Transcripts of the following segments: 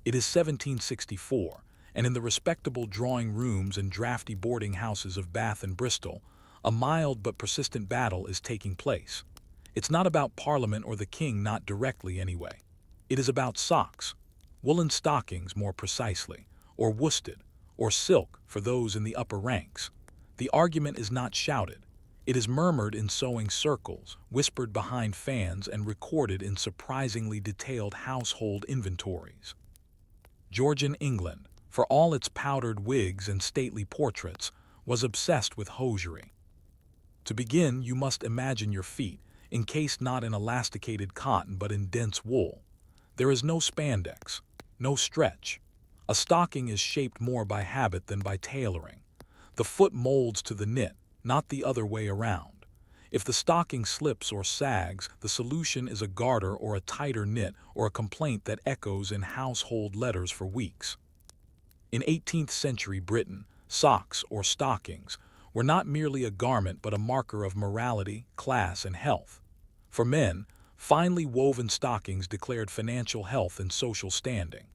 It is 1764, and in the respectable drawing rooms and drafty boarding houses of Bath and Bristol, a mild but persistent battle is taking place. It's not about Parliament or the King, not directly anyway. It is about socks, woolen stockings more precisely, or worsted, or silk for those in the upper ranks. The argument is not shouted. It is murmured in sewing circles, whispered behind fans, and recorded in surprisingly detailed household inventories. Georgian England, for all its powdered wigs and stately portraits, was obsessed with hosiery. To begin, you must imagine your feet, encased not in elasticated cotton but in dense wool. There is no spandex, no stretch. A stocking is shaped more by habit than by tailoring. The foot molds to the knit, not the other way around. If the stocking slips or sags, the solution is a garter or a tighter knit or a complaint that echoes in household letters for weeks. In 18th century Britain, socks or stockings were not merely a garment but a marker of morality, class, and health. For men, finely woven stockings declared financial health and social standing.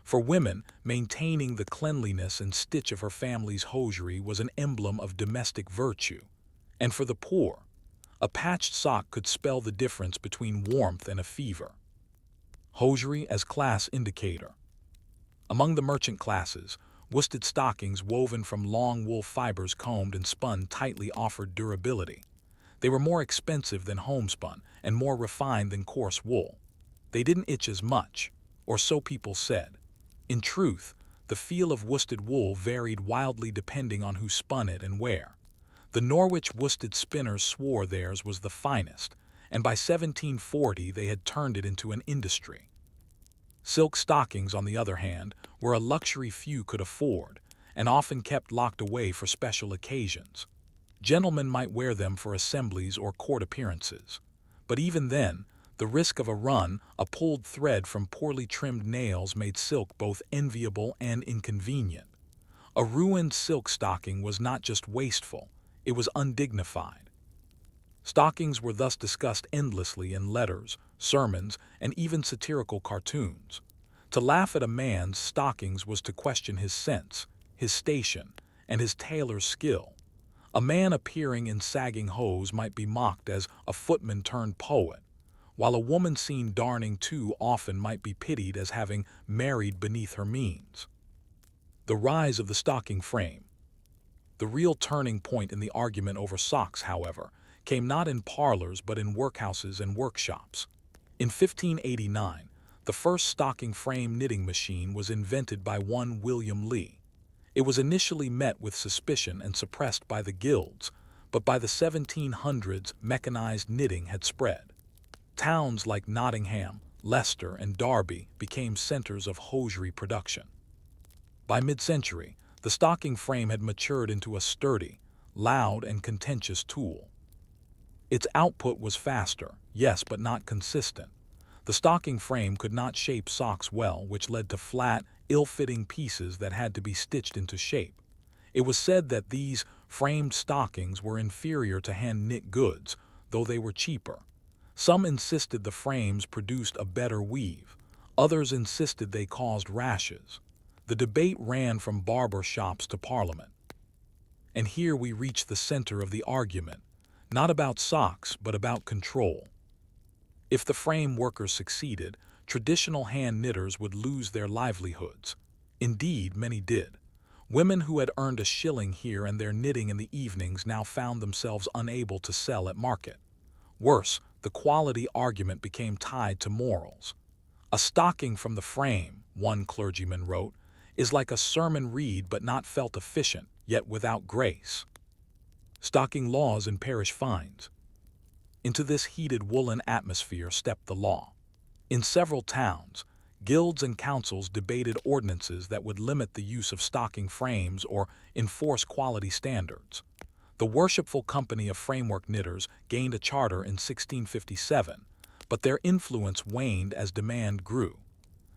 For women, maintaining the cleanliness and stitch of her family's hosiery was an emblem of domestic virtue. And for the poor, a patched sock could spell the difference between warmth and a fever. Hosiery as class indicator. Among the merchant classes, worsted stockings woven from long wool fibers combed and spun tightly offered durability. They were more expensive than homespun and more refined than coarse wool. They didn't itch as much, or so people said. In truth, the feel of worsted wool varied wildly depending on who spun it and where. The Norwich worsted spinners swore theirs was the finest, and by 1740 they had turned it into an industry. Silk stockings, on the other hand, were a luxury few could afford, and often kept locked away for special occasions. Gentlemen might wear them for assemblies or court appearances. But even then, the risk of a run, a pulled thread from poorly trimmed nails made silk both enviable and inconvenient. A ruined silk stocking was not just wasteful, it was undignified. Stockings were thus discussed endlessly in letters, sermons, and even satirical cartoons. To laugh at a man's stockings was to question his sense, his station, and his tailor's skill. A man appearing in sagging hose might be mocked as a footman turned poet, while a woman seen darning too often might be pitied as having married beneath her means. The rise of the stocking frame. The real turning point in the argument over socks, however, came not in parlors but in workhouses and workshops. In 1589, the first stocking frame knitting machine was invented by one William Lee. It was initially met with suspicion and suppressed by the guilds, but by the 1700s mechanized knitting had spread. Towns like Nottingham, Leicester, and Derby became centers of hosiery production. By mid-century, the stocking frame had matured into a sturdy, loud, and contentious tool. Its output was faster, yes, but not consistent. The stocking frame could not shape socks well, which led to flat, ill-fitting pieces that had to be stitched into shape. It was said that these framed stockings were inferior to hand-knit goods, though they were cheaper. Some insisted the frames produced a better weave. Others insisted they caused rashes. The debate ran from barber shops to Parliament. And here we reach the center of the argument, not about socks, but about control. If the frame workers succeeded, traditional hand knitters would lose their livelihoods. Indeed, many did. Women who had earned a shilling here and there knitting in the evenings now found themselves unable to sell at market. Worse, the quality argument became tied to morals. A stocking from the frame, one clergyman wrote, is like a sermon read but not felt efficient, yet without grace. Stocking laws and parish fines. Into this heated woolen atmosphere stepped the law. In several towns, guilds and councils debated ordinances that would limit the use of stocking frames or enforce quality standards. The Worshipful Company of Framework Knitters gained a charter in 1657, but their influence waned as demand grew.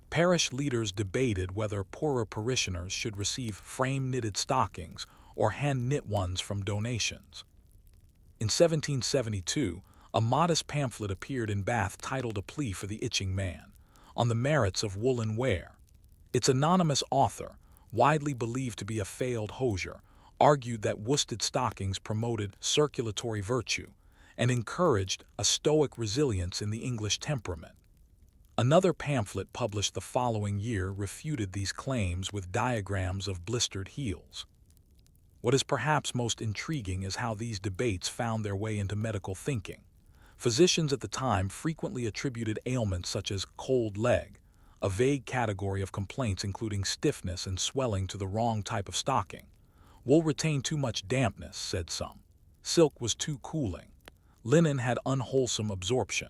Parish leaders debated whether poorer parishioners should receive frame-knitted stockings or hand-knit ones from donations. In 1772, a modest pamphlet appeared in Bath titled A Plea for the Itching Man, on the merits of woolen wear. Its anonymous author, widely believed to be a failed hosier, argued that worsted stockings promoted circulatory virtue and encouraged a stoic resilience in the English temperament. Another pamphlet published the following year refuted these claims with diagrams of blistered heels. What is perhaps most intriguing is how these debates found their way into medical thinking. Physicians at the time frequently attributed ailments such as cold leg, a vague category of complaints including stiffness and swelling, to the wrong type of stocking. Wool retained too much dampness, said some. Silk was too cooling. Linen had unwholesome absorption.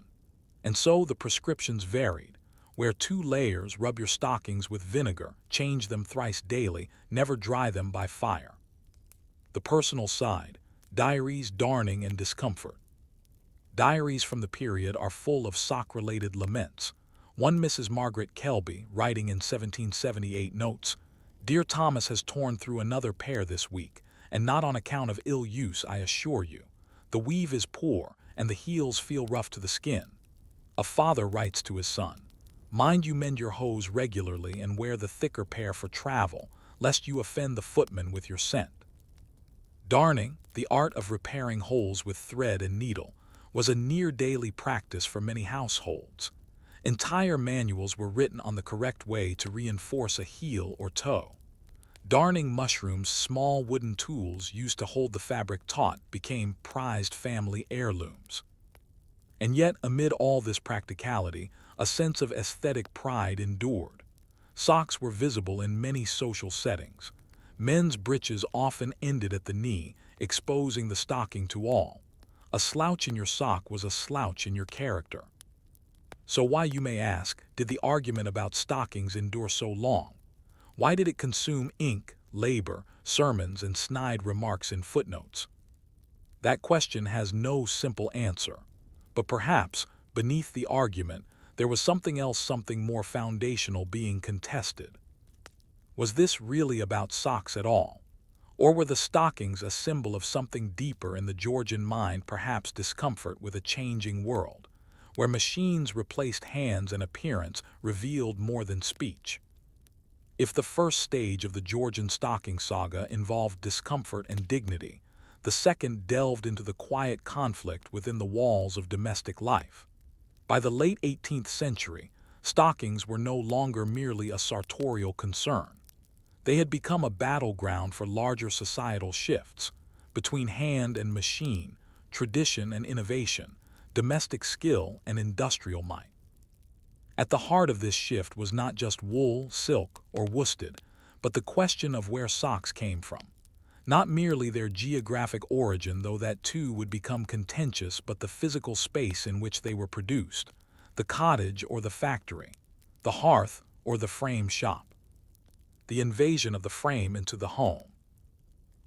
And so the prescriptions varied. Wear 2 layers, rub your stockings with vinegar, change them thrice daily, never dry them by fire. The personal side, diaries, darning, and discomfort. Diaries from the period are full of sock-related laments. One Mrs. Margaret Kelby, writing in 1778, notes, "Dear Thomas has torn through another pair this week, and not on account of ill use, I assure you. The weave is poor, and the heels feel rough to the skin." A father writes to his son, "Mind you mend your hose regularly and wear the thicker pair for travel, lest you offend the footman with your scent." Darning, the art of repairing holes with thread and needle, was a near-daily practice for many households. Entire manuals were written on the correct way to reinforce a heel or toe. Darning mushrooms, small wooden tools used to hold the fabric taut, became prized family heirlooms. And yet, amid all this practicality, a sense of aesthetic pride endured. Socks were visible in many social settings. Men's breeches often ended at the knee, exposing the stocking to all. A slouch in your sock was a slouch in your character. So why, you may ask, did the argument about stockings endure so long? Why did it consume ink, labor, sermons, and snide remarks in footnotes? That question has no simple answer. But perhaps, beneath the argument, there was something else, something more foundational being contested. Was this really about socks at all? Or were the stockings a symbol of something deeper in the Georgian mind, perhaps discomfort with a changing world, where machines replaced hands and appearance revealed more than speech? If the first stage of the Georgian stocking saga involved discomfort and dignity, the second delved into the quiet conflict within the walls of domestic life. By the late 18th century, stockings were no longer merely a sartorial concern. They had become a battleground for larger societal shifts between hand and machine, tradition and innovation, domestic skill and industrial might. At the heart of this shift was not just wool, silk, or worsted, but the question of where socks came from. Not merely their geographic origin, though that too would become contentious, but the physical space in which they were produced, the cottage or the factory, the hearth or the frame shop. The invasion of the frame into the home.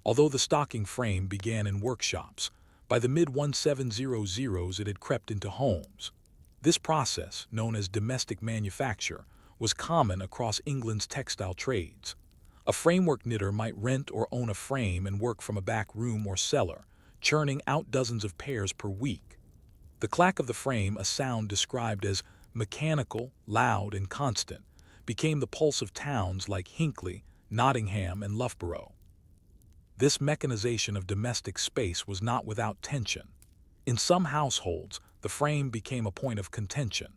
Although the stocking frame began in workshops, by the mid-1700s it had crept into homes. This process, known as domestic manufacture, was common across England's textile trades. A framework knitter might rent or own a frame and work from a back room or cellar, churning out dozens of pairs per week. The clack of the frame, a sound described as mechanical, loud, and constant, became the pulse of towns like Hinckley, Nottingham, and Loughborough. This mechanization of domestic space was not without tension. In some households, the frame became a point of contention.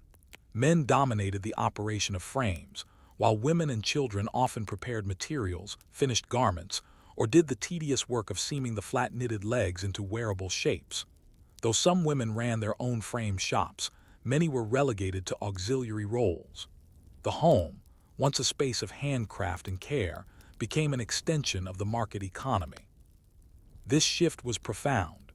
Men dominated the operation of frames, while women and children often prepared materials, finished garments, or did the tedious work of seaming the flat-knitted legs into wearable shapes. Though some women ran their own frame shops, many were relegated to auxiliary roles. The home, once a space of handcraft and care, became an extension of the market economy. This shift was profound.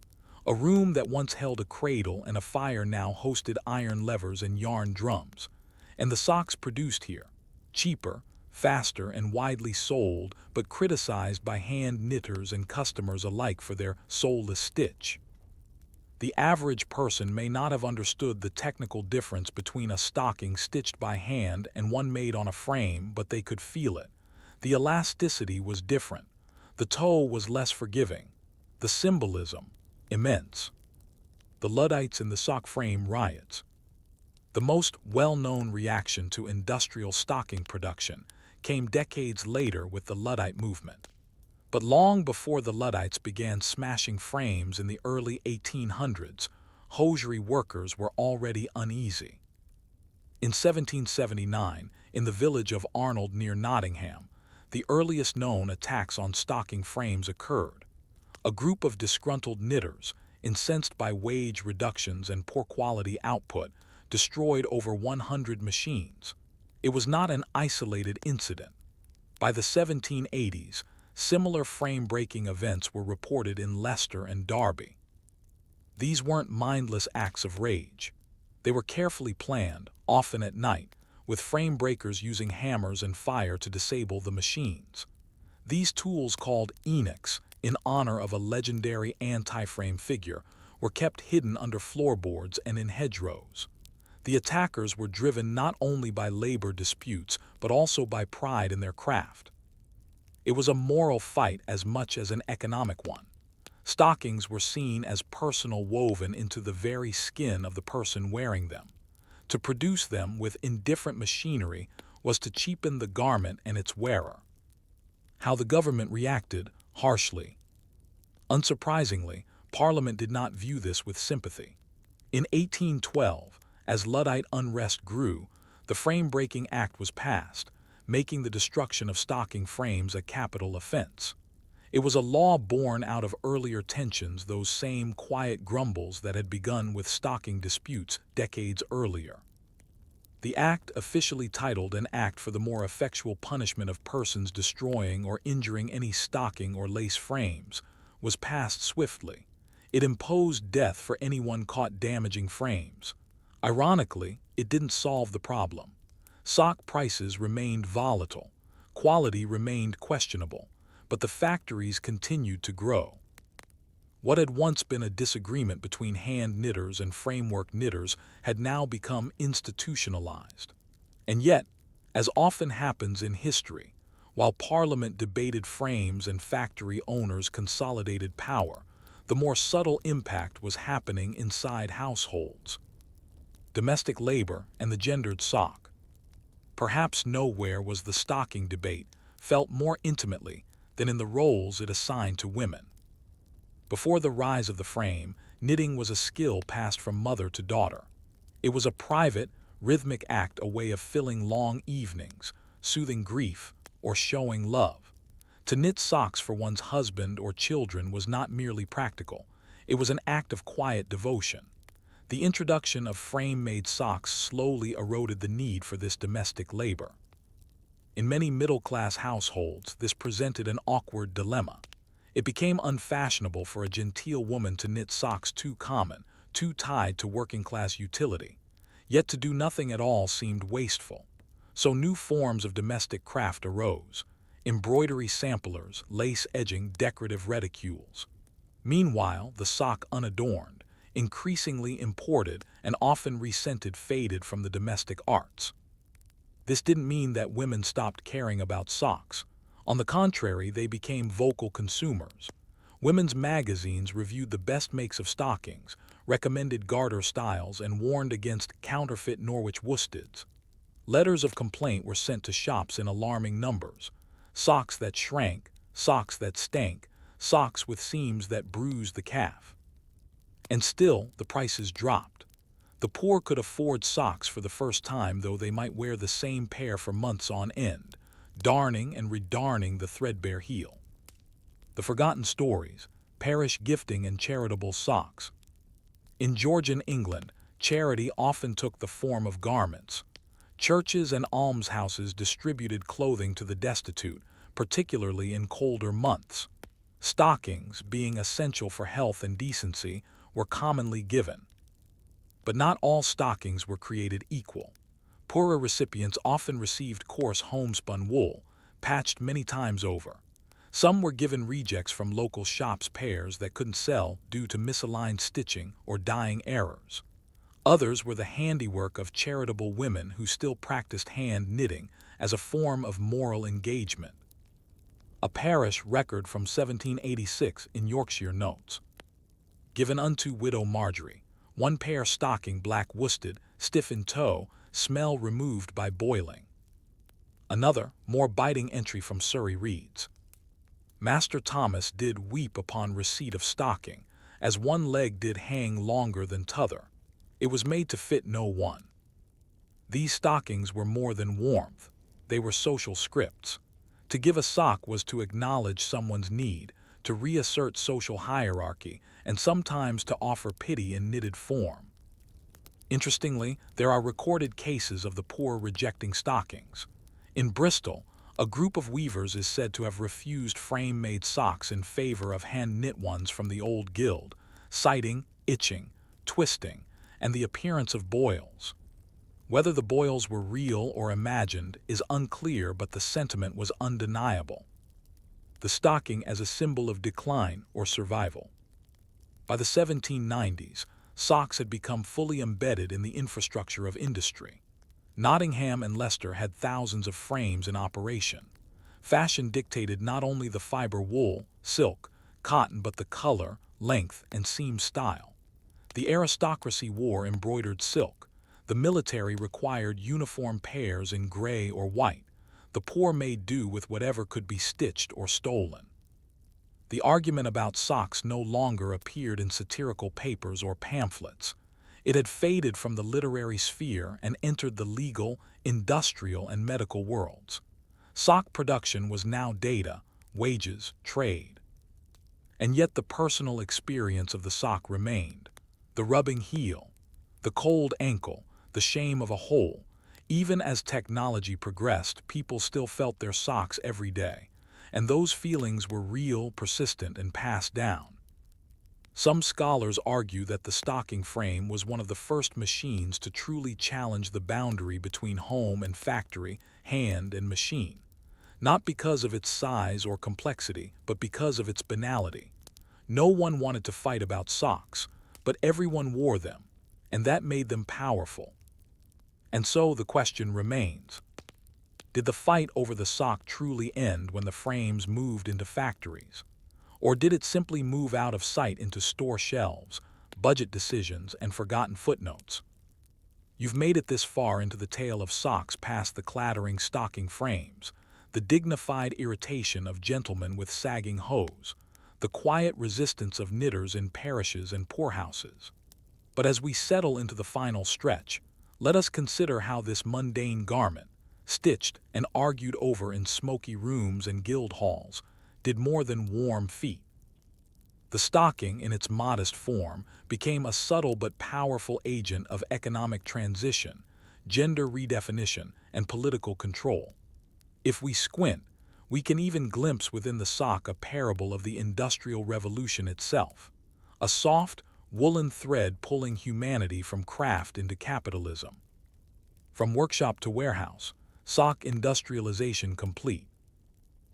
A room that once held a cradle and a fire now hosted iron levers and yarn drums. And the socks produced here, cheaper, faster, and widely sold, but criticized by hand knitters and customers alike for their soulless stitch. The average person may not have understood the technical difference between a stocking stitched by hand and one made on a frame, but they could feel it. The elasticity was different. The toe was less forgiving. The symbolism, immense. The Luddites and the sock frame riots. The most well-known reaction to industrial stocking production came decades later with the Luddite movement. But long before the Luddites began smashing frames in the early 1800s, hosiery workers were already uneasy. In 1779, in the village of Arnold near Nottingham, the earliest known attacks on stocking frames occurred. A group of disgruntled knitters, incensed by wage reductions and poor quality output, destroyed over 100 machines. It was not an isolated incident. By the 1780s, similar frame-breaking events were reported in Leicester and Derby. These weren't mindless acts of rage. They were carefully planned, often at night, with frame breakers using hammers and fire to disable the machines. These tools, called eunuchs, in honor of a legendary anti-frame figure, were kept hidden under floorboards and in hedgerows. The attackers were driven not only by labor disputes, but also by pride in their craft. It was a moral fight as much as an economic one. Stockings were seen as personal, woven into the very skin of the person wearing them. To produce them with indifferent machinery was to cheapen the garment and its wearer. How the government reacted? Harshly. Unsurprisingly, Parliament did not view this with sympathy. In 1812, as Luddite unrest grew, the Frame-Breaking Act was passed, making the destruction of stocking frames a capital offense. It was a law born out of earlier tensions, those same quiet grumbles that had begun with stocking disputes decades earlier. The act, officially titled an Act for the More Effectual Punishment of Persons Destroying or Injuring Any Stocking or Lace Frames, was passed swiftly. It imposed death for anyone caught damaging frames. Ironically, it didn't solve the problem. Sock prices remained volatile, quality remained questionable, but the factories continued to grow. What had once been a disagreement between hand knitters and framework knitters had now become institutionalized. And yet, as often happens in history, while Parliament debated frames and factory owners consolidated power, the more subtle impact was happening inside households. Domestic labor and the gendered sock. Perhaps nowhere was the stocking debate felt more intimately than in the roles it assigned to women. Before the rise of the frame, knitting was a skill passed from mother to daughter. It was a private, rhythmic act, a way of filling long evenings, soothing grief, or showing love. To knit socks for one's husband or children was not merely practical, it was an act of quiet devotion. The introduction of frame-made socks slowly eroded the need for this domestic labor. In many middle-class households, this presented an awkward dilemma. It became unfashionable for a genteel woman to knit socks too common, too tied to working-class utility. Yet to do nothing at all seemed wasteful. So new forms of domestic craft arose: embroidery samplers, lace edging, decorative reticules. Meanwhile, the sock unadorned, increasingly imported and often rescented, faded from the domestic arts. This didn't mean that women stopped caring about socks. On the contrary, they became vocal consumers. Women's magazines reviewed the best makes of stockings, recommended garter styles, and warned against counterfeit Norwich worsteds. Letters of complaint were sent to shops in alarming numbers. Socks that shrank, socks that stank, socks with seams that bruised the calf. And still, the prices dropped. The poor could afford socks for the first time, though they might wear the same pair for months on end, darning and redarning the threadbare heel. The forgotten stories, parish gifting and charitable socks. In Georgian England, charity often took the form of garments. Churches and almshouses distributed clothing to the destitute, particularly in colder months. Stockings, being essential for health and decency, were commonly given. But not all stockings were created equal. Poorer recipients often received coarse homespun wool, patched many times over. Some were given rejects from local shops, pairs that couldn't sell due to misaligned stitching or dyeing errors. Others were the handiwork of charitable women who still practiced hand knitting as a form of moral engagement. A parish record from 1786 in Yorkshire notes: "Given unto widow Marjorie, 1 pair stocking black worsted, stiff in toe, smell removed by boiling." Another, more biting entry from Surrey reads, Master Thomas did weep upon receipt of stocking, as one leg did hang longer than t'other. It was made to fit no one. These stockings were more than warmth. They were social scripts. To give a sock was to acknowledge someone's need, to reassert social hierarchy, and sometimes to offer pity in knitted form. Interestingly, there are recorded cases of the poor rejecting stockings. In Bristol, a group of weavers is said to have refused frame-made socks in favor of hand-knit ones from the old guild, citing itching, twisting, and the appearance of boils. Whether the boils were real or imagined is unclear, but the sentiment was undeniable. The stocking as a symbol of decline or survival. By the 1790s, socks had become fully embedded in the infrastructure of industry. Nottingham and Leicester had thousands of frames in operation. Fashion dictated not only the fiber wool, silk, cotton, but the color, length, and seam style. The aristocracy wore embroidered silk. The military required uniform pairs in gray or white. The poor made do with whatever could be stitched or stolen. The argument about socks no longer appeared in satirical papers or pamphlets. It had faded from the literary sphere and entered the legal, industrial, and medical worlds. Sock production was now data, wages, trade. And yet the personal experience of the sock remained. The rubbing heel, the cold ankle, the shame of a hole. Even as technology progressed, people still felt their socks every day, and those feelings were real, persistent, and passed down. Some scholars argue that the stocking frame was one of the first machines to truly challenge the boundary between home and factory, hand and machine, not because of its size or complexity, but because of its banality. No one wanted to fight about socks, but everyone wore them, and that made them powerful. And so the question remains, did the fight over the sock truly end when the frames moved into factories? Or did it simply move out of sight into store shelves, budget decisions, and forgotten footnotes? You've made it this far into the tale of socks past the clattering stocking frames, the dignified irritation of gentlemen with sagging hose, the quiet resistance of knitters in parishes and poorhouses. But as we settle into the final stretch, let us consider how this mundane garment, stitched and argued over in smoky rooms and guild halls, did more than warm feet. The stocking, in its modest form, became a subtle but powerful agent of economic transition, gender redefinition, and political control. If we squint, we can even glimpse within the sock a parable of the Industrial Revolution itself, a soft, woolen thread pulling humanity from craft into capitalism. From workshop to warehouse, sock industrialization complete.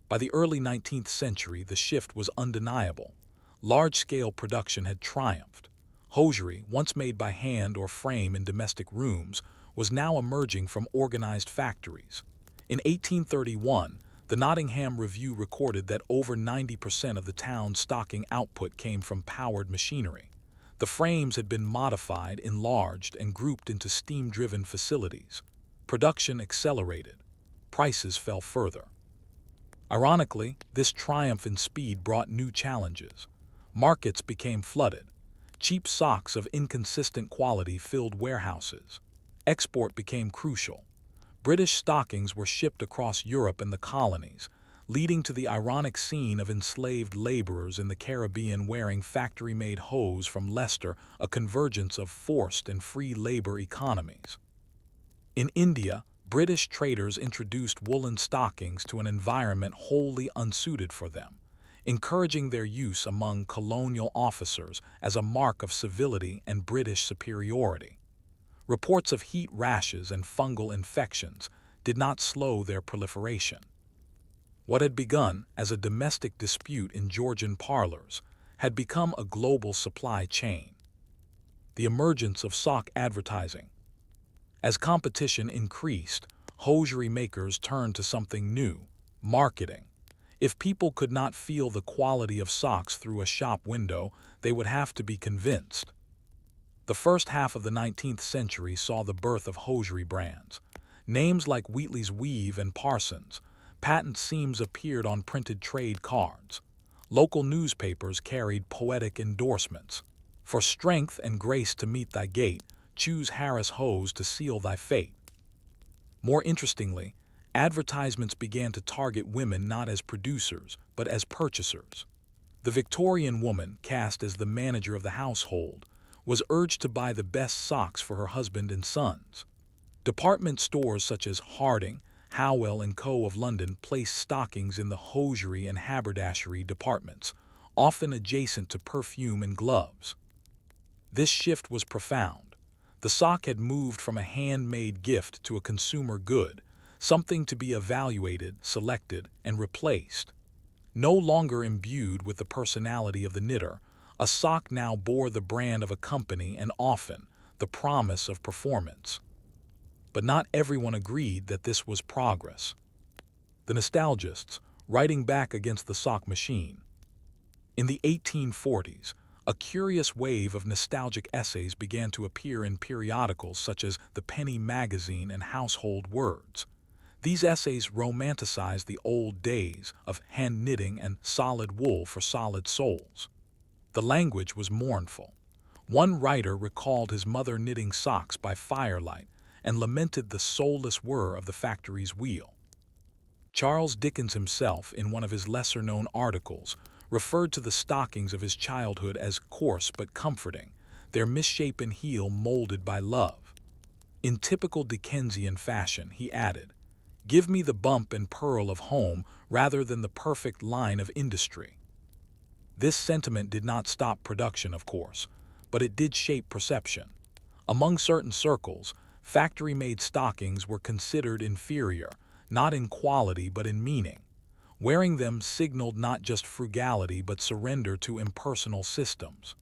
By the early 19th century, the shift was undeniable. Large-scale production had triumphed. Hosiery, once made by hand or frame in domestic rooms, was now emerging from organized factories. In 1831, the Nottingham Review recorded that over 90% of the town's stocking output came from powered machinery. The frames had been modified, enlarged, and grouped into steam-driven facilities. Production accelerated. Prices fell further. Ironically, this triumph in speed brought new challenges. Markets became flooded. Cheap socks of inconsistent quality filled warehouses. Export became crucial. British stockings were shipped across Europe and the colonies, leading to the ironic scene of enslaved laborers in the Caribbean wearing factory-made hose from Leicester, a convergence of forced and free labor economies. In India, British traders introduced woolen stockings to an environment wholly unsuited for them, encouraging their use among colonial officers as a mark of civility and British superiority. Reports of heat rashes and fungal infections did not slow their proliferation. What had begun as a domestic dispute in Georgian parlors had become a global supply chain. The emergence of sock advertising. As competition increased, hosiery makers turned to something new, marketing. If people could not feel the quality of socks through a shop window, they would have to be convinced. The first half of the 19th century saw the birth of hosiery brands. Names like Wheatley's Weave and Parsons' patent seams appeared on printed trade cards. Local newspapers carried poetic endorsements. For strength and grace to meet thy gait, choose Harris hose to seal thy fate. More interestingly, advertisements began to target women not as producers, but as purchasers. The Victorian woman, cast as the manager of the household, was urged to buy the best socks for her husband and sons. Department stores such as Harding, Howell and Co. of London placed stockings in the hosiery and haberdashery departments, often adjacent to perfume and gloves. This shift was profound. The sock had moved from a handmade gift to a consumer good, something to be evaluated, selected, and replaced. No longer imbued with the personality of the knitter, a sock now bore the brand of a company and often the promise of performance. But not everyone agreed that this was progress. The nostalgists, writing back against the sock machine. In the 1840s, a curious wave of nostalgic essays began to appear in periodicals such as the Penny Magazine and Household Words. These essays romanticized the old days of hand knitting and solid wool for solid souls. The language was mournful. One writer recalled his mother knitting socks by firelight and lamented the soulless whir of the factory's wheel. Charles Dickens himself, in one of his lesser-known articles, referred to the stockings of his childhood as coarse but comforting, their misshapen heel molded by love. In typical Dickensian fashion, he added, "Give me the bump and pearl of home rather than the perfect line of industry." This sentiment did not stop production, of course, but it did shape perception. Among certain circles, factory-made stockings were considered inferior, not in quality but in meaning. Wearing them signaled not just frugality but surrender to impersonal systems.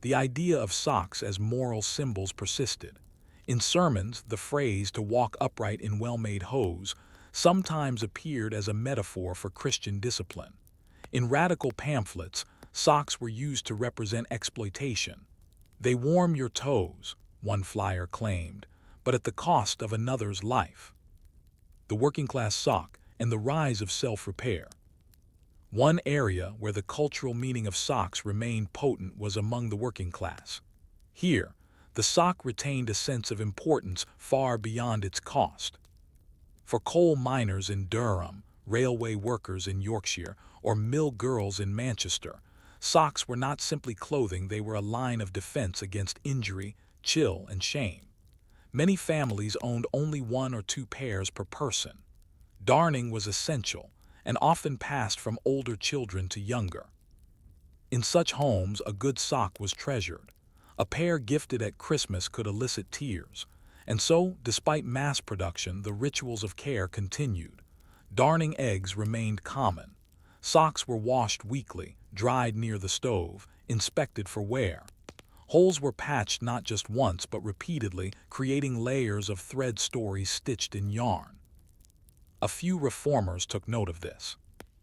The idea of socks as moral symbols persisted. In sermons, the phrase "to walk upright in well-made hose" sometimes appeared as a metaphor for Christian discipline. In radical pamphlets, socks were used to represent exploitation. "They warm your toes," one flyer claimed, but at the cost of another's life. The working-class sock and the rise of self-repair. One area where the cultural meaning of socks remained potent was among the working class. Here, the sock retained a sense of importance far beyond its cost. For coal miners in Durham, railway workers in Yorkshire, or mill girls in Manchester, socks were not simply clothing, they were a line of defense against injury, chill, and shame. Many families owned only one or two pairs per person. Darning was essential, and often passed from older children to younger. In such homes, a good sock was treasured. A pair gifted at Christmas could elicit tears, and so, despite mass production, the rituals of care continued. Darning eggs remained common. Socks were washed weekly, dried near the stove, inspected for wear. Holes were patched not just once but repeatedly, creating layers of thread stories stitched in yarn. A few reformers took note of this.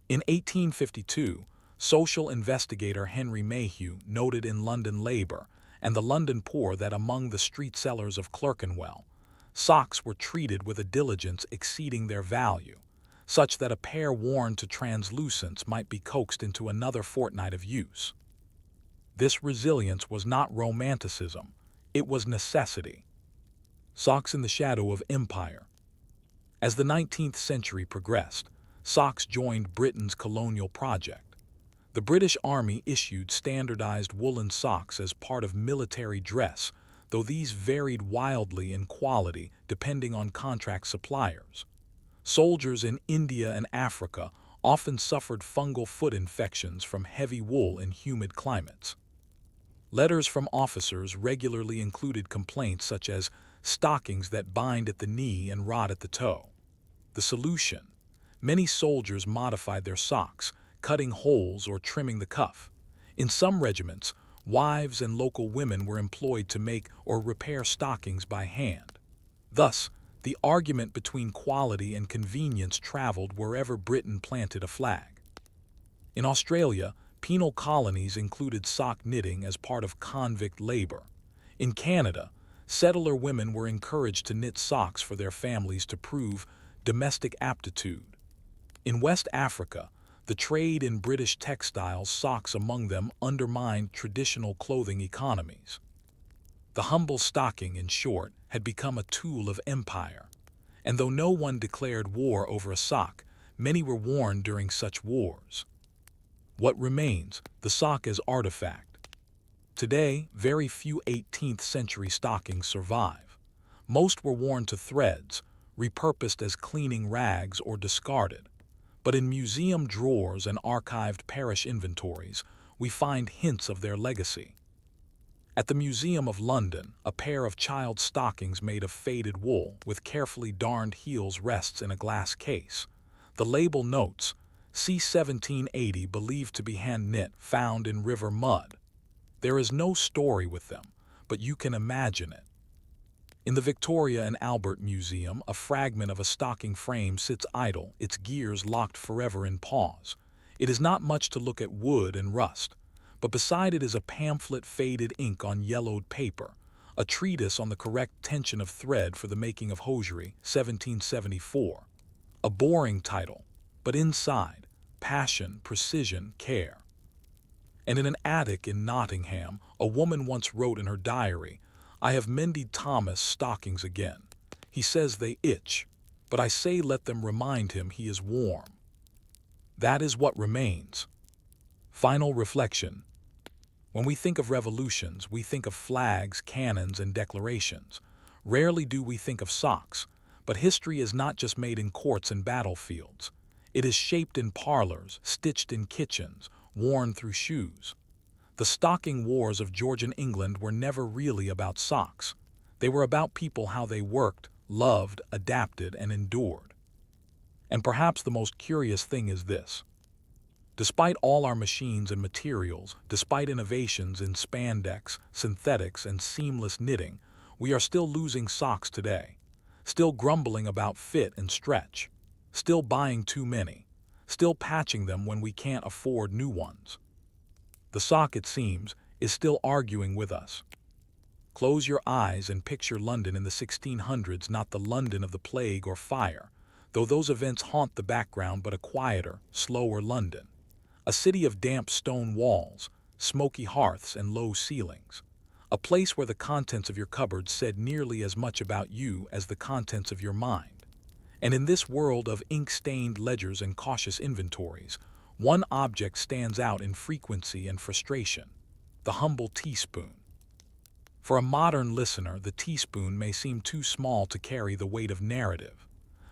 In 1852, social investigator Henry Mayhew noted in London Labour and the London Poor that among the street sellers of Clerkenwell, socks were treated with a diligence exceeding their value, such that a pair worn to translucence might be coaxed into another fortnight of use. This resilience was not romanticism, it was necessity. Socks in the shadow of empire. As the 19th century progressed, socks joined Britain's colonial project. The British Army issued standardized woolen socks as part of military dress, though these varied wildly in quality depending on contract suppliers. Soldiers in India and Africa often suffered fungal foot infections from heavy wool in humid climates. Letters from officers regularly included complaints such as stockings that bind at the knee and rot at the toe. The solution: many soldiers modified their socks, cutting holes or trimming the cuff. In some regiments, wives and local women were employed to make or repair stockings by hand. Thus, the argument between quality and convenience traveled wherever Britain planted a flag. In Australia, penal colonies included sock knitting as part of convict labor. In Canada, Settler women were encouraged to knit socks for their families to prove domestic aptitude. In West Africa, the trade in British textiles, socks among them, undermined traditional clothing economies. The humble stocking, in short, had become a tool of empire. And though no one declared war over a sock, many were worn during such wars. What remains? The sock as artifact. Today, very few 18th century stockings survive. Most were worn to threads, repurposed as cleaning rags or discarded. But in museum drawers and archived parish inventories, we find hints of their legacy. At the Museum of London, a pair of child stockings made of faded wool with carefully darned heels rests in a glass case. The label notes, C 1780, believed to be hand-knit, found in river mud. There is no story with them, but you can imagine it. In the Victoria and Albert Museum, a fragment of a stocking frame sits idle, its gears locked forever in pause. It is not much to look at wood and rust, but beside it is a pamphlet, faded ink on yellowed paper, a treatise on the correct tension of thread for the making of hosiery, 1774. A boring title, but inside, passion, precision, care. And in an attic in Nottingham, a woman once wrote in her diary, "I have mended Thomas' stockings again. He says they itch, but I say let them remind him he is warm." That is what remains. Final reflection. When we think of revolutions, we think of flags, cannons, and declarations. Rarely do we think of socks, but history is not just made in courts and battlefields. It is shaped in parlors, stitched in kitchens, worn through shoes. The stocking wars of Georgian England were never really about socks. They were about people, how they worked, loved, adapted, and endured. And perhaps the most curious thing is this. Despite all our machines and materials, despite innovations in spandex, synthetics, and seamless knitting, we are still losing socks today. Still grumbling about fit and stretch. Still buying too many. Still patching them when we can't afford new ones. The sock, it seems, is still arguing with us. Close your eyes and picture London in the 1600s, not the London of the plague or fire, though those events haunt the background, but a quieter, slower London. A city of damp stone walls, smoky hearths, and low ceilings. A place where the contents of your cupboard said nearly as much about you as the contents of your mind. And in this world of ink-stained ledgers and cautious inventories, one object stands out in frequency and frustration: the humble teaspoon. For a modern listener, the teaspoon may seem too small to carry the weight of narrative.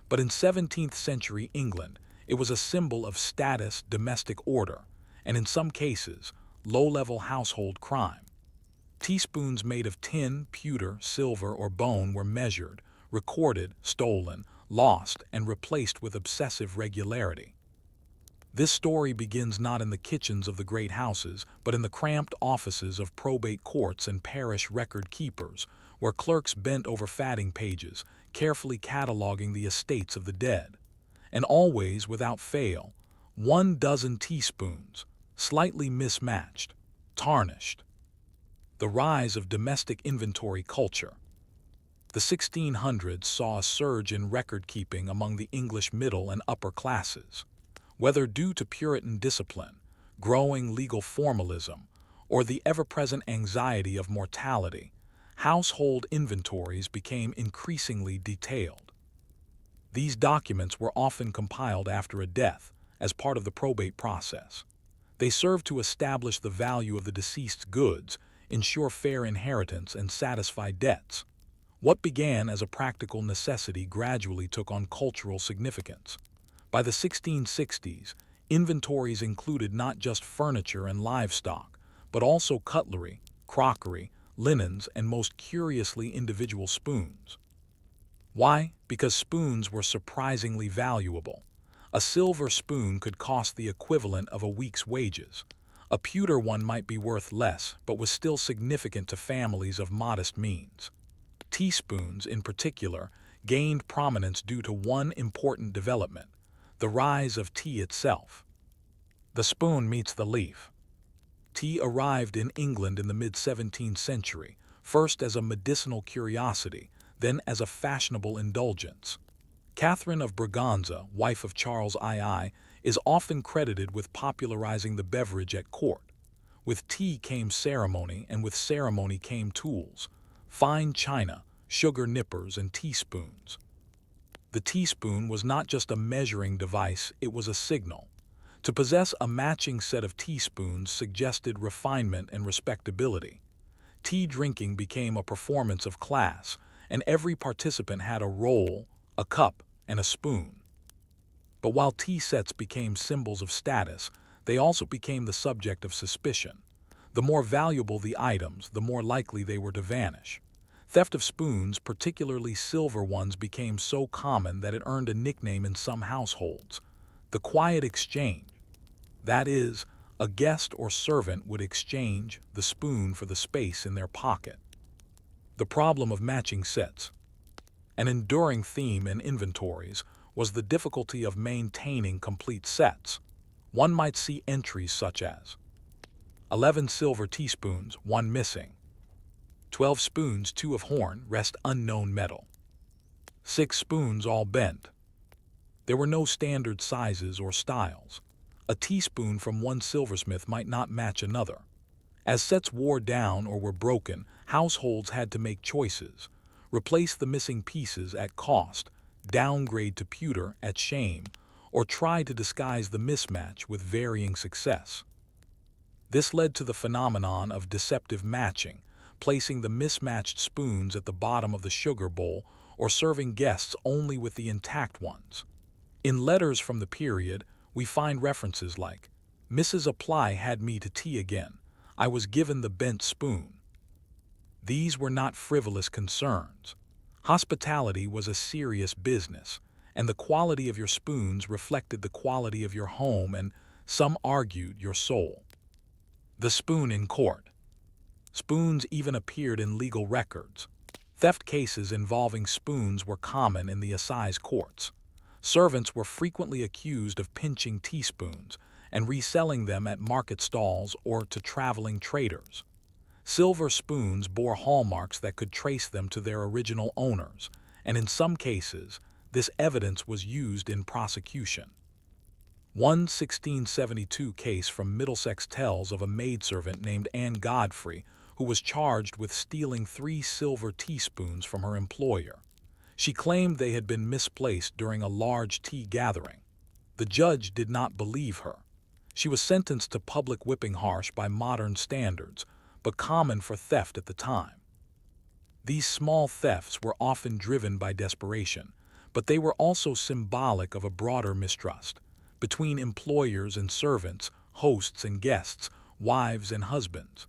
But in 17th century England, it was a symbol of status, domestic order, and in some cases, low-level household crime. Teaspoons made of tin, pewter, silver, or bone were measured, recorded, stolen, lost, and replaced with obsessive regularity. This story begins not in the kitchens of the great houses, but in the cramped offices of probate courts and parish record keepers, where clerks bent over fatting pages, carefully cataloging the estates of the dead. And always, without fail, 12 teaspoons, slightly mismatched, tarnished. The rise of domestic inventory culture. The 1600s saw a surge in record-keeping among the English middle and upper classes. Whether due to Puritan discipline, growing legal formalism, or the ever-present anxiety of mortality, household inventories became increasingly detailed. These documents were often compiled after a death, as part of the probate process. They served to establish the value of the deceased's goods, ensure fair inheritance, and satisfy debts. What began as a practical necessity gradually took on cultural significance. By the 1660s, inventories included not just furniture and livestock, but also cutlery, crockery, linens, and most curiously, individual spoons. Why? Because spoons were surprisingly valuable. A silver spoon could cost the equivalent of a week's wages. A pewter one might be worth less, but was still significant to families of modest means. Teaspoons, in particular, gained prominence due to one important development: the rise of tea itself. The spoon meets the leaf. Tea arrived in England in the mid-17th century, first as a medicinal curiosity, then as a fashionable indulgence. Catherine of Braganza, wife of Charles II, is often credited with popularizing the beverage at court. With tea came ceremony, and with ceremony came tools: fine china, sugar nippers, and teaspoons. The teaspoon was not just a measuring device, it was a signal. To possess a matching set of teaspoons suggested refinement and respectability. Tea drinking became a performance of class, and every participant had a roll, a cup, and a spoon. But while tea sets became symbols of status, they also became the subject of suspicion. The more valuable the items, the more likely they were to vanish. Theft of spoons, particularly silver ones, became so common that it earned a nickname in some households: the quiet exchange. That is, a guest or servant would exchange the spoon for the space in their pocket. The problem of matching sets. An enduring theme in inventories was the difficulty of maintaining complete sets. One might see entries such as 11 silver teaspoons, 1 missing; 12 spoons, 2 of horn, rest unknown metal; 6 spoons all bent. There were no standard sizes or styles. A teaspoon from one silversmith might not match another. As sets wore down or were broken, households had to make choices: replace the missing pieces at cost, downgrade to pewter at shame, or try to disguise the mismatch with varying success. This led to the phenomenon of deceptive matching, placing the mismatched spoons at the bottom of the sugar bowl or serving guests only with the intact ones. In letters from the period, we find references like, "Mrs. Apply had me to tea again. I was given the bent spoon." These were not frivolous concerns. Hospitality was a serious business, and the quality of your spoons reflected the quality of your home and, some argued, your soul. The spoon in court. Spoons even appeared in legal records. Theft cases involving spoons were common in the assize courts. Servants were frequently accused of pinching teaspoons and reselling them at market stalls or to traveling traders. Silver spoons bore hallmarks that could trace them to their original owners, and in some cases, this evidence was used in prosecution. One 1672 case from Middlesex tells of a maidservant named Anne Godfrey who was charged with stealing 3 silver teaspoons from her employer. She claimed they had been misplaced during a large tea gathering. The judge did not believe her. She was sentenced to public whipping, harsh by modern standards, but common for theft at the time. These small thefts were often driven by desperation, but they were also symbolic of a broader mistrust between employers and servants, hosts and guests, wives and husbands.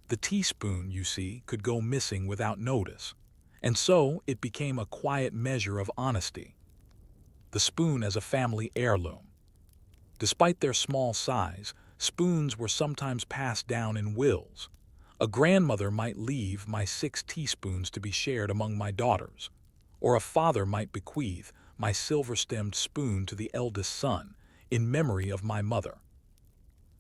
The teaspoon, you see, could go missing without notice, and so it became a quiet measure of honesty. The spoon as a family heirloom. Despite their small size, spoons were sometimes passed down in wills. A grandmother might leave my 6 teaspoons to be shared among my daughters, or a father might bequeath my silver-stemmed spoon to the eldest son, in memory of my mother.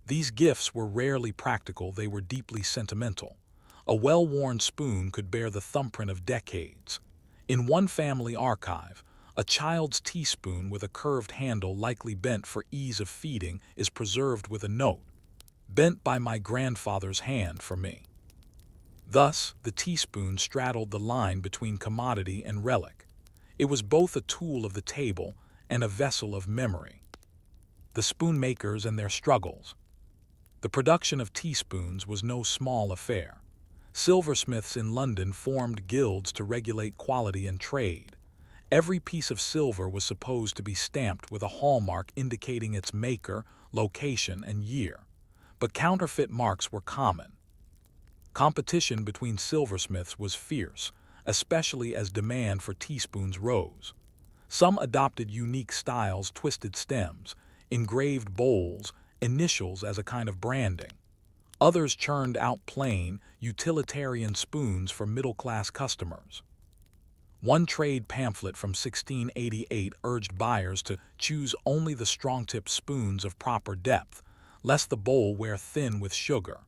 These gifts were rarely practical, they were deeply sentimental. A well-worn spoon could bear the thumbprint of decades. In one family archive, a child's teaspoon with a curved handle, likely bent for ease of feeding, is preserved with a note: "Bent by my grandfather's hand for me." Thus, the teaspoon straddled the line between commodity and relic. It was both a tool of the table and a vessel of memory. The spoon makers and their struggles. The production of teaspoons was no small affair. Silversmiths in London formed guilds to regulate quality and trade. Every piece of silver was supposed to be stamped with a hallmark indicating its maker, location, and year. But counterfeit marks were common. Competition between silversmiths was fierce, especially as demand for teaspoons rose. Some adopted unique styles: twisted stems, engraved bowls, initials as a kind of branding. Others churned out plain, utilitarian spoons for middle-class customers. One trade pamphlet from 1688 urged buyers to choose only the strong-tipped spoons of proper depth, lest the bowl wear thin with sugar.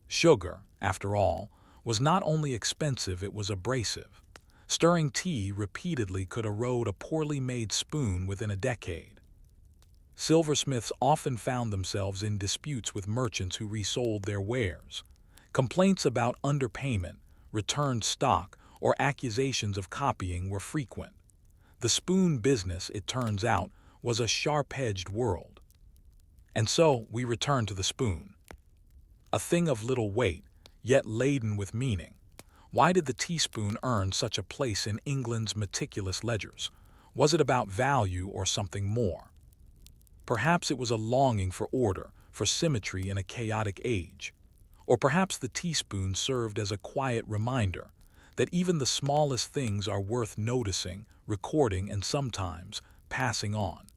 Sugar, after all, was not only expensive, it was abrasive. Stirring tea repeatedly could erode a poorly made spoon within a decade. Silversmiths often found themselves in disputes with merchants who resold their wares. Complaints about underpayment, returned stock, or accusations of copying were frequent. The spoon business, it turns out, was a sharp-edged world. And so we return to the spoon. A thing of little weight, yet laden with meaning. Why did the teaspoon earn such a place in England's meticulous ledgers? Was it about value or something more? Perhaps it was a longing for order, for symmetry in a chaotic age. Or perhaps the teaspoon served as a quiet reminder that even the smallest things are worth noticing, recording, and sometimes passing on.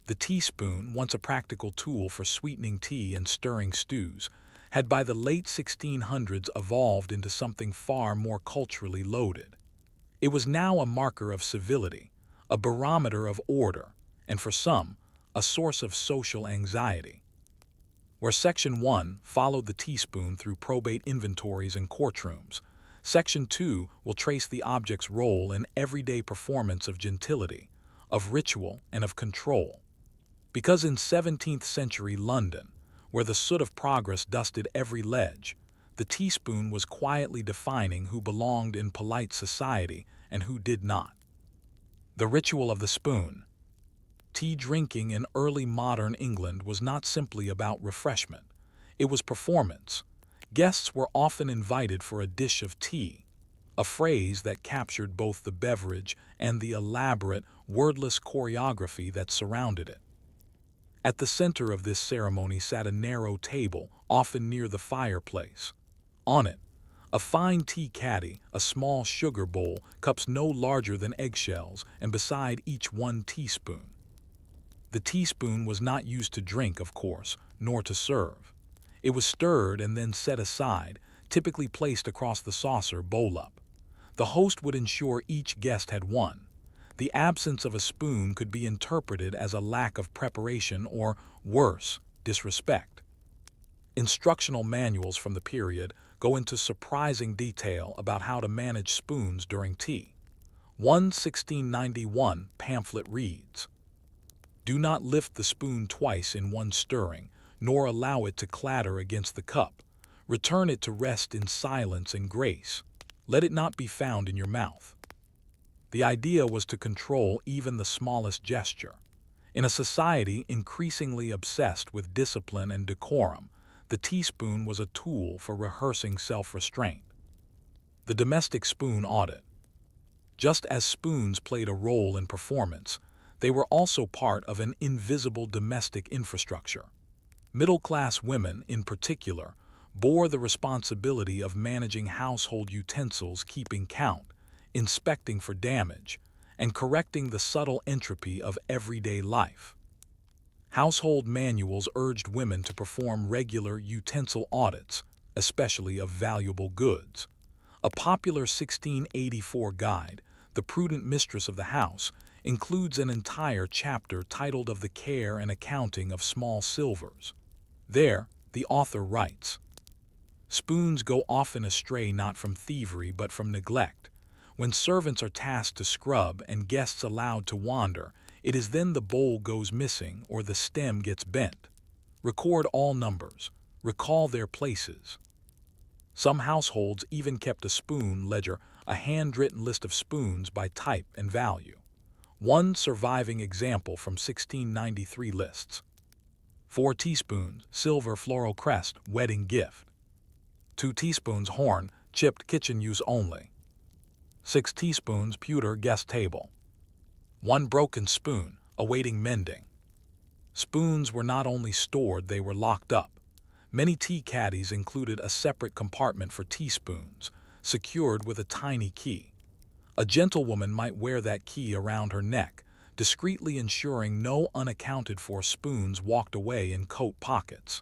The teaspoon, once a practical tool for sweetening tea and stirring stews, had by the late 1600s evolved into something far more culturally loaded. It was now a marker of civility, a barometer of order, and for some, a source of social anxiety. Where Section 1 followed the teaspoon through probate inventories and courtrooms, Section 2 will trace the object's role in everyday performance of gentility, of ritual, and of control. Because in 17th century London, where the soot of progress dusted every ledge, the teaspoon was quietly defining who belonged in polite society and who did not. The ritual of the spoon. Tea drinking in early modern England was not simply about refreshment. It was performance. Guests were often invited for a dish of tea, a phrase that captured both the beverage and the elaborate, wordless choreography that surrounded it. At the center of this ceremony sat a narrow table, often near the fireplace. On it, a fine tea caddy, a small sugar bowl, cups no larger than eggshells, and beside each one teaspoon. The teaspoon was not used to drink, of course, nor to serve. It was stirred and then set aside, typically placed across the saucer bowl up. The host would ensure each guest had one. The absence of a spoon could be interpreted as a lack of preparation or, worse, disrespect. Instructional manuals from the period go into surprising detail about how to manage spoons during tea. One 1691 pamphlet reads, "Do not lift the spoon twice in one stirring, nor allow it to clatter against the cup. Return it to rest in silence and grace. Let it not be found in your mouth." The idea was to control even the smallest gesture. In a society increasingly obsessed with discipline and decorum, the teaspoon was a tool for rehearsing self-restraint. The domestic spoon audit. Just as spoons played a role in performance, they were also part of an invisible domestic infrastructure. Middle-class women, in particular, bore the responsibility of managing household utensils, keeping count, inspecting for damage, and correcting the subtle entropy of everyday life. Household manuals urged women to perform regular utensil audits, especially of valuable goods. A popular 1684 guide, The Prudent Mistress of the House, includes an entire chapter titled Of the Care and Accounting of Small Silvers. There, the author writes, "Spoons go often astray not from thievery but from neglect. When servants are tasked to scrub and guests allowed to wander, it is then the bowl goes missing or the stem gets bent. Record all numbers. Recall their places." Some households even kept a spoon ledger, a handwritten list of spoons by type and value. One surviving example from 1693 lists: 4 teaspoons, silver floral crest, wedding gift. 2 teaspoons, horn, chipped, kitchen use only. 6 teaspoons, pewter, guest table. 1 broken spoon, awaiting mending. Spoons were not only stored, they were locked up. Many tea caddies included a separate compartment for teaspoons, secured with a tiny key. A gentlewoman might wear that key around her neck, discreetly ensuring no unaccounted-for spoons walked away in coat pockets.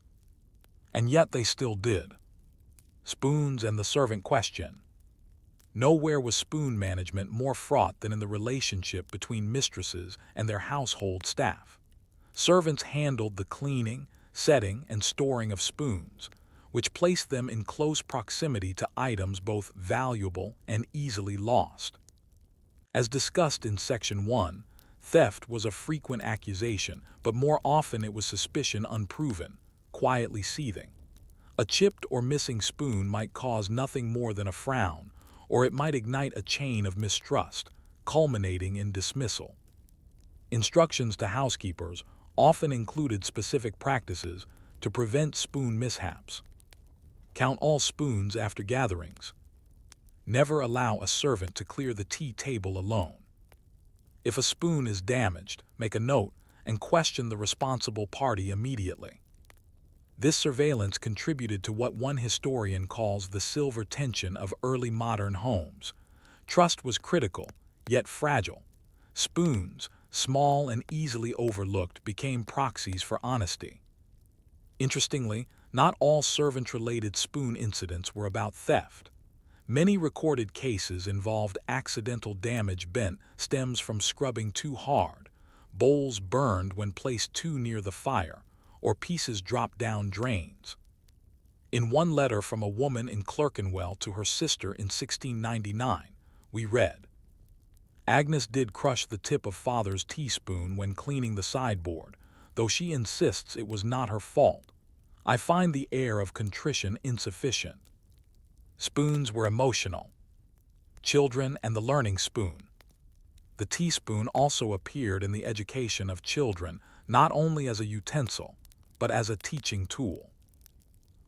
And yet they still did. Spoons and the servant question. Nowhere was spoon management more fraught than in the relationship between mistresses and their household staff. Servants handled the cleaning, setting, and storing of spoons, which placed them in close proximity to items both valuable and easily lost. As discussed in Section 1, theft was a frequent accusation, but more often it was suspicion unproven, quietly seething. A chipped or missing spoon might cause nothing more than a frown, or it might ignite a chain of mistrust, culminating in dismissal. Instructions to housekeepers often included specific practices to prevent spoon mishaps. Count all spoons after gatherings. Never allow a servant to clear the tea table alone. If a spoon is damaged, make a note and question the responsible party immediately. This surveillance contributed to what one historian calls the silver tension of early modern homes. Trust was critical, yet fragile. Spoons, small and easily overlooked, became proxies for honesty. Interestingly, not all servant-related spoon incidents were about theft. Many recorded cases involved accidental damage. Bent stems from scrubbing too hard, bowls burned when placed too near the fire, or pieces dropped down drains. In one letter from a woman in Clerkenwell to her sister in 1699, we read, "Agnes did crush the tip of father's teaspoon when cleaning the sideboard, though she insists it was not her fault. I find the air of contrition insufficient." Spoons were emotional. Children and the learning spoon. The teaspoon also appeared in the education of children, not only as a utensil, but as a teaching tool.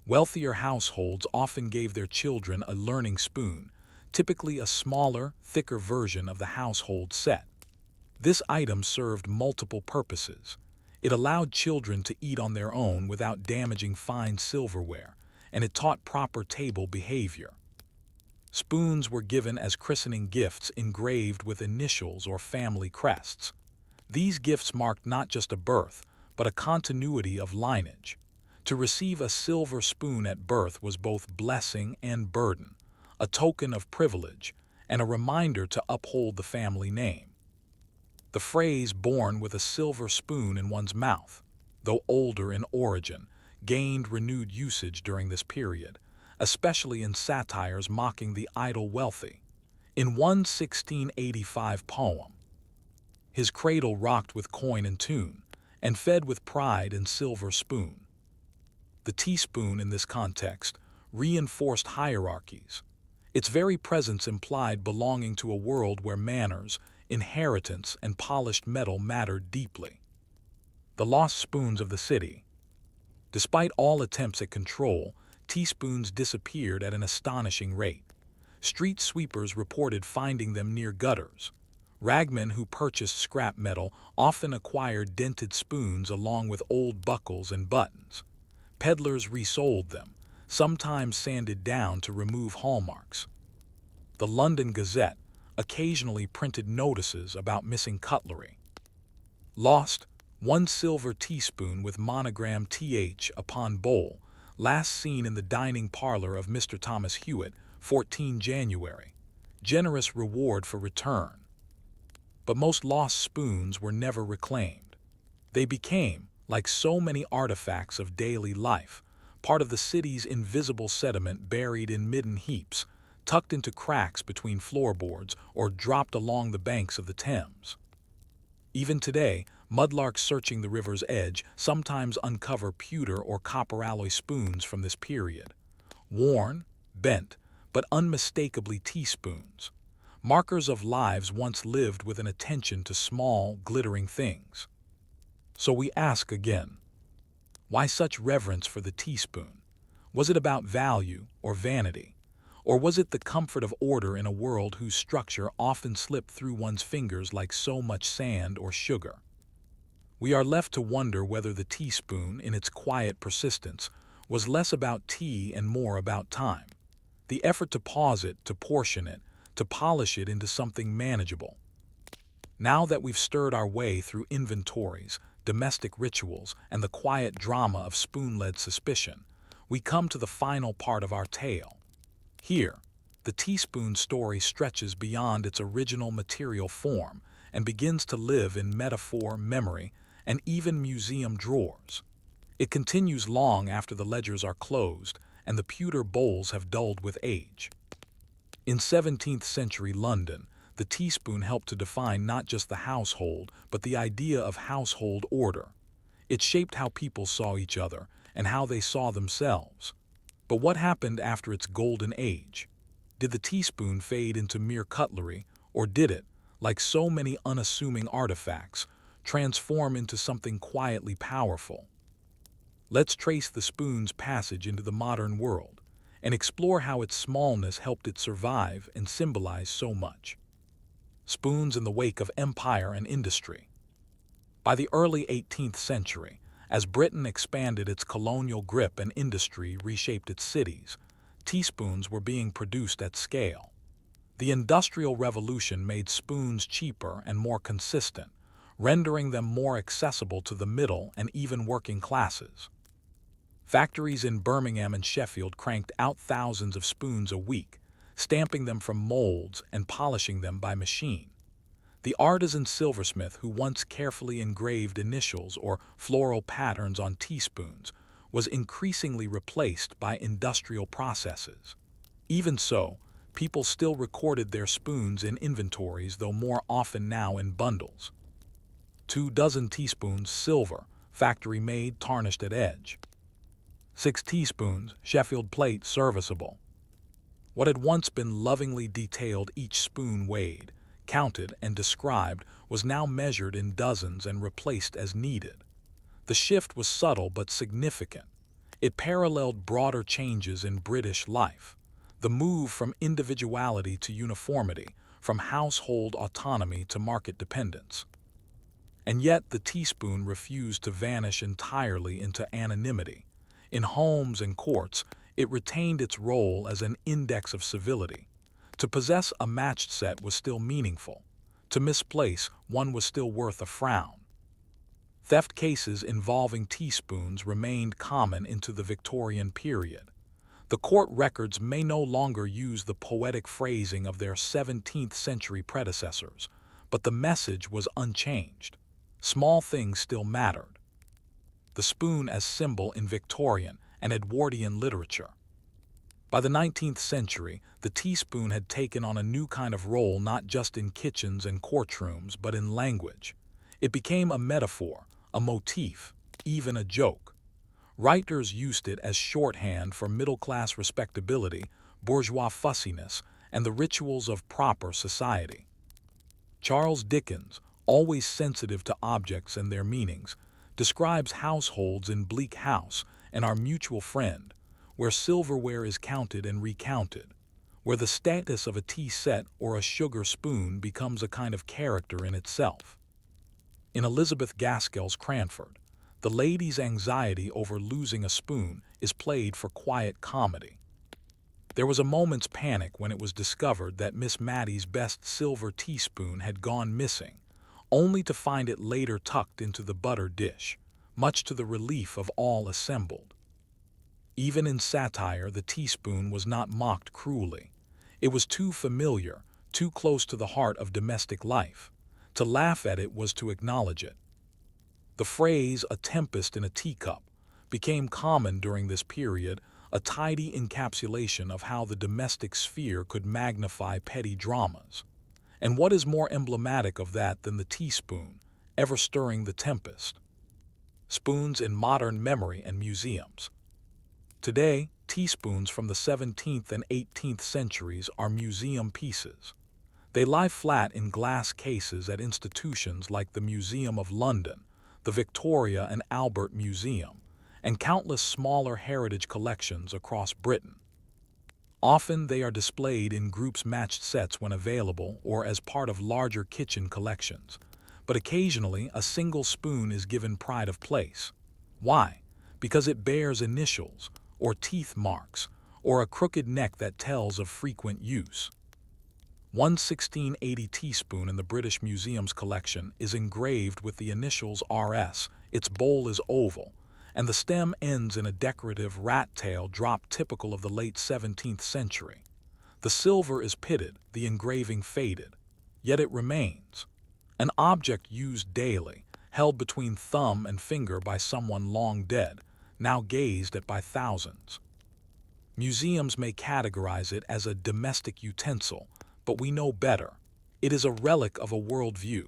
Wealthier households often gave their children a learning spoon, typically a smaller, thicker version of the household set. This item served multiple purposes. It allowed children to eat on their own without damaging fine silverware, and it taught proper table behavior. Spoons were given as christening gifts engraved with initials or family crests. These gifts marked not just a birth, but a continuity of lineage. To receive a silver spoon at birth was both blessing and burden, a token of privilege, and a reminder to uphold the family name. The phrase "born with a silver spoon in one's mouth," though older in origin, gained renewed usage during this period, especially in satires mocking the idle wealthy. In one 1685 poem, "His cradle rocked with coin and tune, and fed with pride and silver spoon." The teaspoon in this context reinforced hierarchies. Its very presence implied belonging to a world where manners, inheritance, and polished metal mattered deeply. The lost spoons of the city. Despite all attempts at control, teaspoons disappeared at an astonishing rate. Street sweepers reported finding them near gutters. Ragmen who purchased scrap metal often acquired dented spoons along with old buckles and buttons. Peddlers resold them, sometimes sanded down to remove hallmarks. The London Gazette occasionally printed notices about missing cutlery. Lost, one silver teaspoon with monogram TH upon bowl, last seen in the dining parlor of Mr. Thomas Hewitt, 14 January. Generous reward for return. But most lost spoons were never reclaimed. They became, like so many artifacts of daily life, part of the city's invisible sediment, buried in midden heaps, tucked into cracks between floorboards, or dropped along the banks of the Thames. Even today, mudlarks searching the river's edge sometimes uncover pewter or copper alloy spoons from this period. Worn, bent, but unmistakably teaspoons. Markers of lives once lived with an attention to small, glittering things. So we ask again, why such reverence for the teaspoon? Was it about value or vanity? Or was it the comfort of order in a world whose structure often slipped through one's fingers like so much sand or sugar? We are left to wonder whether the teaspoon, in its quiet persistence, was less about tea and more about time. The effort to pause it, to portion it, to polish it into something manageable. Now that we've stirred our way through inventories, domestic rituals, and the quiet drama of spoon-led suspicion, we come to the final part of our tale. Here, the teaspoon story stretches beyond its original material form and begins to live in metaphor, memory, and even museum drawers. It continues long after the ledgers are closed, and the pewter bowls have dulled with age. In 17th century London, the teaspoon helped to define not just the household, but the idea of household order. It shaped how people saw each other and how they saw themselves. But what happened after its golden age? Did the teaspoon fade into mere cutlery, or did it, like so many unassuming artifacts, transform into something quietly powerful? Let's trace the spoon's passage into the modern world and explore how its smallness helped it survive and symbolize so much. Spoons in the wake of empire and industry. By the early 18th century, as Britain expanded its colonial grip and industry reshaped its cities, teaspoons were being produced at scale. The Industrial Revolution made spoons cheaper and more consistent, rendering them more accessible to the middle and even working classes. Factories in Birmingham and Sheffield cranked out thousands of spoons a week, stamping them from molds and polishing them by machine. The artisan silversmith who once carefully engraved initials or floral patterns on teaspoons was increasingly replaced by industrial processes. Even so, people still recorded their spoons in inventories, though more often now in bundles. 24 teaspoons, silver, factory-made, tarnished at edge. 6 teaspoons, Sheffield plate, serviceable. What had once been lovingly detailed, each spoon weighed, counted, and described, was now measured in dozens and replaced as needed. The shift was subtle but significant. It paralleled broader changes in British life, the move from individuality to uniformity, from household autonomy to market dependence. And yet the teaspoon refused to vanish entirely into anonymity. In homes and courts, it retained its role as an index of civility. To possess a matched set was still meaningful. To misplace one was still worth a frown. Theft cases involving teaspoons remained common into the Victorian period. The court records may no longer use the poetic phrasing of their 17th century predecessors, but the message was unchanged. Small things still mattered. The spoon as symbol in Victorian and Edwardian literature. By the 19th century, the teaspoon had taken on a new kind of role, not just in kitchens and courtrooms, but in language. It became a metaphor, a motif, even a joke. Writers used it as shorthand for middle-class respectability, bourgeois fussiness, and the rituals of proper society. Charles Dickens, always sensitive to objects and their meanings, describes households in Bleak House and Our Mutual Friend, where silverware is counted and recounted, where the status of a tea set or a sugar spoon becomes a kind of character in itself. In Elizabeth Gaskell's Cranford, the lady's anxiety over losing a spoon is played for quiet comedy. There was a moment's panic when it was discovered that Miss Mattie's best silver teaspoon had gone missing, only to find it later tucked into the butter dish, much to the relief of all assembled. Even in satire, the teaspoon was not mocked cruelly. It was too familiar, too close to the heart of domestic life. To laugh at it was to acknowledge it. The phrase, "a tempest in a teacup," became common during this period, a tidy encapsulation of how the domestic sphere could magnify petty dramas. And what is more emblematic of that than the teaspoon, ever stirring the tempest? Spoons in modern memory and museums. Today, teaspoons from the 17th and 18th centuries are museum pieces. They lie flat in glass cases at institutions like the Museum of London, the Victoria and Albert Museum, and countless smaller heritage collections across Britain. Often they are displayed in groups matched sets when available or as part of larger kitchen collections, but occasionally a single spoon is given pride of place. Why? Because it bears initials, or teeth marks, or a crooked neck that tells of frequent use. One 1680 teaspoon in the British Museum's collection is engraved with the initials RS, its bowl is oval, and the stem ends in a decorative rat tail drop typical of the late 17th century. The silver is pitted, the engraving faded, yet it remains. An object used daily, held between thumb and finger by someone long dead, now gazed at by thousands. Museums may categorize it as a domestic utensil, but we know better. It is a relic of a worldview,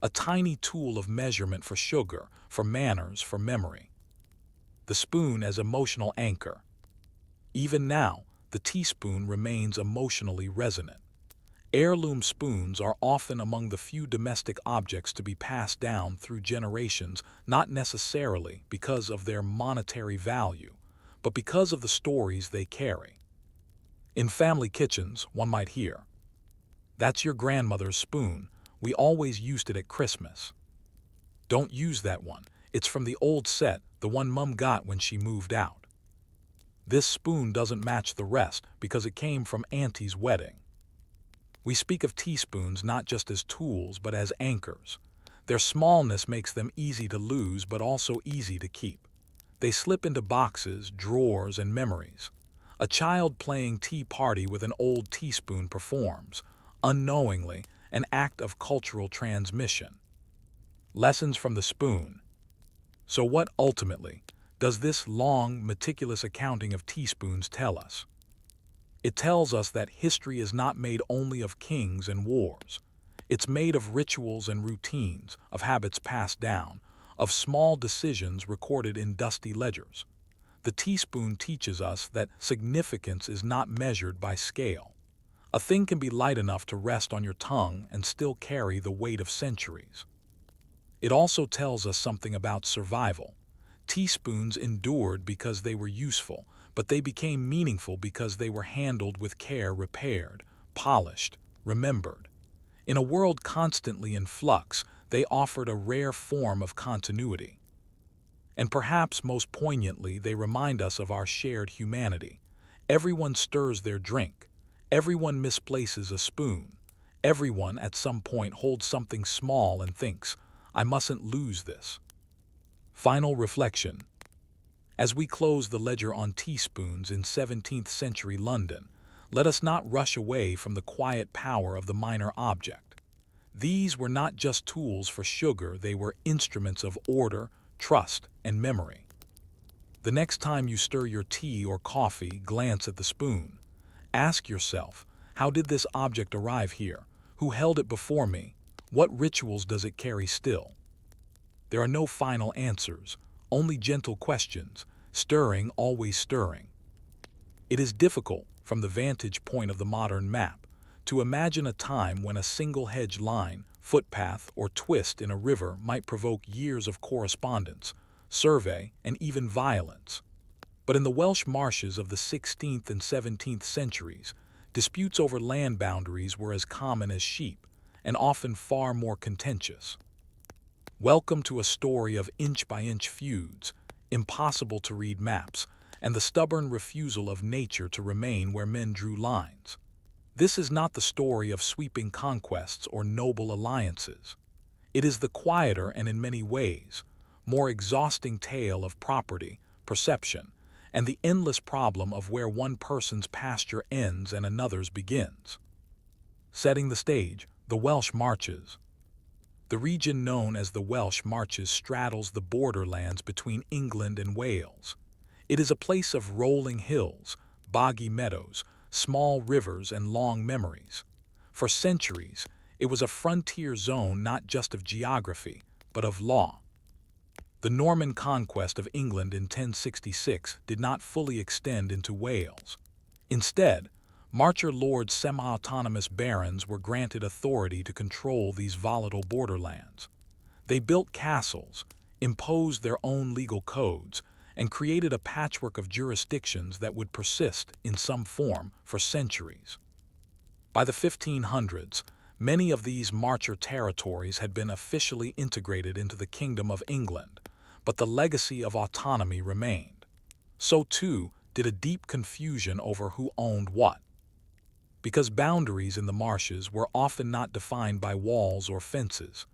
a tiny tool of measurement for sugar, for manners, for memory. The spoon as emotional anchor. Even now, the teaspoon remains emotionally resonant. Heirloom spoons are often among the few domestic objects to be passed down through generations, not necessarily because of their monetary value, but because of the stories they carry. In family kitchens, one might hear, "That's your grandmother's spoon. We always used it at Christmas." "Don't use that one. It's from the old set, the one Mum got when she moved out." "This spoon doesn't match the rest because it came from Auntie's wedding." We speak of teaspoons not just as tools but as anchors. Their smallness makes them easy to lose but also easy to keep. They slip into boxes, drawers, and memories. A child playing tea party with an old teaspoon performs, unknowingly, an act of cultural transmission. Lessons from the spoon. So what, ultimately, does this long, meticulous accounting of teaspoons tell us? It tells us that history is not made only of kings and wars. It's made of rituals and routines, of habits passed down, of small decisions recorded in dusty ledgers. The teaspoon teaches us that significance is not measured by scale. A thing can be light enough to rest on your tongue and still carry the weight of centuries. It also tells us something about survival. Teaspoons endured because they were useful, but they became meaningful because they were handled with care, repaired, polished, remembered. In a world constantly in flux, they offered a rare form of continuity. And perhaps most poignantly, they remind us of our shared humanity. Everyone stirs their drink. Everyone misplaces a spoon. Everyone at some point holds something small and thinks, "I mustn't lose this." Final reflection. As we close the ledger on teaspoons in 17th century London, let us not rush away from the quiet power of the minor object. These were not just tools for sugar, they were instruments of order, trust, and memory. The next time you stir your tea or coffee, glance at the spoon. Ask yourself, how did this object arrive here? Who held it before me? What rituals does it carry still? There are no final answers, only gentle questions, stirring, always stirring. It is difficult, from the vantage point of the modern map, to imagine a time when a single hedge line, footpath, or twist in a river might provoke years of correspondence, survey, and even violence. But in the Welsh marshes of the 16th and 17th centuries, disputes over land boundaries were as common as sheep, and often far more contentious. Welcome to a story of inch-by-inch feuds, impossible to read maps, and the stubborn refusal of nature to remain where men drew lines. This is not the story of sweeping conquests or noble alliances. It is the quieter and in many ways, more exhausting tale of property, perception, and the endless problem of where one person's pasture ends and another's begins. Setting the stage, the Welsh Marches. The region known as the Welsh Marches straddles the borderlands between England and Wales. It is a place of rolling hills, boggy meadows, small rivers, and long memories. For centuries, it was a frontier zone not just of geography, but of law. The Norman conquest of England in 1066 did not fully extend into Wales. Instead, Marcher lords' semi-autonomous barons were granted authority to control these volatile borderlands. They built castles, imposed their own legal codes, and created a patchwork of jurisdictions that would persist in some form for centuries. By the 1500s, many of these Marcher territories had been officially integrated into the Kingdom of England, but the legacy of autonomy remained. So too did a deep confusion over who owned what. Because boundaries in the marshes were often not defined by walls or fences.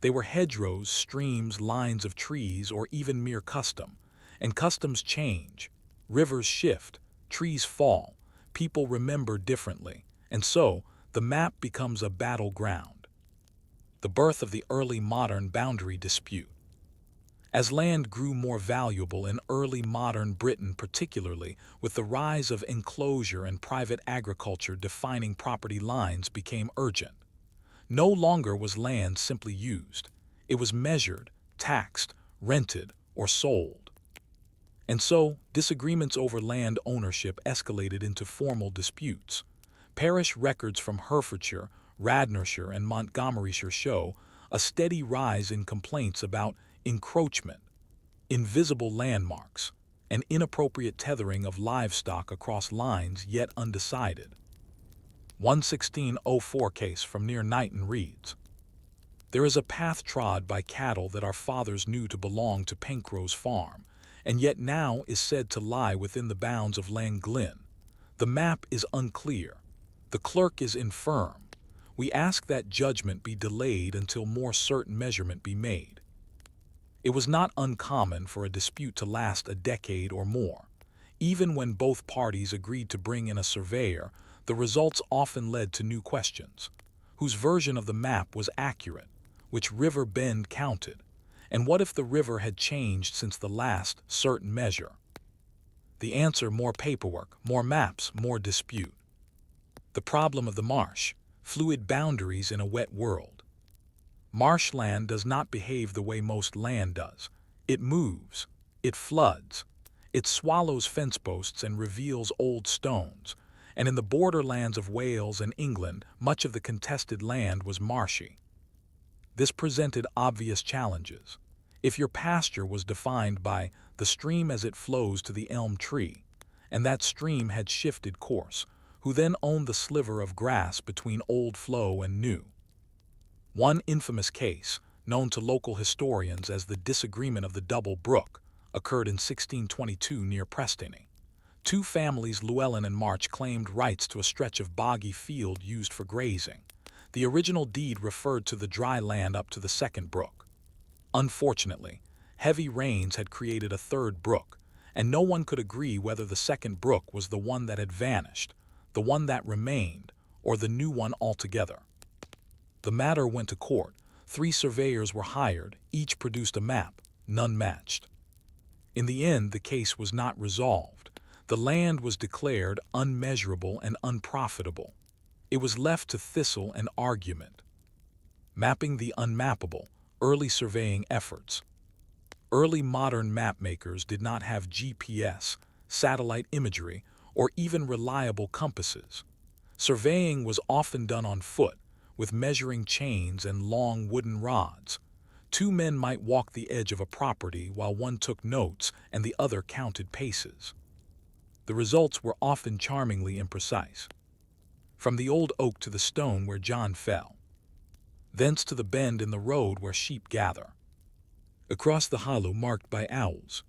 They were hedgerows, streams, lines of trees, or even mere custom. And customs change, rivers shift, trees fall, people remember differently, and so the map becomes a battleground. The birth of the early modern boundary dispute. As land grew more valuable in early modern Britain, particularly with the rise of enclosure and private agriculture, defining property lines became urgent. No longer was land simply used. It was measured, taxed, rented, or sold. And so, disagreements over land ownership escalated into formal disputes. Parish records from Herefordshire, Radnorshire, and Montgomeryshire show a steady rise in complaints about encroachment, invisible landmarks, and inappropriate tethering of livestock across lines yet undecided. 11604 case from near Knighton reads, "There is a path trod by cattle that our fathers knew to belong to Penkrose Farm, and yet now is said to lie within the bounds of Llanglyn. The map is unclear. The clerk is infirm. We ask that judgment be delayed until more certain measurement be made." It was not uncommon for a dispute to last a decade or more. Even when both parties agreed to bring in a surveyor, the results often led to new questions. Whose version of the map was accurate? Which river bend counted? And what if the river had changed since the last certain measure? The answer: more paperwork, more maps, more dispute. The problem of the marsh: fluid boundaries in a wet world. Marshland does not behave the way most land does. It moves. It floods. It swallows fence posts and reveals old stones. And in the borderlands of Wales and England, much of the contested land was marshy. This presented obvious challenges. If your pasture was defined by the stream as it flows to the elm tree, and that stream had shifted course, who then owned the sliver of grass between old flow and new? One infamous case, known to local historians as the disagreement of the Double Brook, occurred in 1622 near Prestoney. Two families, Llewellyn and March, claimed rights to a stretch of boggy field used for grazing. The original deed referred to the dry land up to the second brook. Unfortunately, heavy rains had created a third brook, and no one could agree whether the second brook was the one that had vanished, the one that remained, or the new one altogether. The matter went to court. 3 surveyors were hired, each produced a map, none matched. In the end, the case was not resolved. The land was declared unmeasurable and unprofitable. It was left to thistle and argument. Mapping the unmappable: early surveying efforts. Early modern mapmakers did not have GPS, satellite imagery, or even reliable compasses. Surveying was often done on foot, with measuring chains and long wooden rods. 2 men might walk the edge of a property while one took notes and the other counted paces. The results were often charmingly imprecise. From the old oak to the stone where John fell. Thence to the bend in the road where sheep gather. Across the hollow marked by owls.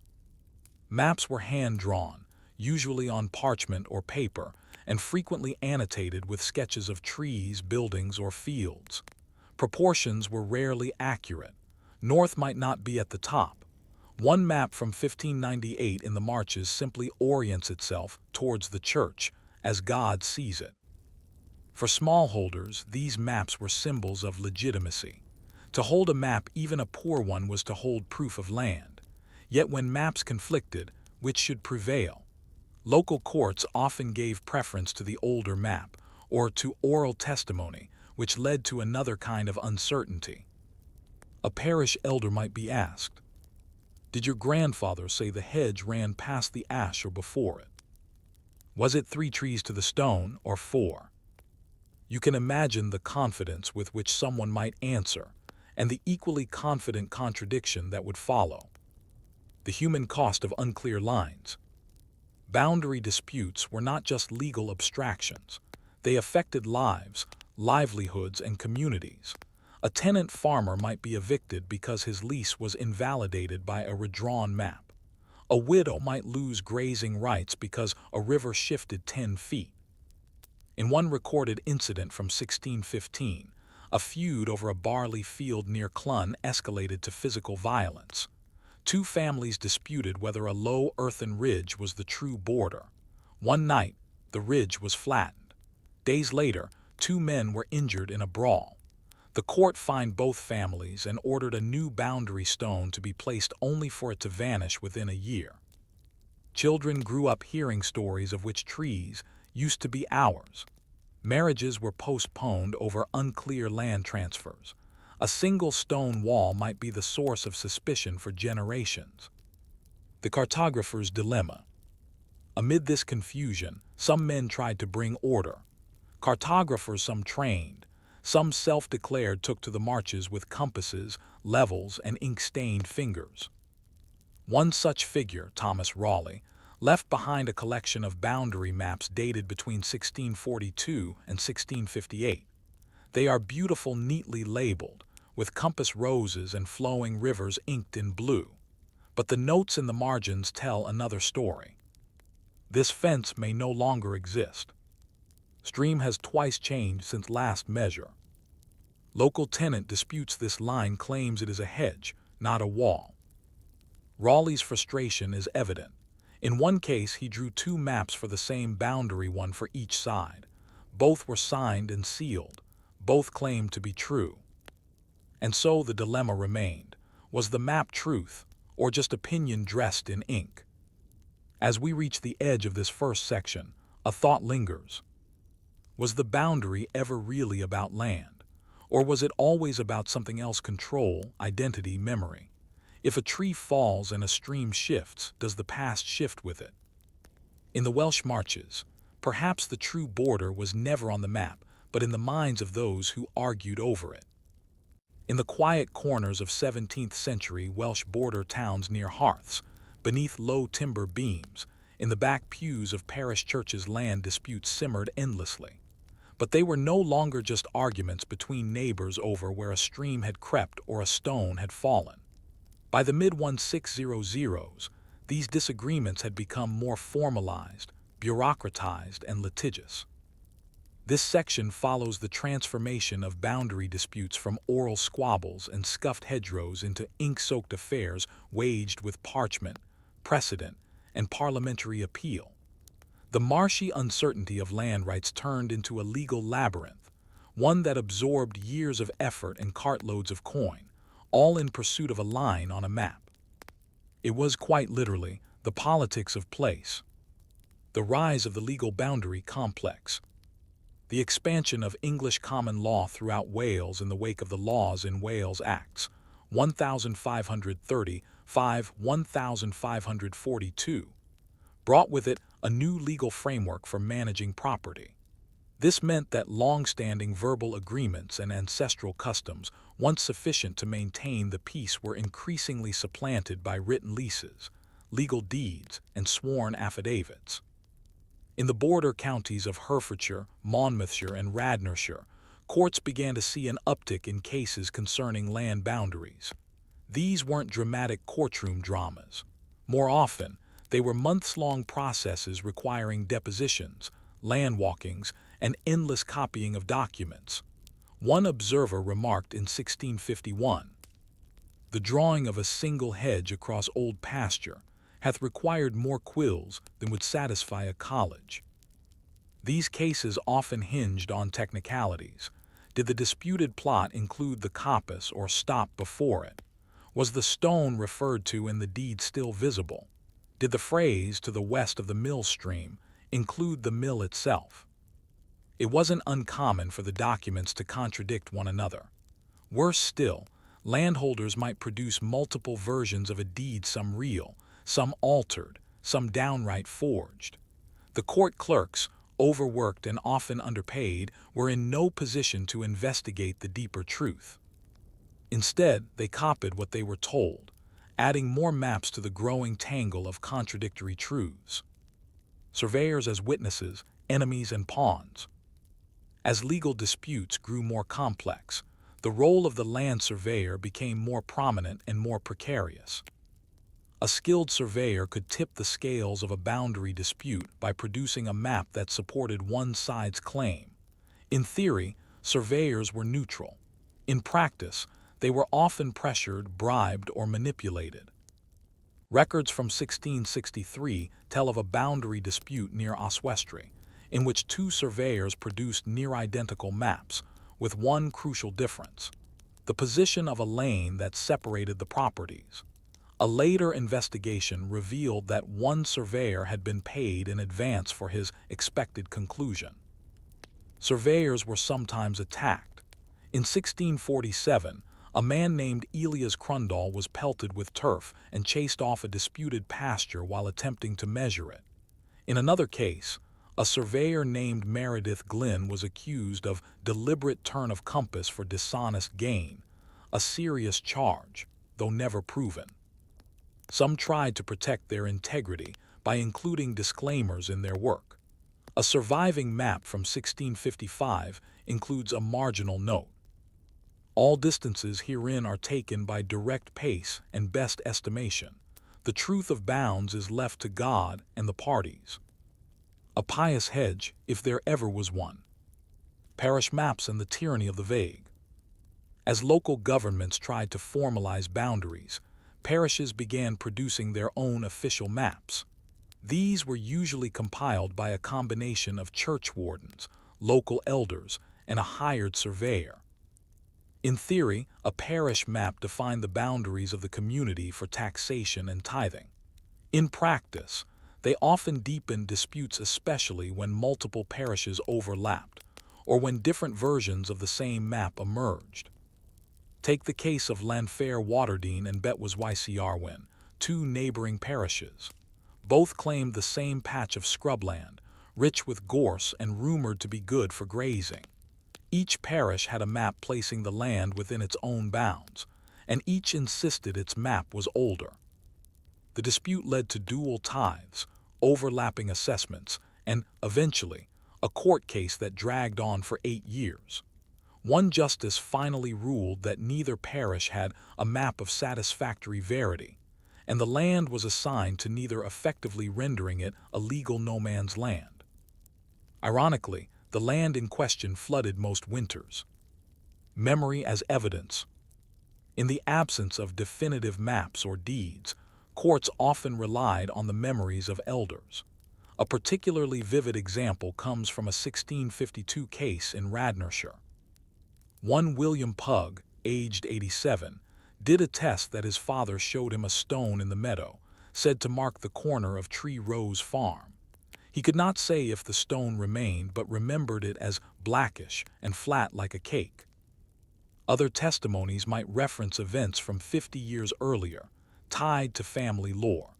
Maps were hand-drawn, usually on parchment or paper, and frequently annotated with sketches of trees, buildings, or fields. Proportions were rarely accurate. North might not be at the top. One map from 1598 in the Marches simply orients itself towards the church, as God sees it. For smallholders, these maps were symbols of legitimacy. To hold a map, even a poor one, was to hold proof of land. Yet when maps conflicted, which should prevail? Local courts often gave preference to the older map, or to oral testimony, which led to another kind of uncertainty. A parish elder might be asked, "Did your grandfather say the hedge ran past the ash or before it? Was it 3 trees to the stone, or 4? You can imagine the confidence with which someone might answer, and the equally confident contradiction that would follow. The human cost of unclear lines. Boundary disputes were not just legal abstractions. They affected lives, livelihoods, and communities. A tenant farmer might be evicted because his lease was invalidated by a redrawn map. A widow might lose grazing rights because a river shifted 10 feet. In one recorded incident from 1615, a feud over a barley field near Clun escalated to physical violence. 2 families disputed whether a low earthen ridge was the true border. One night, the ridge was flattened. Days later, 2 men were injured in a brawl. The The court fined both families and ordered a new boundary stone to be placed only for it to vanish within a year. Children grew up hearing stories of which trees used to be ours. Marriages were postponed over unclear land transfers. A single stone wall might be the source of suspicion for generations. The cartographer's dilemma. Amid this confusion, some men tried to bring order. Cartographers, some trained, some self-declared, took to the marches with compasses, levels, and ink-stained fingers. One such figure, Thomas Raleigh, left behind a collection of boundary maps dated between 1642 and 1658. They are beautiful, neatly labeled, with compass roses and flowing rivers inked in blue. But the notes in the margins tell another story. This fence may no longer exist. Stream has twice changed since last measure. Local tenant disputes this line, claims it is a hedge, not a wall. Raleigh's frustration is evident. In one case, he drew two maps for the same boundary, one for each side. Both were signed and sealed. Both claimed to be true. And so the dilemma remained. Was the map truth, or just opinion dressed in ink? As we reach the edge of this first section, a thought lingers. Was the boundary ever really about land? Or was it always about something else: control, identity, memory? If a tree falls and a stream shifts, does the past shift with it? In the Welsh Marches, perhaps the true border was never on the map, but in the minds of those who argued over it. In the quiet corners of 17th century Welsh border towns, near hearths, beneath low timber beams, in the back pews of parish churches, land disputes simmered endlessly. But they were no longer just arguments between neighbors over where a stream had crept or a stone had fallen. By the mid-1600s, these disagreements had become more formalized, bureaucratized, and litigious. This section follows the transformation of boundary disputes from oral squabbles and scuffed hedgerows into ink-soaked affairs waged with parchment, precedent, and parliamentary appeal. The marshy uncertainty of land rights turned into a legal labyrinth, one that absorbed years of effort and cartloads of coin, all in pursuit of a line on a map. It was, quite literally, the politics of place. The rise of the legal boundary complex. The expansion of English common law throughout Wales in the wake of the Laws in Wales Acts 1535-1542 brought with it a new legal framework for managing property. This meant that long-standing verbal agreements and ancestral customs, once sufficient to maintain the peace, were increasingly supplanted by written leases, legal deeds, and sworn affidavits. In the border counties of Herefordshire, Monmouthshire, and Radnorshire, courts began to see an uptick in cases concerning land boundaries. These weren't dramatic courtroom dramas. More often, they were months-long processes requiring depositions, land walkings, and endless copying of documents. One observer remarked in 1651, "The drawing of a single hedge across old pasture hath required more quills than would satisfy a college." These cases often hinged on technicalities. Did the disputed plot include the coppice or stop before it? Was the stone referred to in the deed still visible? Did the phrase "to the west of the mill stream" include the mill itself? It wasn't uncommon for the documents to contradict one another. Worse still, landholders might produce multiple versions of a deed, some real, some altered, some downright forged. The court clerks, overworked and often underpaid, were in no position to investigate the deeper truth. Instead, they copied what they were told, adding more maps to the growing tangle of contradictory truths. Surveyors as witnesses, enemies, and pawns. As legal disputes grew more complex, the role of the land surveyor became more prominent and more precarious. A skilled surveyor could tip the scales of a boundary dispute by producing a map that supported one side's claim. In theory, surveyors were neutral. In practice, they were often pressured, bribed, or manipulated. Records from 1663 tell of a boundary dispute near Oswestry, in which two surveyors produced near-identical maps, with one crucial difference: the position of a lane that separated the properties. A later investigation revealed that one surveyor had been paid in advance for his expected conclusion. Surveyors were sometimes attacked. In 1647, a man named Elias Crundall was pelted with turf and chased off a disputed pasture while attempting to measure it. In another case, a surveyor named Meredith Glynn was accused of deliberate turn of compass for dishonest gain, a serious charge, though never proven. Some tried to protect their integrity by including disclaimers in their work. A surviving map from 1655 includes a marginal note: "All distances herein are taken by direct pace and best estimation. The truth of bounds is left to God and the parties." A pious hedge, if there ever was one. Parish maps and the tyranny of the vague. As local governments tried to formalize boundaries, parishes began producing their own official maps. These were usually compiled by a combination of church wardens, local elders, and a hired surveyor. In theory, a parish map defined the boundaries of the community for taxation and tithing. In practice, they often deepened disputes, especially when multiple parishes overlapped, or when different versions of the same map emerged. Take the case of Llanfair Waterdene and Betwas Ycarwen, two neighboring parishes. Both claimed the same patch of scrubland, rich with gorse and rumored to be good for grazing. Each parish had a map placing the land within its own bounds, and each insisted its map was older. The dispute led to dual tithes, overlapping assessments, and, eventually, a court case that dragged on for 8 years. One justice finally ruled that neither parish had a map of satisfactory verity, and the land was assigned to neither, effectively rendering it a legal no man's land. Ironically, the land in question flooded most winters. Memory as evidence. In the absence of definitive maps or deeds, courts often relied on the memories of elders. A particularly vivid example comes from a 1652 case in Radnorshire. One William Pugg, aged 87, did attest that his father showed him a stone in the meadow, said to mark the corner of Tree Rose Farm. He could not say if the stone remained, but remembered it as blackish and flat like a cake. Other testimonies might reference events from 50 years earlier, tied to family lore.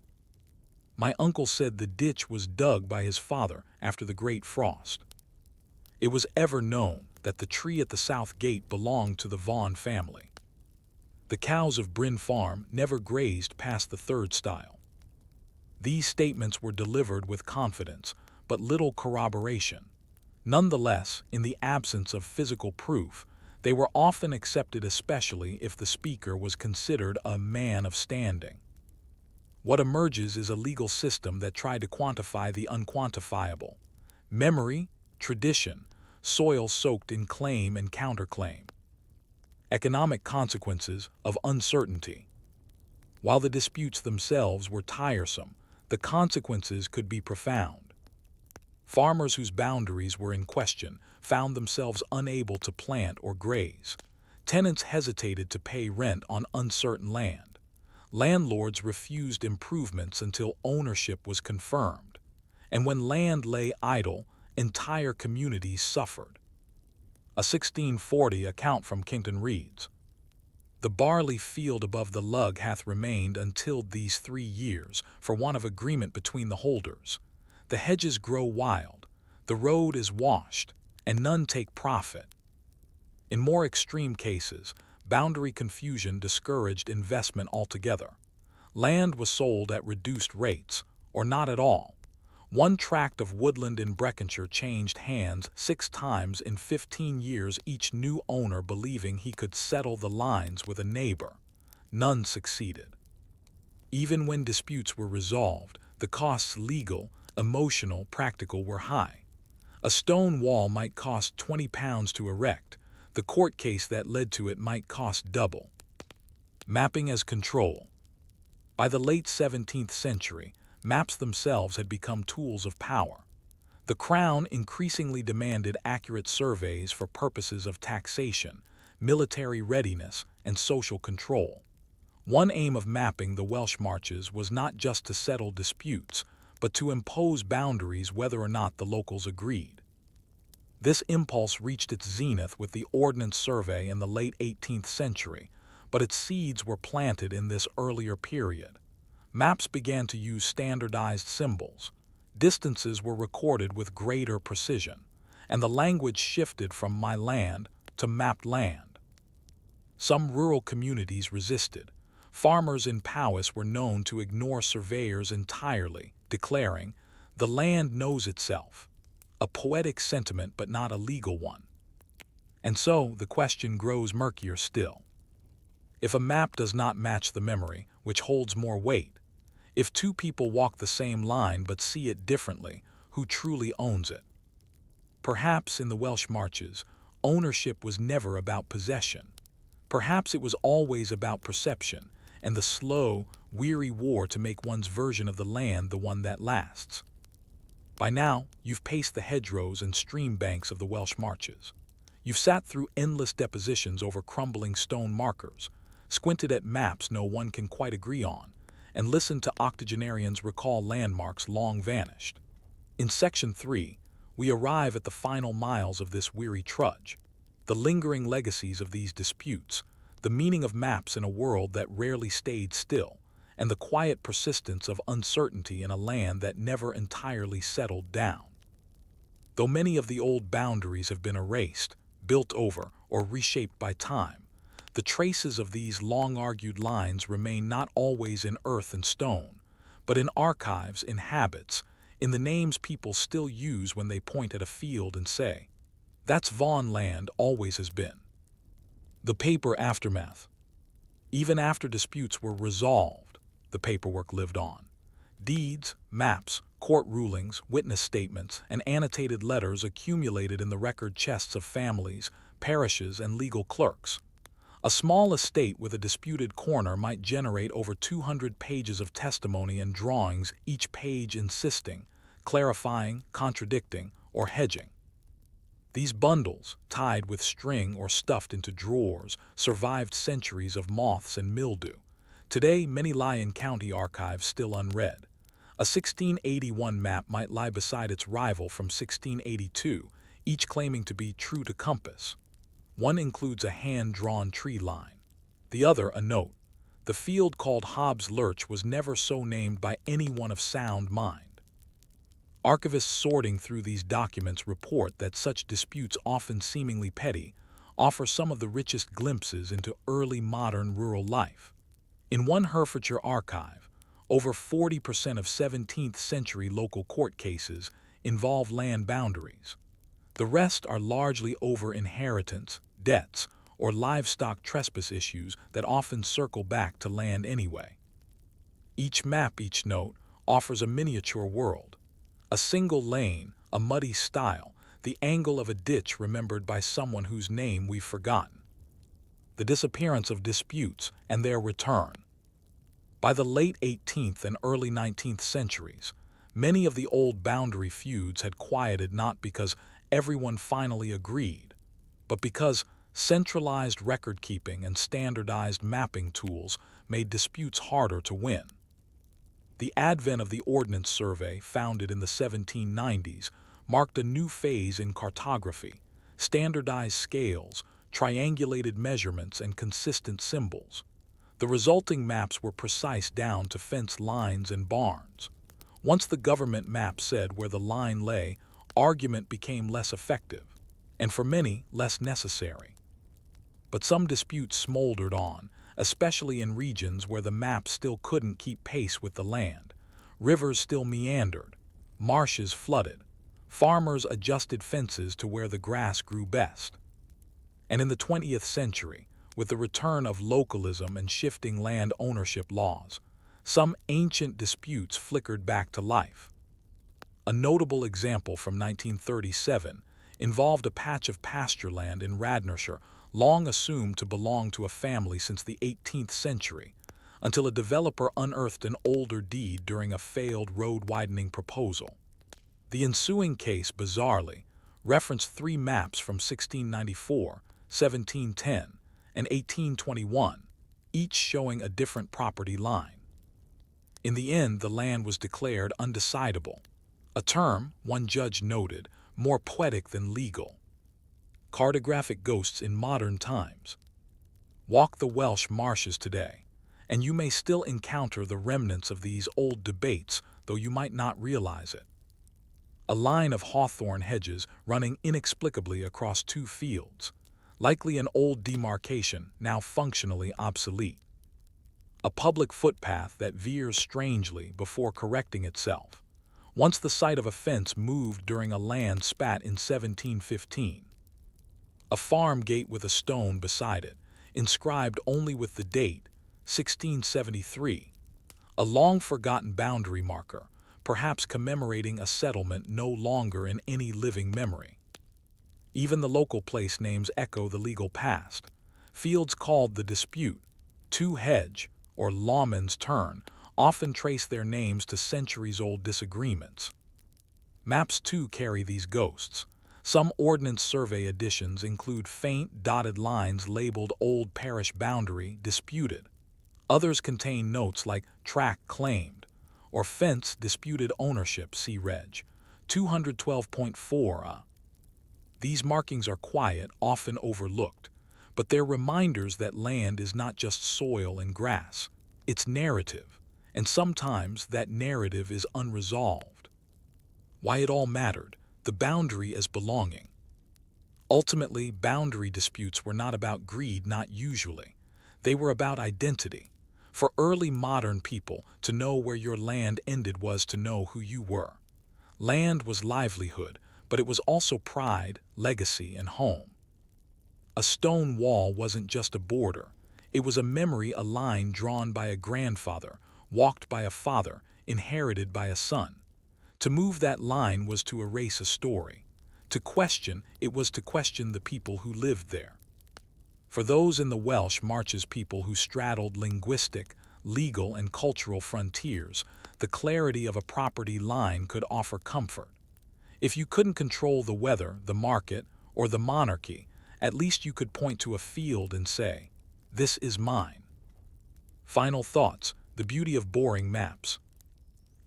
My uncle said the ditch was dug by his father after the Great Frost. It was ever known that the tree at the south gate belonged to the Vaughan family. The cows of Bryn Farm never grazed past the third stile. These statements were delivered with confidence, but little corroboration. Nonetheless, in the absence of physical proof, they were often accepted, especially if the speaker was considered a man of standing. What emerges is a legal system that tried to quantify the unquantifiable. Memory, tradition, soil soaked in claim and counterclaim. Economic consequences of uncertainty. While the disputes themselves were tiresome, the consequences could be profound. Farmers whose boundaries were in question found themselves unable to plant or graze. Tenants hesitated to pay rent on uncertain land. Landlords refused improvements until ownership was confirmed. And when land lay idle, entire communities suffered. A 1640 account from Kington reads, "The barley field above the lug hath remained until these 3 years, for want of agreement between the holders. The hedges grow wild, the road is washed, and none take profit." In more extreme cases, boundary confusion discouraged investment altogether. Land was sold at reduced rates, or not at all. One tract of woodland in Breconshire changed hands 6 times in 15 years, each new owner believing he could settle the lines with a neighbor. None succeeded. Even when disputes were resolved, the costs, legal, emotional, practical, were high. A stone wall might cost £20 to erect. The court case that led to it might cost double. Mapping as control. By the late 17th century, maps themselves had become tools of power. The Crown increasingly demanded accurate surveys for purposes of taxation, military readiness, and social control. One aim of mapping the Welsh marches was not just to settle disputes, but to impose boundaries whether or not the locals agreed. This impulse reached its zenith with the Ordnance Survey in the late 18th century, but its seeds were planted in this earlier period. Maps began to use standardized symbols. Distances were recorded with greater precision, and the language shifted from my land to mapped land. Some rural communities resisted. Farmers in Powys were known to ignore surveyors entirely, declaring, "The land knows itself," a poetic sentiment but not a legal one. And so the question grows murkier still. If a map does not match the memory, which holds more weight? If two people walk the same line but see it differently, who truly owns it? Perhaps in the Welsh marches, ownership was never about possession. Perhaps it was always about perception and the slow, weary war to make one's version of the land the one that lasts. By now, you've paced the hedgerows and stream banks of the Welsh marches. You've sat through endless depositions over crumbling stone markers, squinted at maps no one can quite agree on, and listened to octogenarians recall landmarks long vanished. In Section 3, we arrive at the final miles of this weary trudge, the lingering legacies of these disputes, the meaning of maps in a world that rarely stayed still, and the quiet persistence of uncertainty in a land that never entirely settled down. Though many of the old boundaries have been erased, built over, or reshaped by time, the traces of these long-argued lines remain not always in earth and stone, but in archives, in habits, in the names people still use when they point at a field and say, "That's Vaughan land, always has been." The paper aftermath. Even after disputes were resolved, the paperwork lived on. Deeds, maps, court rulings, witness statements, and annotated letters accumulated in the record chests of families, parishes, and legal clerks. A small estate with a disputed corner might generate over 200 pages of testimony and drawings, each page insisting, clarifying, contradicting, or hedging. These bundles, tied with string or stuffed into drawers, survived centuries of moths and mildew. Today, many lie in county archives still unread. A 1681 map might lie beside its rival from 1682, each claiming to be true to compass. One includes a hand-drawn tree line, the other a note. The field called Hobbs Lurch was never so named by anyone of sound mind. Archivists sorting through these documents report that such disputes, often seemingly petty, offer some of the richest glimpses into early modern rural life. In one Herefordshire archive, over 40% of 17th-century local court cases involve land boundaries. The rest are largely over inheritance, debts, or livestock trespass issues that often circle back to land anyway. Each map, each note, offers a miniature world. A single lane, a muddy stile, the angle of a ditch remembered by someone whose name we've forgotten. The disappearance of disputes and their return. By the late 18th and early 19th centuries, many of the old boundary feuds had quieted not because everyone finally agreed, but because centralized record-keeping and standardized mapping tools made disputes harder to win. The advent of the Ordnance Survey, founded in the 1790s, marked a new phase in cartography: standardized scales, triangulated measurements, and consistent symbols. The resulting maps were precise down to fence lines and barns. Once the government map said where the line lay, argument became less effective, and for many, less necessary. But some disputes smoldered on, especially in regions where the map still couldn't keep pace with the land. Rivers still meandered, marshes flooded, farmers adjusted fences to where the grass grew best. And in the 20th century, with the return of localism and shifting land ownership laws, some ancient disputes flickered back to life. A notable example from 1937 involved a patch of pasture land in Radnorshire, long assumed to belong to a family since the 18th century, until a developer unearthed an older deed during a failed road-widening proposal. The ensuing case, bizarrely, referenced three maps from 1694, 1710, and 1821, each showing a different property line. In the end, the land was declared undecidable, a term, one judge noted, more poetic than legal. Cartographic ghosts in modern times. Walk the Welsh marshes today, and you may still encounter the remnants of these old debates, though you might not realize it. A line of hawthorn hedges running inexplicably across two fields, likely an old demarcation now functionally obsolete. A public footpath that veers strangely before correcting itself, once the site of a fence moved during a land spat in 1715. A farm gate with a stone beside it, inscribed only with the date, 1673, a long-forgotten boundary marker, perhaps commemorating a settlement no longer in any living memory. Even the local place names echo the legal past. Fields called the dispute, Two Hedge, or Lawman's Turn, often trace their names to centuries-old disagreements. Maps too carry these ghosts. Some Ordnance Survey editions include faint, dotted lines labeled Old Parish Boundary Disputed. Others contain notes like Tract Claimed, or Fence Disputed Ownership, see Reg. 212.4. These markings are quiet, often overlooked, but they're reminders that land is not just soil and grass. It's narrative, and sometimes that narrative is unresolved. Why it all mattered, the boundary as belonging. Ultimately, boundary disputes were not about greed, not usually. They were about identity. For early modern people, to know where your land ended was to know who you were. Land was livelihood, but it was also pride, legacy, and home. A stone wall wasn't just a border. It was a memory, a line drawn by a grandfather, walked by a father, inherited by a son. To move that line was to erase a story. To question it was to question the people who lived there. For those in the Welsh Marches, people who straddled linguistic, legal, and cultural frontiers, the clarity of a property line could offer comfort. If you couldn't control the weather, the market, or the monarchy, at least you could point to a field and say, "This is mine." Final thoughts, the beauty of boring maps.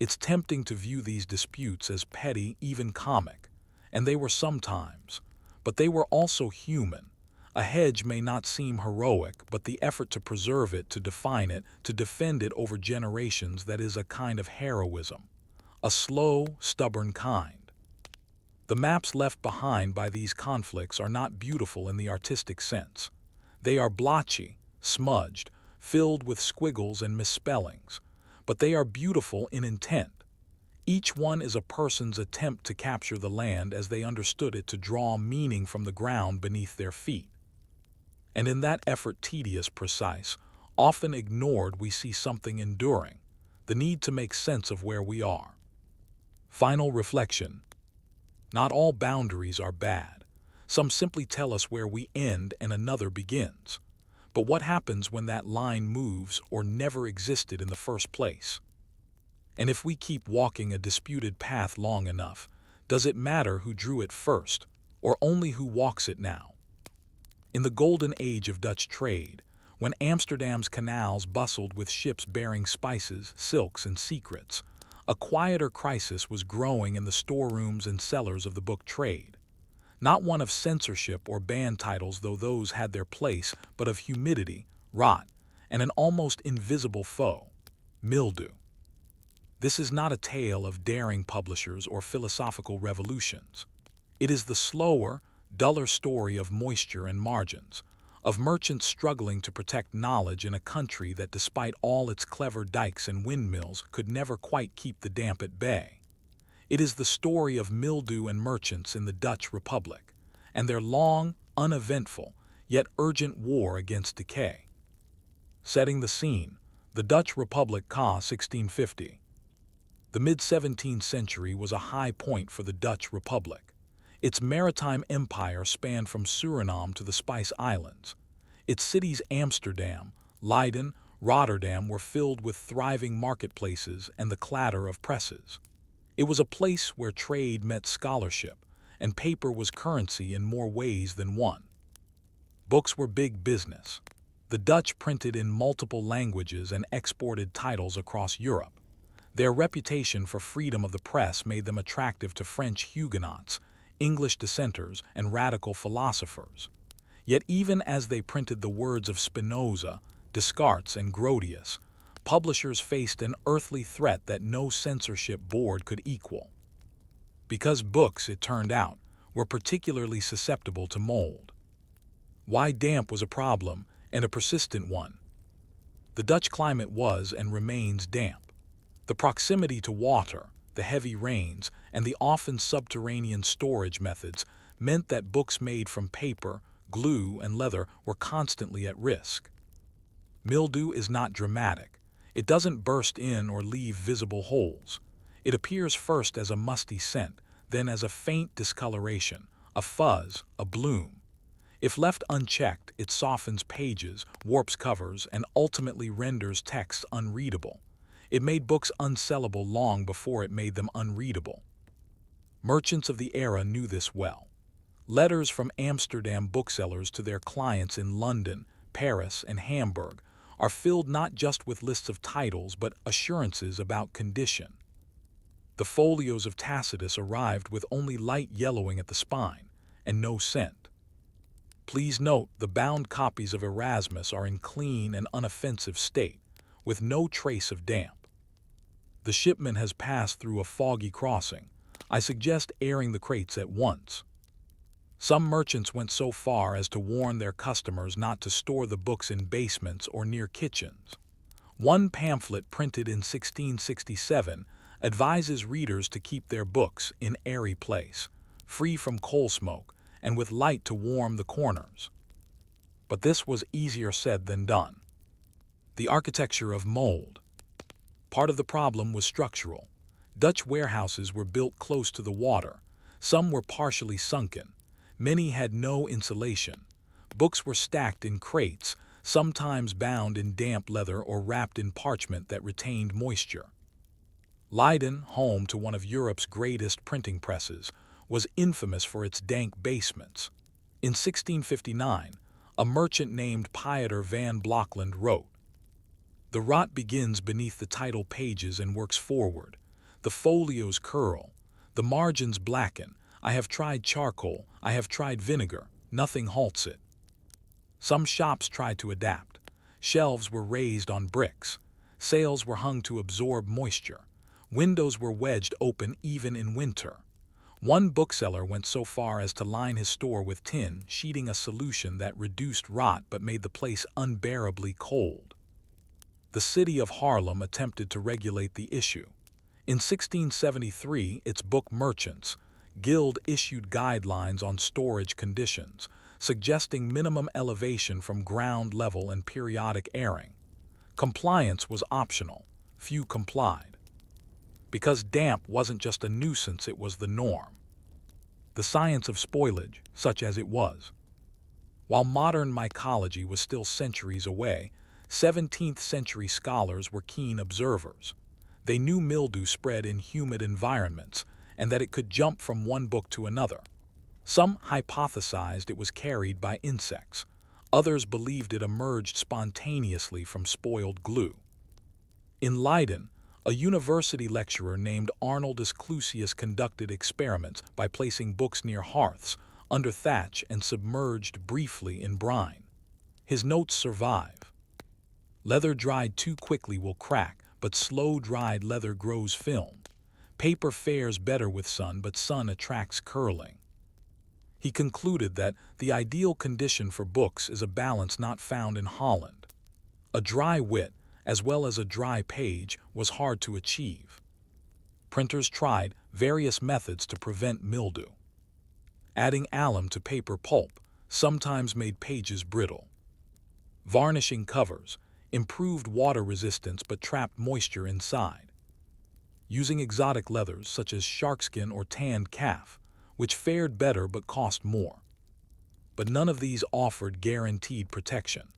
It's tempting to view these disputes as petty, even comic, and they were sometimes, but they were also human. A hedge may not seem heroic, but the effort to preserve it, to define it, to defend it over generations, that is a kind of heroism. A slow, stubborn kind. The maps left behind by these conflicts are not beautiful in the artistic sense. They are blotchy, smudged, filled with squiggles and misspellings, but they are beautiful in intent. Each one is a person's attempt to capture the land as they understood it, to draw meaning from the ground beneath their feet. And in that effort, tedious, precise, often ignored, we see something enduring, the need to make sense of where we are. Final reflection. Not all boundaries are bad. Some simply tell us where we end and another begins. But what happens when that line moves or never existed in the first place? And if we keep walking a disputed path long enough, does it matter who drew it first, or only who walks it now? In the golden age of Dutch trade, when Amsterdam's canals bustled with ships bearing spices, silks, and secrets, a quieter crisis was growing in the storerooms and cellars of the book trade. Not one of censorship or ban titles, though those had their place, but of humidity, rot, and an almost invisible foe, mildew. This is not a tale of daring publishers or philosophical revolutions. It is the slower, duller story of moisture and margins, of merchants struggling to protect knowledge in a country that, despite all its clever dikes and windmills, could never quite keep the damp at bay. It is the story of mildew and merchants in the Dutch Republic, and their long, uneventful, yet urgent war against decay. Setting the scene, the Dutch Republic ca. 1650. The mid-17th century was a high point for the Dutch Republic. Its maritime empire spanned from Suriname to the Spice Islands. Its cities Amsterdam, Leiden, Rotterdam were filled with thriving marketplaces and the clatter of presses. It was a place where trade met scholarship, and paper was currency in more ways than one. Books were big business. The Dutch printed in multiple languages and exported titles across Europe. Their reputation for freedom of the press made them attractive to French Huguenots, English dissenters, and radical philosophers. Yet even as they printed the words of Spinoza, Descartes, and Grotius, publishers faced an earthly threat that no censorship board could equal. Because books, it turned out, were particularly susceptible to mold. Why damp was a problem, and a persistent one. The Dutch climate was and remains damp. The proximity to water, the heavy rains, and the often subterranean storage methods meant that books made from paper, glue, and leather were constantly at risk. Mildew is not dramatic. It doesn't burst in or leave visible holes. It appears first as a musty scent, then as a faint discoloration, a fuzz, a bloom. If left unchecked, it softens pages, warps covers, and ultimately renders texts unreadable. It made books unsellable long before it made them unreadable. Merchants of the era knew this well. Letters from Amsterdam booksellers to their clients in London, Paris, and Hamburg are filled not just with lists of titles but assurances about condition. The folios of Tacitus arrived with only light yellowing at the spine, and no scent. Please note the bound copies of Erasmus are in clean and unoffensive state, with no trace of damp. The shipment has passed through a foggy crossing. I suggest airing the crates at once. Some merchants went so far as to warn their customers not to store the books in basements or near kitchens. One pamphlet printed in 1667 advises readers to keep their books in airy place, free from coal smoke, and with light to warm the corners. But this was easier said than done. The architecture of mold. Part of the problem was structural. Dutch warehouses were built close to the water. Some were partially sunken. Many had no insulation. Books were stacked in crates, sometimes bound in damp leather or wrapped in parchment that retained moisture. Leiden, home to one of Europe's greatest printing presses, was infamous for its dank basements. In 1659, a merchant named Pieter van Blokland wrote, "The rot begins beneath the title pages and works forward. The folios curl. The margins blacken. I have tried charcoal. I have tried vinegar. Nothing halts it." Some shops tried to adapt. Shelves were raised on bricks. Sails were hung to absorb moisture. Windows were wedged open even in winter. One bookseller went so far as to line his store with tin sheeting, a solution that reduced rot but made the place unbearably cold. The city of Haarlem attempted to regulate the issue. In 1673, its book merchants' guild issued guidelines on storage conditions, suggesting minimum elevation from ground level and periodic airing. Compliance was optional. Few complied. Because damp wasn't just a nuisance, it was the norm. The science of spoilage, such as it was. While modern mycology was still centuries away, 17th century scholars were keen observers. They knew mildew spread in humid environments and that it could jump from one book to another. Some hypothesized it was carried by insects. Others believed it emerged spontaneously from spoiled glue. In Leiden, a university lecturer named Arnoldus Clusius conducted experiments by placing books near hearths, under thatch, and submerged briefly in brine. His notes survive. Leather dried too quickly will crack, but slow-dried leather grows film. Paper fares better with sun, but sun attracts curling. He concluded that the ideal condition for books is a balance not found in Holland. A dry wit, as well as a dry page, was hard to achieve. Printers tried various methods to prevent mildew. Adding alum to paper pulp sometimes made pages brittle. Varnishing covers improved water resistance but trapped moisture inside. Using exotic leathers such as sharkskin or tanned calf, which fared better but cost more. But none of these offered guaranteed protection.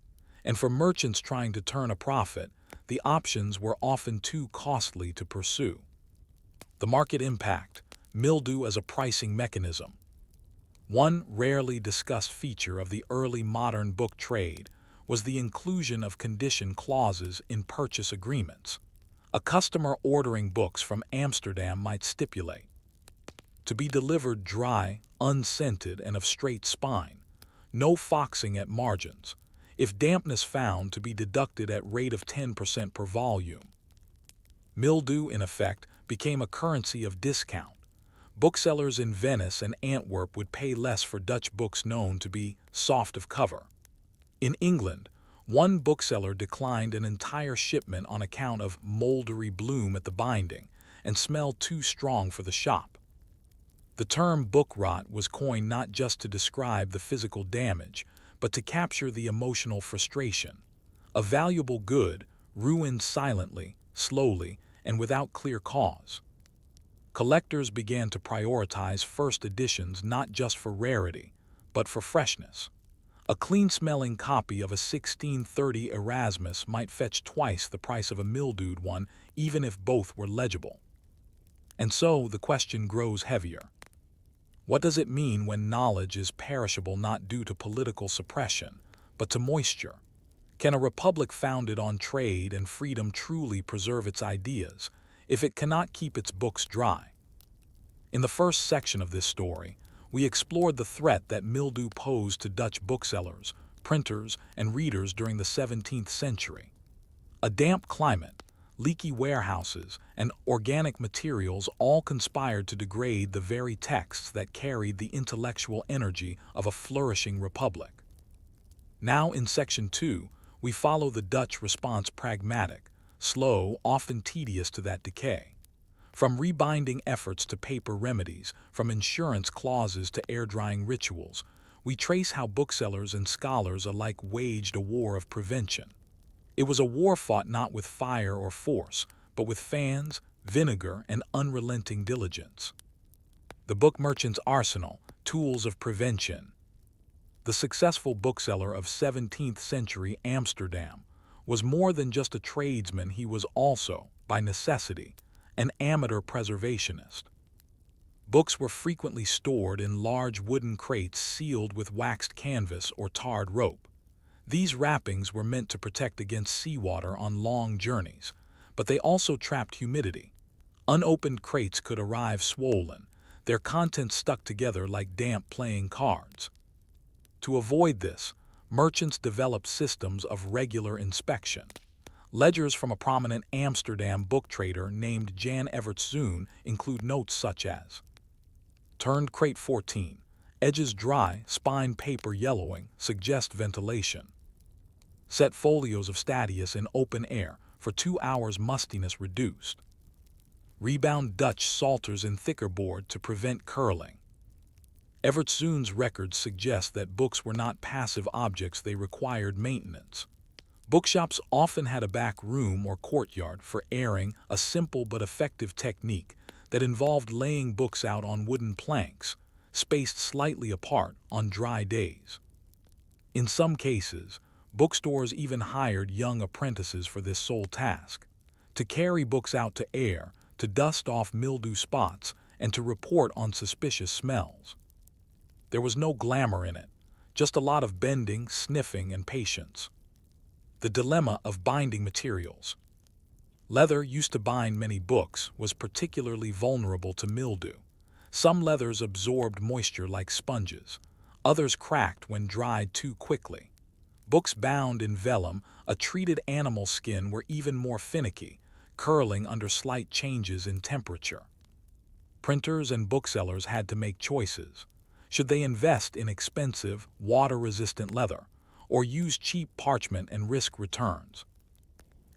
And for merchants trying to turn a profit, the options were often too costly to pursue. The The market impact, mildew as a pricing mechanism. One rarely discussed feature of the early modern book trade was the inclusion of condition clauses in purchase agreements. A customer ordering books from Amsterdam might stipulate to be delivered dry, unscented, and of straight spine, no foxing at margins, if dampness found to be deducted at rate of 10% per volume. Mildew, in effect, became a currency of discount. Booksellers in Venice and Antwerp would pay less for Dutch books known to be soft of cover. In England, one bookseller declined an entire shipment on account of mouldery bloom at the binding and smell too strong for the shop. The term book rot was coined not just to describe the physical damage, but to capture the emotional frustration. A valuable good ruined silently, slowly, and without clear cause. Collectors began to prioritize first editions not just for rarity, but for freshness. A clean-smelling copy of a 1630 Erasmus might fetch twice the price of a mildewed one, even if both were legible. And so the question grows heavier. What does it mean when knowledge is perishable not due to political suppression, but to moisture? Can a republic founded on trade and freedom truly preserve its ideas if it cannot keep its books dry? In the first section of this story, we explored the threat that mildew posed to Dutch booksellers, printers, and readers during the 17th century. A damp climate, leaky warehouses, and organic materials all conspired to degrade the very texts that carried the intellectual energy of a flourishing republic. Now in Section 2, we follow the Dutch response pragmatic, slow, often tedious to that decay. From rebinding efforts to paper remedies, from insurance clauses to air-drying rituals, we trace how booksellers and scholars alike waged a war of prevention. It was a war fought not with fire or force, but with fans, vinegar, and unrelenting diligence. The book merchant's arsenal, tools of prevention. The successful bookseller of 17th century Amsterdam was more than just a tradesman, he was also, by necessity, an amateur preservationist. Books were frequently stored in large wooden crates sealed with waxed canvas or tarred rope. These wrappings were meant to protect against seawater on long journeys, but they also trapped humidity. Unopened crates could arrive swollen, their contents stuck together like damp playing cards. To avoid this, merchants developed systems of regular inspection. Ledgers from a prominent Amsterdam book trader named Jan Evertszoon include notes such as: turned crate 14, edges dry, spine paper yellowing, suggest ventilation. Set folios of statius in open air, for 2 hours mustiness reduced. Rebound Dutch salters in thicker board to prevent curling. Evertszoon's records suggest that books were not passive objects, they required maintenance. Bookshops often had a back room or courtyard for airing, a simple but effective technique that involved laying books out on wooden planks, spaced slightly apart on dry days. In some cases, bookstores even hired young apprentices for this sole task, to carry books out to air, to dust off mildew spots, and to report on suspicious smells. There was no glamour in it, just a lot of bending, sniffing, and patience. The dilemma of binding materials. Leather, used to bind many books, was particularly vulnerable to mildew. Some leathers absorbed moisture like sponges. Others cracked when dried too quickly. Books bound in vellum, a treated animal skin, were even more finicky, curling under slight changes in temperature. Printers and booksellers had to make choices. Should they invest in expensive, water-resistant leather, or use cheap parchment and risk returns?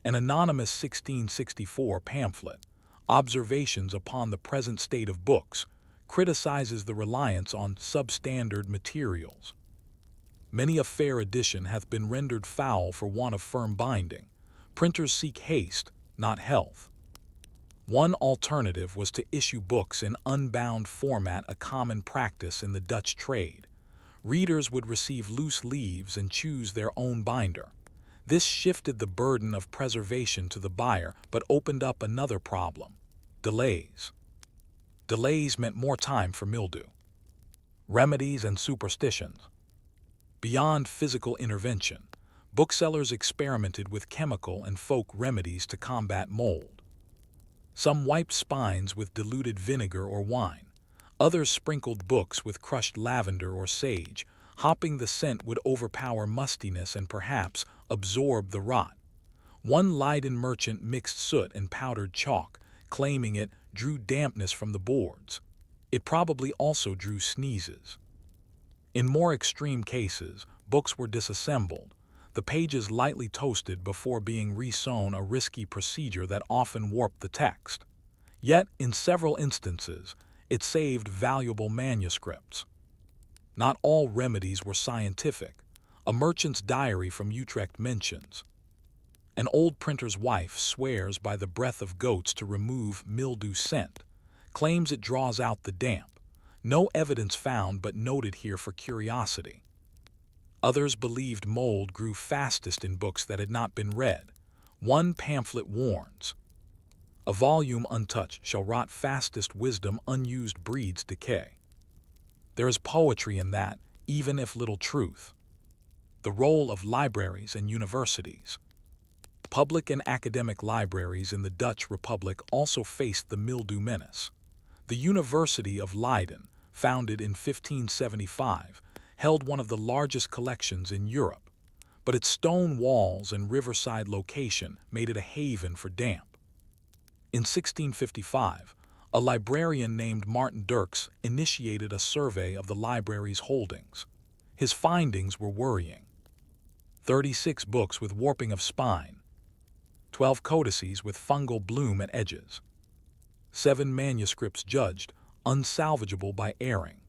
An anonymous 1664 pamphlet, Observations upon the Present State of Books, criticizes the reliance on substandard materials. Many a fair edition hath been rendered foul for want of firm binding. Printers seek haste, not health. One alternative was to issue books in unbound format, a common practice in the Dutch trade. Readers would receive loose leaves and choose their own binder. This shifted the burden of preservation to the buyer, but opened up another problem: delays. Delays meant more time for mildew. Remedies and superstitions. Beyond physical intervention, booksellers experimented with chemical and folk remedies to combat mold. Some wiped spines with diluted vinegar or wine. Others sprinkled books with crushed lavender or sage, hoping the scent would overpower mustiness and perhaps absorb the rot. One Leiden merchant mixed soot and powdered chalk, claiming it drew dampness from the boards. It probably also drew sneezes. In more extreme cases, books were disassembled, the pages lightly toasted before being resewn, a risky procedure that often warped the text. Yet, in several instances, it saved valuable manuscripts. Not all remedies were scientific. A merchant's diary from Utrecht mentions, "An old printer's wife swears by the breath of goats to remove mildew scent, claims it draws out the damp. No evidence found but noted here for curiosity." Others believed mold grew fastest in books that had not been read. One pamphlet warns, "A volume untouched shall rot fastest, wisdom unused breeds decay." There is poetry in that, even if little truth. The role of libraries and universities. Public and academic libraries in the Dutch Republic also faced the mildew menace. The University of Leiden, founded in 1575, held one of the largest collections in Europe, but its stone walls and riverside location made it a haven for damp. In 1655, a librarian named Martin Dirks initiated a survey of the library's holdings. His findings were worrying. 36 books with warping of spine, 12 codices with fungal bloom at edges, 7 manuscripts judged unsalvageable by airing.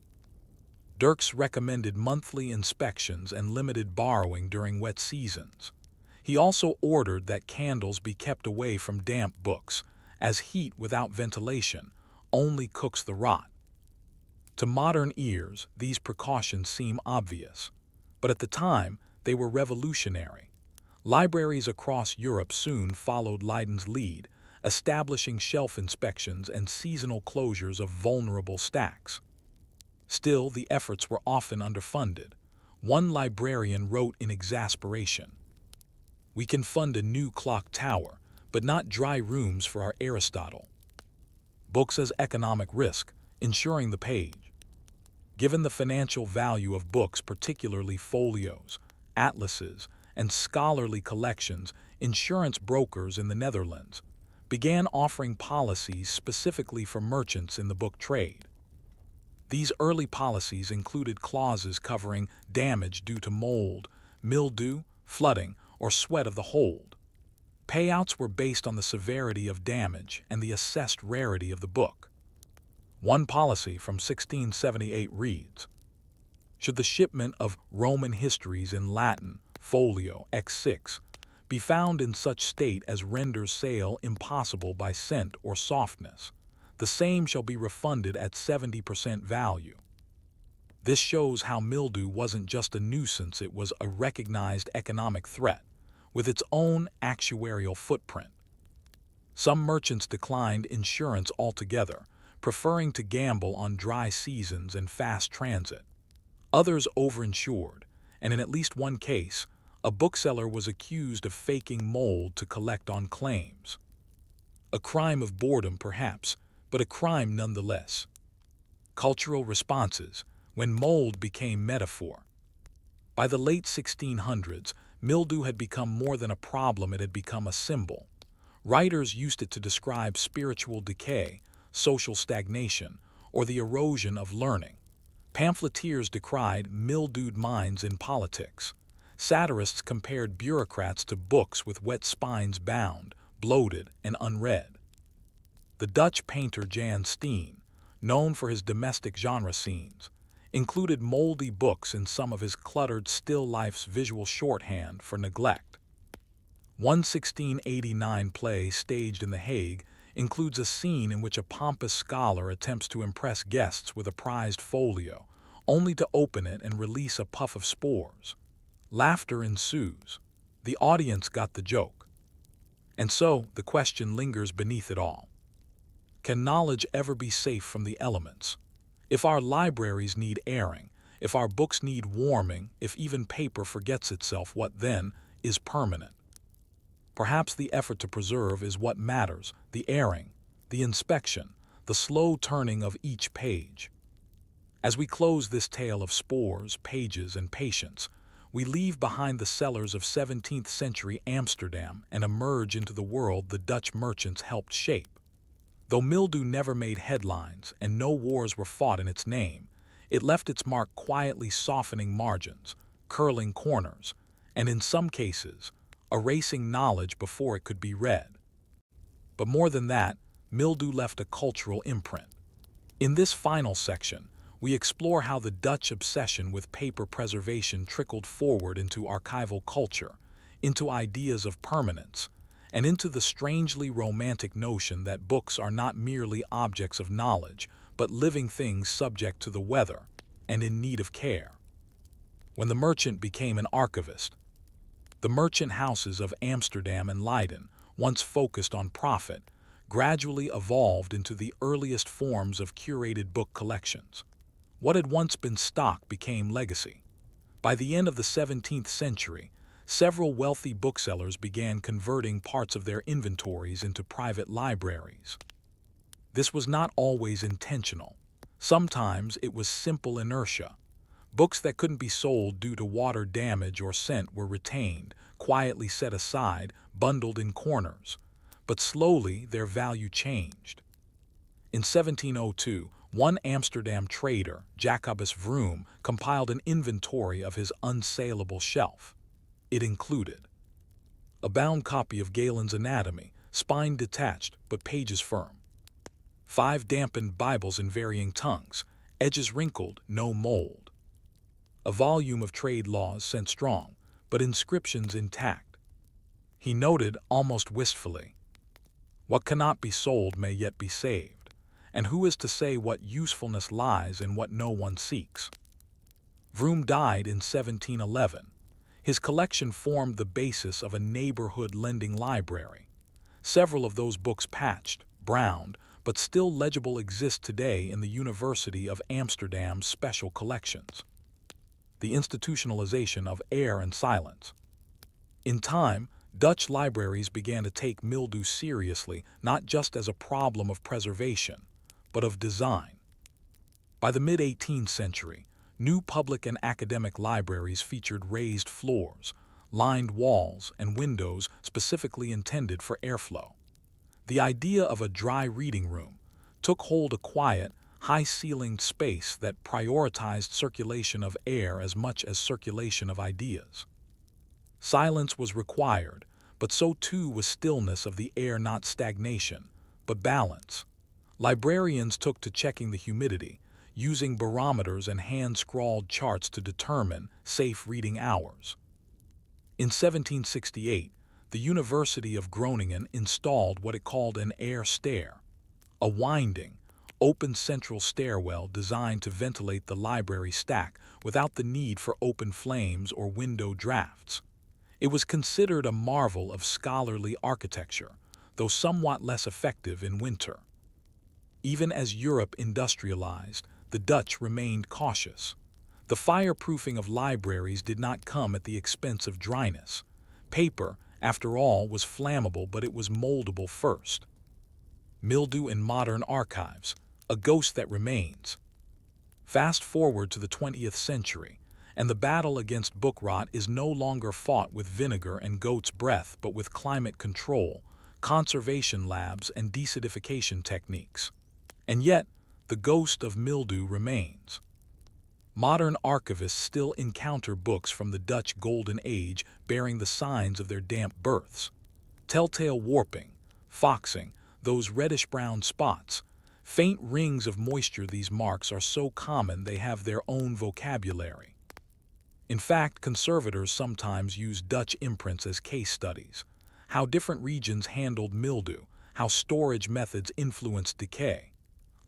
Dirks recommended monthly inspections and limited borrowing during wet seasons. He also ordered that candles be kept away from damp books, as heat without ventilation only cooks the rot. To modern ears, these precautions seem obvious, but at the time they were revolutionary. Libraries across Europe soon followed Leiden's lead, establishing shelf inspections and seasonal closures of vulnerable stacks. Still, the efforts were often underfunded. One librarian wrote in exasperation, "We can fund a new clock tower, but not dry rooms for our Aristotle." Books as economic risk, insuring the page. Given the financial value of books, particularly folios, atlases, and scholarly collections, insurance brokers in the Netherlands began offering policies specifically for merchants in the book trade. These early policies included clauses covering damage due to mold, mildew, flooding, or sweat of the hold. Payouts were based on the severity of damage and the assessed rarity of the book. One policy from 1678 reads, "Should the shipment of Roman histories in Latin, folio X6, be found in such state as renders sale impossible by scent or softness, the same shall be refunded at 70% value." This shows how mildew wasn't just a nuisance, it was a recognized economic threat, with its own actuarial footprint. Some merchants declined insurance altogether, preferring to gamble on dry seasons and fast transit. Others overinsured, and in at least one case, a bookseller was accused of faking mold to collect on claims. A crime of boredom, perhaps, but a crime nonetheless. Cultural responses, when mold became metaphor. By the late 1600s, mildew had become more than a problem, it had become a symbol. Writers used it to describe spiritual decay, social stagnation, or the erosion of learning. Pamphleteers decried mildewed minds in politics. Satirists compared bureaucrats to books with wet spines bound, bloated, and unread. The Dutch painter Jan Steen, known for his domestic genre scenes, included moldy books in some of his cluttered still lifes, visual shorthand for neglect. One 1689 play staged in The Hague includes a scene in which a pompous scholar attempts to impress guests with a prized folio, only to open it and release a puff of spores. Laughter ensues. The audience got the joke. And so, the question lingers beneath it all. Can knowledge ever be safe from the elements? If our libraries need airing, if our books need warming, if even paper forgets itself, what then is permanent? Perhaps the effort to preserve is what matters, the airing, the inspection, the slow turning of each page. As we close this tale of spores, pages, and patience, we leave behind the cellars of 17th century Amsterdam and emerge into the world the Dutch merchants helped shape. Though mildew never made headlines and no wars were fought in its name, it left its mark quietly softening margins, curling corners, and in some cases, erasing knowledge before it could be read. But more than that, mildew left a cultural imprint. In this final section, we explore how the Dutch obsession with paper preservation trickled forward into archival culture, into ideas of permanence, and into the strangely romantic notion that books are not merely objects of knowledge, but living things subject to the weather and in need of care. When the merchant became an archivist, the merchant houses of Amsterdam and Leiden, once focused on profit, gradually evolved into the earliest forms of curated book collections. What had once been stock became legacy. By the end of the 17th century, several wealthy booksellers began converting parts of their inventories into private libraries. This was not always intentional. Sometimes it was simple inertia. Books that couldn't be sold due to water damage or scent were retained, quietly set aside, bundled in corners. But slowly their value changed. In 1702, one Amsterdam trader, Jacobus Vroom, compiled an inventory of his unsaleable shelf. It included a bound copy of Galen's Anatomy, spine detached but pages firm; 5 dampened Bibles in varying tongues, edges wrinkled, no mold; a volume of trade laws sent strong, but inscriptions intact. He noted, almost wistfully, "What cannot be sold may yet be saved, and who is to say what usefulness lies in what no one seeks?" Vroom died in 1711. His collection formed the basis of a neighborhood lending library. Several of those books, patched, browned, but still legible, exist today in the University of Amsterdam's special collections. The institutionalization of air and silence. In time, Dutch libraries began to take mildew seriously, not just as a problem of preservation, but of design. By the mid-18th century, new public and academic libraries featured raised floors, lined walls, and windows specifically intended for airflow. The idea of a dry reading room took hold, a quiet, high-ceilinged space that prioritized circulation of air as much as circulation of ideas. Silence was required, but so too was stillness of the air, not stagnation, but balance. Librarians took to checking the humidity, using barometers and hand-scrawled charts to determine safe reading hours. In 1768, the University of Groningen installed what it called an air stair, a winding, open central stairwell designed to ventilate the library stack without the need for open flames or window drafts. It was considered a marvel of scholarly architecture, though somewhat less effective in winter. Even as Europe industrialized, the Dutch remained cautious. The fireproofing of libraries did not come at the expense of dryness. Paper, after all, was flammable, but it was moldable first. Mildew in modern archives, a ghost that remains. Fast forward to the 20th century, and the battle against book rot is no longer fought with vinegar and goat's breath, but with climate control, conservation labs, and deacidification techniques. And yet, the ghost of mildew remains. Modern archivists still encounter books from the Dutch Golden Age bearing the signs of their damp births. Telltale warping, foxing, those reddish-brown spots, faint rings of moisture. These marks are so common they have their own vocabulary. In fact, conservators sometimes use Dutch imprints as case studies. How different regions handled mildew, how storage methods influenced decay.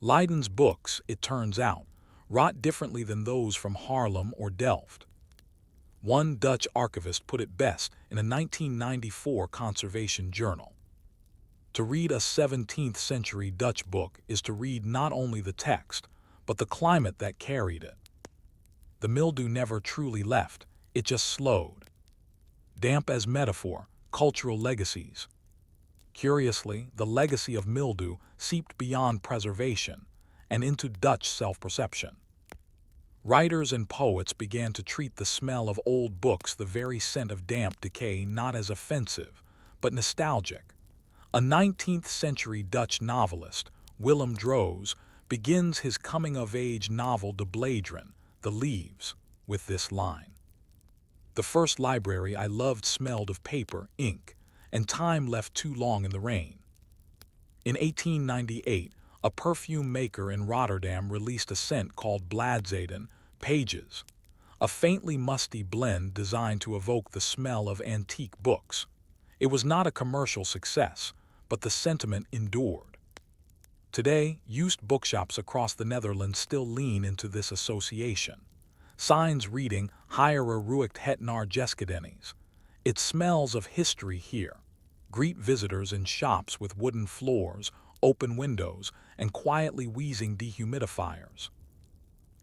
Leiden's books, it turns out, rot differently than those from Haarlem or Delft. One Dutch archivist put it best in a 1994 conservation journal. To read a 17th century Dutch book is to read not only the text, but the climate that carried it. The mildew never truly left, it just slowed. Damp as metaphor, cultural legacies. Curiously, the legacy of mildew seeped beyond preservation and into Dutch self-perception. Writers and poets began to treat the smell of old books, the very scent of damp decay, not as offensive, but nostalgic. A 19th century Dutch novelist, Willem Droes, begins his coming-of-age novel De Bladeren, The Leaves, with this line. The first library I loved smelled of paper, ink, and time left too long in the rain. In 1898, a perfume maker in Rotterdam released a scent called Bladzijden, pages, a faintly musty blend designed to evoke the smell of antique books. It was not a commercial success, but the sentiment endured. Today, used bookshops across the Netherlands still lean into this association. Signs reading Higher Ruikt het naar Geschiedenies. It smells of history here. Greet visitors in shops with wooden floors, open windows, and quietly wheezing dehumidifiers.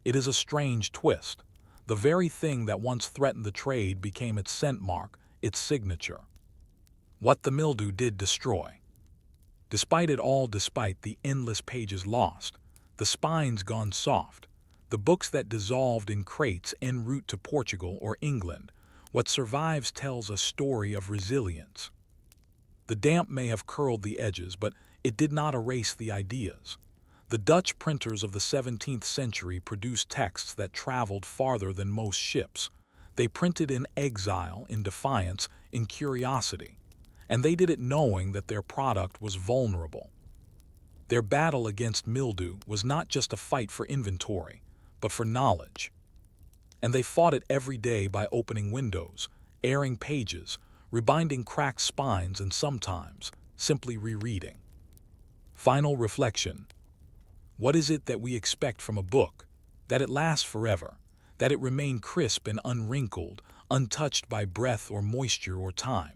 It is a strange twist. The very thing that once threatened the trade became its scent mark, its signature. What the mildew did destroy. Despite it all, despite the endless pages lost, the spines gone soft, the books that dissolved in crates en route to Portugal or England, what survives tells a story of resilience. The damp may have curled the edges, but it did not erase the ideas. The Dutch printers of the 17th century produced texts that traveled farther than most ships. They printed in exile, in defiance, in curiosity. And they did it knowing that their product was vulnerable. Their battle against mildew was not just a fight for inventory, but for knowledge. And they fought it every day by opening windows, airing pages, rebinding cracked spines, and sometimes simply rereading. Final reflection. What is it that we expect from a book? That it lasts forever, that it remain crisp and unwrinkled, untouched by breath or moisture or time.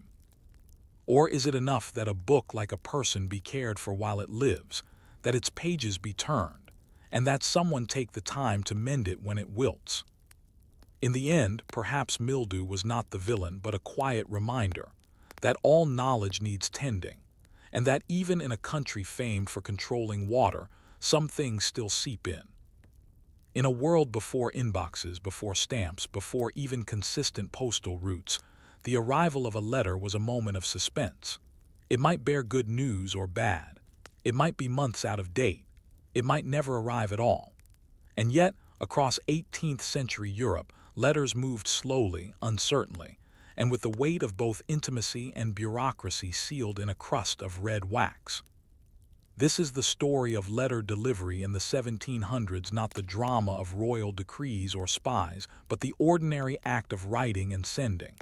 Or is it enough that a book, like a person, be cared for while it lives, that its pages be turned, and that someone take the time to mend it when it wilts? In the end, perhaps mildew was not the villain, but a quiet reminder that all knowledge needs tending, and that even in a country famed for controlling water, some things still seep in. In a world before inboxes, before stamps, before even consistent postal routes, the arrival of a letter was a moment of suspense. It might bear good news or bad. It might be months out of date. It might never arrive at all. And yet, across 18th century Europe, letters moved slowly, uncertainly, and with the weight of both intimacy and bureaucracy sealed in a crust of red wax. This is the story of letter delivery in the 1700s, not the drama of royal decrees or spies, but the ordinary act of writing and sending.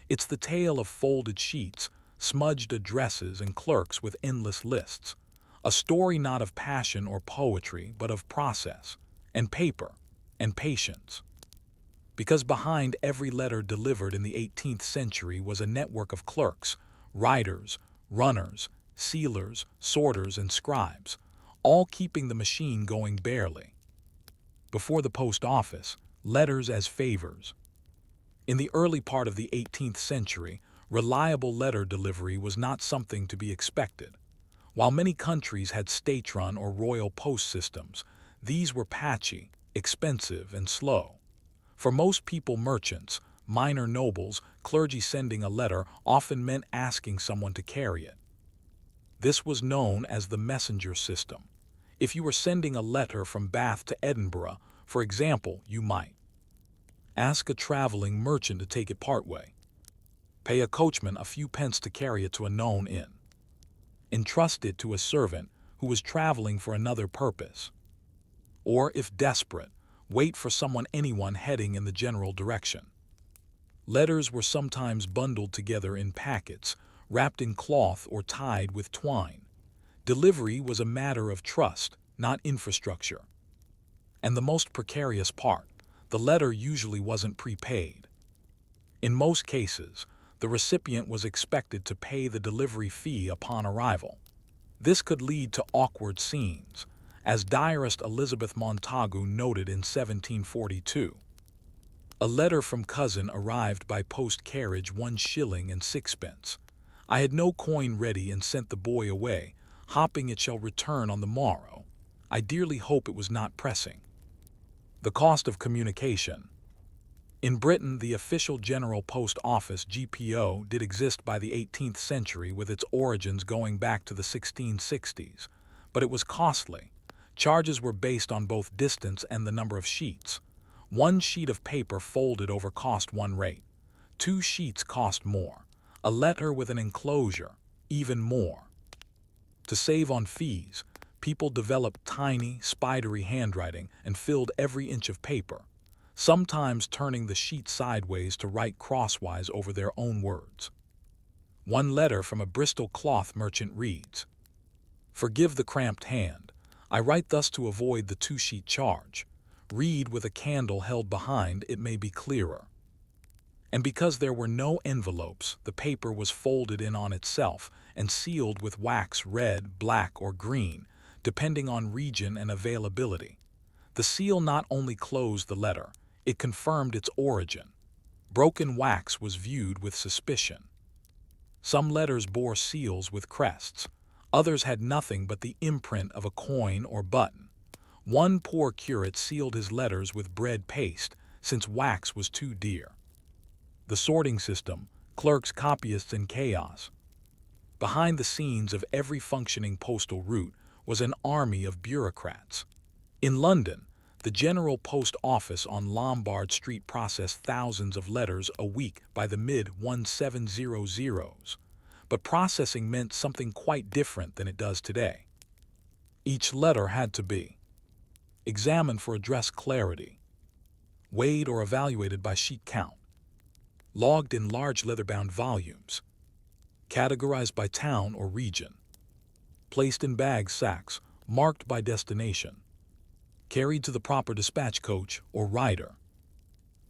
It's the tale of folded sheets, smudged addresses, and clerks with endless lists. A story not of passion or poetry, but of process, and paper, and patience. Because behind every letter delivered in the 18th century was a network of clerks, writers, runners, sealers, sorters, and scribes, all keeping the machine going barely. Before the post office, letters as favors. In the early part of the 18th century, reliable letter delivery was not something to be expected. While many countries had state-run or royal post systems, these were patchy, expensive, and slow. For most people, merchants, minor nobles, clergy, sending a letter often meant asking someone to carry it. This was known as the messenger system. If you were sending a letter from Bath to Edinburgh, for example, you might ask a traveling merchant to take it partway, pay a coachman a few pence to carry it to a known inn, entrust it to a servant who was traveling for another purpose, or, if desperate, wait for anyone heading in the general direction. Letters were sometimes bundled together in packets, wrapped in cloth or tied with twine. Delivery was a matter of trust, not infrastructure. And the most precarious part, the letter usually wasn't prepaid. In most cases, the recipient was expected to pay the delivery fee upon arrival. This could lead to awkward scenes, as diarist Elizabeth Montagu noted in 1742. A letter from cousin arrived by post carriage 1 shilling and 6 pence. I had no coin ready and sent the boy away, hoping it shall return on the morrow. I dearly hope it was not pressing. The cost of communication. In Britain, the official General Post Office (GPO) did exist by the 18th century, with its origins going back to the 1660s, but it was costly. Charges were based on both distance and the number of sheets. 1 sheet of paper folded over cost one rate. 2 sheets cost more. A letter with an enclosure, even more. To save on fees, people developed tiny, spidery handwriting and filled every inch of paper, sometimes turning the sheet sideways to write crosswise over their own words. One letter from a Bristol cloth merchant reads, "Forgive the cramped hand. I write thus to avoid the 2-sheet charge. Read with a candle held behind, it may be clearer." And because there were no envelopes, the paper was folded in on itself and sealed with wax red, black, or green, depending on region and availability. The seal not only closed the letter, it confirmed its origin. Broken wax was viewed with suspicion. Some letters bore seals with crests. Others had nothing but the imprint of a coin or button. One poor curate sealed his letters with bread paste, since wax was too dear. The sorting system, clerks, copyists, and chaos. Behind the scenes of every functioning postal route was an army of bureaucrats. In London, the General Post Office on Lombard Street processed thousands of letters a week by the mid-1700s, but processing meant something quite different than it does today. Each letter had to be examined for address clarity, weighed or evaluated by sheet count, logged in large leather-bound volumes, categorized by town or region, placed in bag sacks, marked by destination, carried to the proper dispatch coach or rider.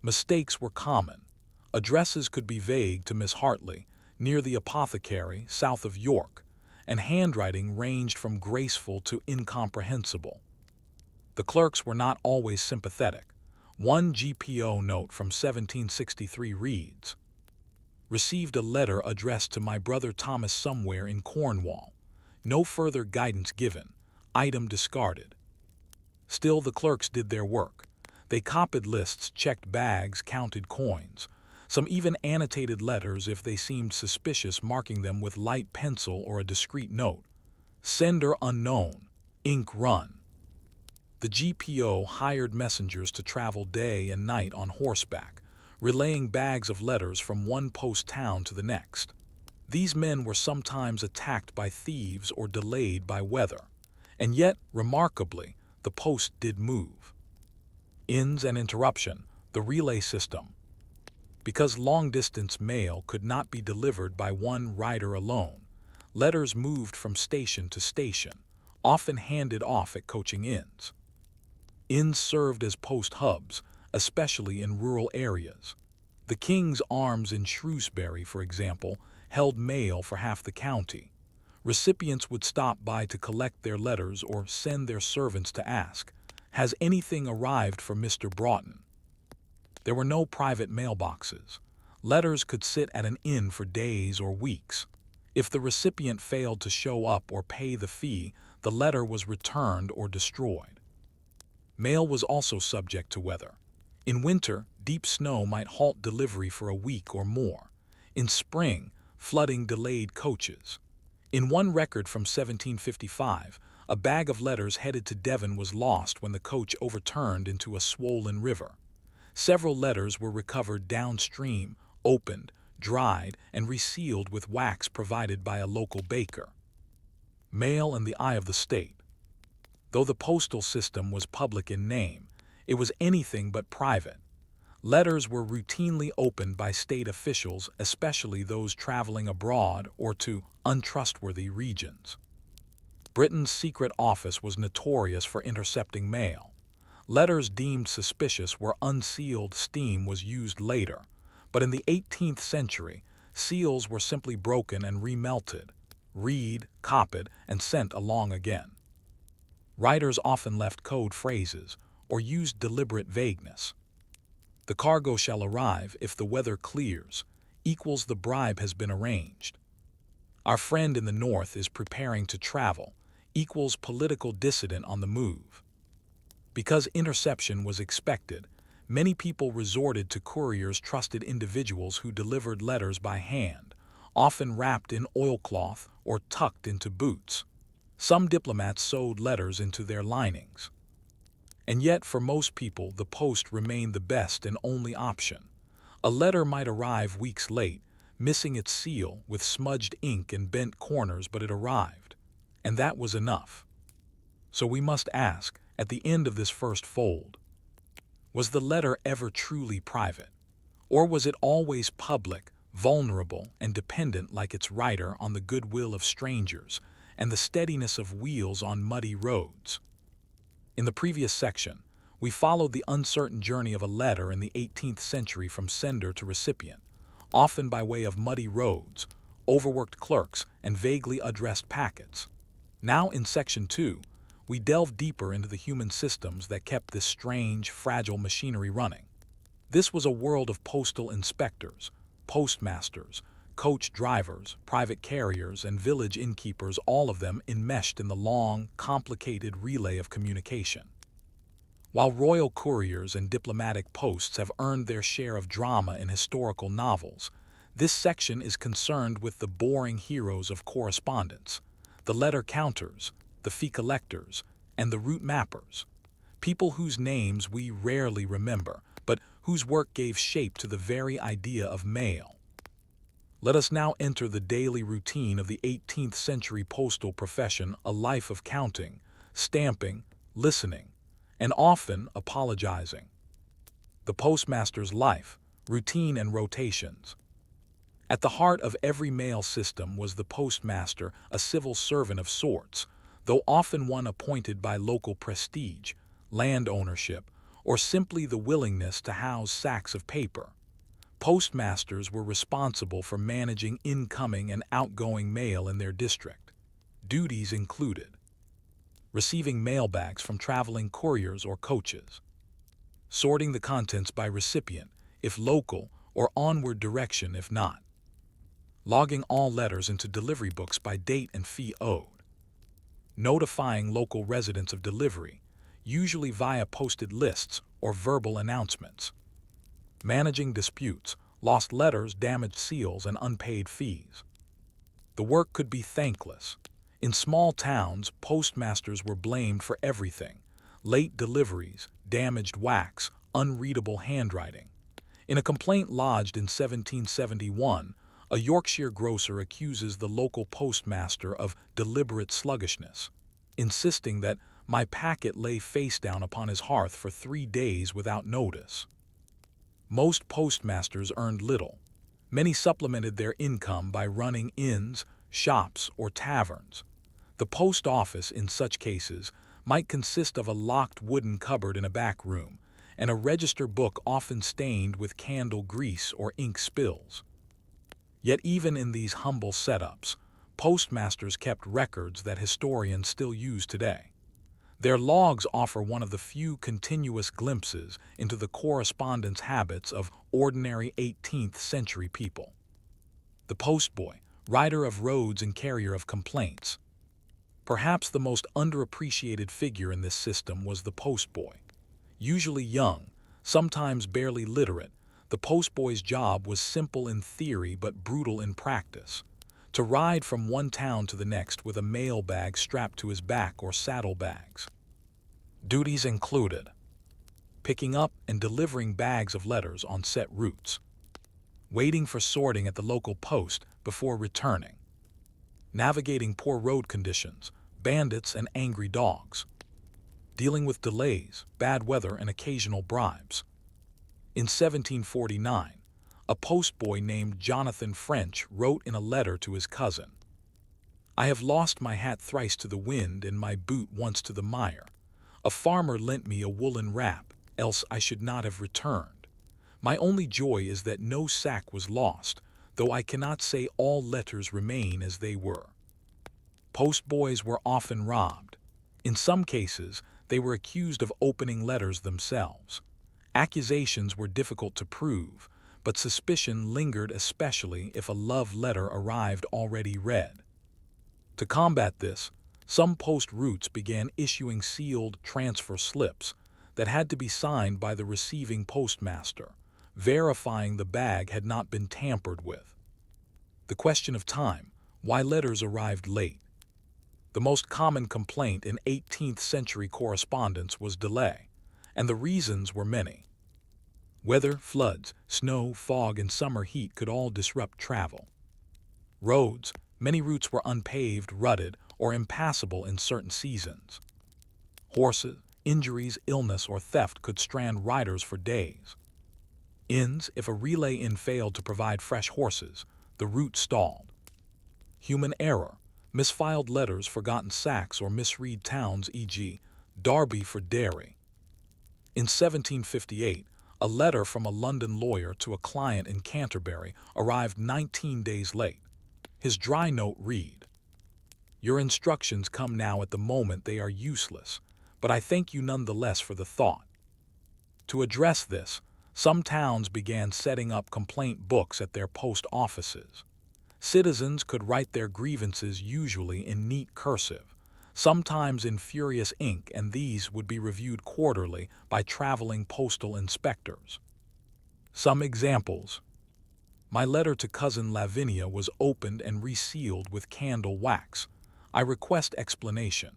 Mistakes were common. Addresses could be vague to Miss Hartley, near the apothecary, south of York, and handwriting ranged from graceful to incomprehensible. The clerks were not always sympathetic. One GPO note from 1763 reads, "Received a letter addressed to my brother Thomas somewhere in Cornwall. No further guidance given. Item discarded." Still, the clerks did their work. They copied lists, checked bags, counted coins. Some even annotated letters if they seemed suspicious, marking them with light pencil or a discreet note. Sender unknown. Ink run. The GPO hired messengers to travel day and night on horseback, relaying bags of letters from one post town to the next. These men were sometimes attacked by thieves or delayed by weather. And yet, remarkably, the post did move. Ins and interruption, the relay system. Because long-distance mail could not be delivered by one rider alone, letters moved from station to station, often handed off at coaching inns. Inns served as post hubs, especially in rural areas. The King's Arms in Shrewsbury, for example, held mail for half the county. Recipients would stop by to collect their letters or send their servants to ask, "Has anything arrived for Mr. Broughton?" There were no private mailboxes. Letters could sit at an inn for days or weeks. If the recipient failed to show up or pay the fee, the letter was returned or destroyed. Mail was also subject to weather. In winter, deep snow might halt delivery for a week or more. In spring, flooding delayed coaches. In one record from 1755, a bag of letters headed to Devon was lost when the coach overturned into a swollen river. Several letters were recovered downstream, opened, dried, and resealed with wax provided by a local baker. Mail in the eye of the state. Though the postal system was public in name, it was anything but private. Letters were routinely opened by state officials, especially those traveling abroad or to untrustworthy regions. Britain's secret office was notorious for intercepting mail. Letters deemed suspicious were unsealed. Steam was used later, but in the 18th century, seals were simply broken and remelted. read, copied, and sent along again. Writers often left code phrases or used deliberate vagueness. The cargo shall arrive if the weather clears, equals the bribe has been arranged. Our friend in the north is preparing to travel, equals political dissident on the move. Because interception was expected, many people resorted to couriers, trusted individuals who delivered letters by hand, often wrapped in oilcloth or tucked into boots. Some diplomats sewed letters into their linings. And yet, for most people, the post remained the best and only option. A letter might arrive weeks late, missing its seal with smudged ink and bent corners, but it arrived. And that was enough. So we must ask, at the end of this first fold, was the letter ever truly private? Or was it always public, vulnerable, and dependent like its writer on the goodwill of strangers and the steadiness of wheels on muddy roads? In the previous section, we followed the uncertain journey of a letter in the 18th century from sender to recipient, often by way of muddy roads, overworked clerks, and vaguely addressed packets. Now in Section 2, we delve deeper into the human systems that kept this strange, fragile machinery running. This was a world of postal inspectors, postmasters, coach drivers, private carriers, and village innkeepers, all of them enmeshed in the long, complicated relay of communication. While royal couriers and diplomatic posts have earned their share of drama in historical novels, this section is concerned with the boring heroes of correspondence, the letter counters, the fee collectors, and the route mappers, people whose names we rarely remember, but whose work gave shape to the very idea of mail. Let us now enter the daily routine of the 18th century postal profession, a life of counting, stamping, listening, and often apologizing. The postmaster's life, routine and rotations. At the heart of every mail system was the postmaster, a civil servant of sorts, though often one appointed by local prestige, land ownership, or simply the willingness to house sacks of paper. Postmasters were responsible for managing incoming and outgoing mail in their district. Duties included receiving mailbags from traveling couriers or coaches, sorting the contents by recipient, if local, or onward direction if not, logging all letters into delivery books by date and fee owed, notifying local residents of delivery, usually via posted lists or verbal announcements, managing disputes, lost letters, damaged seals, and unpaid fees. The work could be thankless. In small towns, postmasters were blamed for everything: late deliveries, damaged wax, unreadable handwriting. In a complaint lodged in 1771, a Yorkshire grocer accuses the local postmaster of deliberate sluggishness, insisting that my packet lay face down upon his hearth for 3 days without notice. Most postmasters earned little. Many supplemented their income by running inns, shops, or taverns. The post office, in such cases, might consist of a locked wooden cupboard in a back room, and a register book often stained with candle grease or ink spills. Yet even in these humble setups, postmasters kept records that historians still use today. Their logs offer one of the few continuous glimpses into the correspondence habits of ordinary 18th century people. The postboy, rider of roads and carrier of complaints. Perhaps the most underappreciated figure in this system was the postboy. Usually young, sometimes barely literate, the postboy's job was simple in theory but brutal in practice: to ride from one town to the next with a mail bag strapped to his back or saddlebags. Duties included picking up and delivering bags of letters on set routes, waiting for sorting at the local post before returning, navigating poor road conditions, bandits, and angry dogs, dealing with delays, bad weather, and occasional bribes. In 1749, a postboy named Jonathan French wrote in a letter to his cousin, "I have lost my hat thrice to the wind and my boot once to the mire. A farmer lent me a woolen wrap, else I should not have returned. My only joy is that no sack was lost, though I cannot say all letters remain as they were." Postboys were often robbed. In some cases, they were accused of opening letters themselves. Accusations were difficult to prove, but suspicion lingered, especially if a love letter arrived already read. To combat this, some post routes began issuing sealed transfer slips that had to be signed by the receiving postmaster, verifying the bag had not been tampered with. The question of time: why letters arrived late? The most common complaint in 18th century correspondence was delay, and the reasons were many. Weather, floods, snow, fog, and summer heat could all disrupt travel. Roads: many routes were unpaved, rutted, or impassable in certain seasons. Horses: injuries, illness, or theft could strand riders for days. Inns: if a relay inn failed to provide fresh horses, the route stalled. Human error: misfiled letters, forgotten sacks, or misread towns, e.g., Derby for Derry. In 1758, a letter from a London lawyer to a client in Canterbury arrived 19 days late. His dry note read, "Your instructions come now. At the moment they are useless, but I thank you nonetheless for the thought." To address this, some towns began setting up complaint books at their post offices. Citizens could write their grievances, usually in neat cursive, sometimes in furious ink, and these would be reviewed quarterly by traveling postal inspectors. Some examples: "My letter to cousin Lavinia was opened and resealed with candle wax. I request explanation."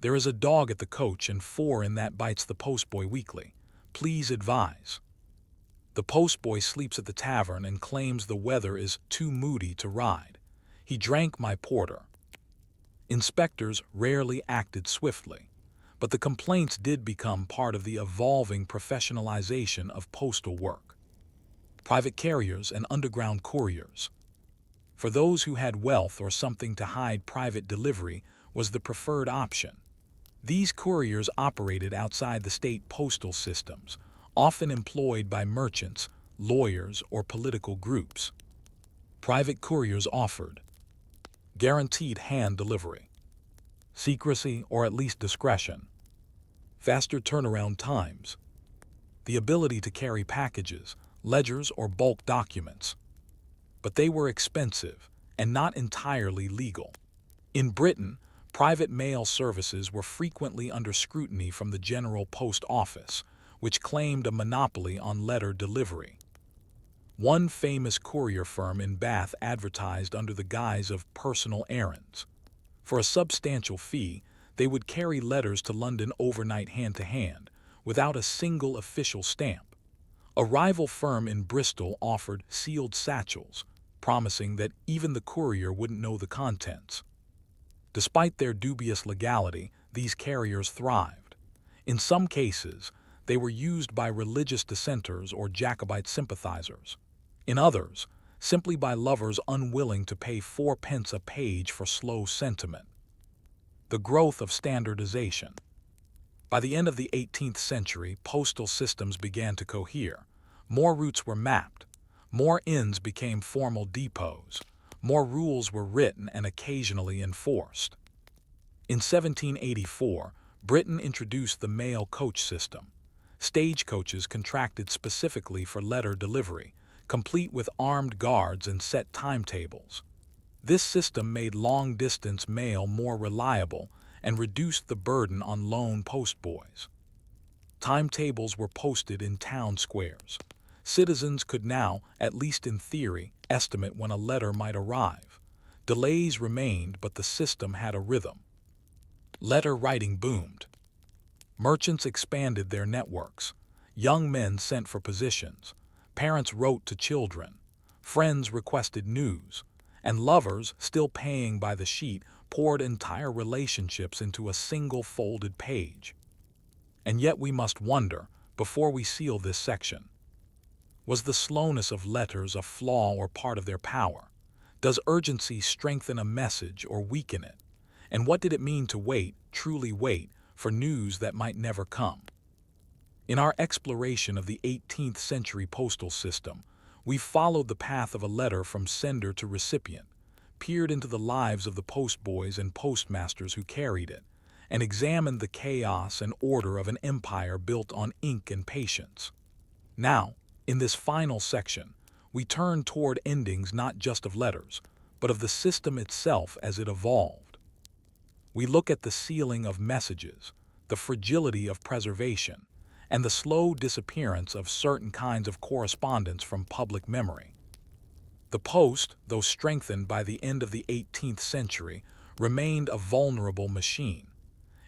"There is a dog at the coach and 4 in that bites the postboy weekly. Please advise." "The postboy sleeps at the tavern and claims the weather is too moody to ride. He drank my porter." Inspectors rarely acted swiftly, but the complaints did become part of the evolving professionalization of postal work. Private carriers and underground couriers. For those who had wealth or something to hide, private delivery was the preferred option. These couriers operated outside the state postal systems, often employed by merchants, lawyers, or political groups. Private couriers offered guaranteed hand delivery, secrecy or at least discretion, faster turnaround times, the ability to carry packages, ledgers, or bulk documents. But they were expensive and not entirely legal. In Britain, private mail services were frequently under scrutiny from the General Post Office, which claimed a monopoly on letter delivery. One famous courier firm in Bath advertised under the guise of personal errands. For a substantial fee, they would carry letters to London overnight hand to hand, without a single official stamp. A rival firm in Bristol offered sealed satchels, promising that even the courier wouldn't know the contents. Despite their dubious legality, these carriers thrived. In some cases, they were used by religious dissenters or Jacobite sympathizers. In others, simply by lovers unwilling to pay 4 pence a page for slow sentiment. The growth of standardization. By the end of the 18th century, postal systems began to cohere. More routes were mapped. More inns became formal depots. More rules were written and occasionally enforced. In 1784, Britain introduced the mail coach system. Stagecoaches contracted specifically for letter delivery, complete with armed guards and set timetables. This system made long-distance mail more reliable and reduced the burden on lone postboys. Timetables were posted in town squares. Citizens could now, at least in theory, estimate when a letter might arrive. Delays remained, but the system had a rhythm. Letter writing boomed. Merchants expanded their networks. Young men sent for positions. Parents wrote to children. Friends requested news. And lovers, still paying by the sheet, poured entire relationships into a single folded page. And yet we must wonder, before we seal this section, was the slowness of letters a flaw or part of their power? Does urgency strengthen a message or weaken it? And what did it mean to wait, truly wait, for news that might never come? In our exploration of the 18th century postal system, we followed the path of a letter from sender to recipient, peered into the lives of the postboys and postmasters who carried it, and examined the chaos and order of an empire built on ink and patience. Now, in this final section, we turn toward endings not just of letters, but of the system itself as it evolved. We look at the sealing of messages, the fragility of preservation, and the slow disappearance of certain kinds of correspondence from public memory. The post, though strengthened by the end of the 18th century, remained a vulnerable machine.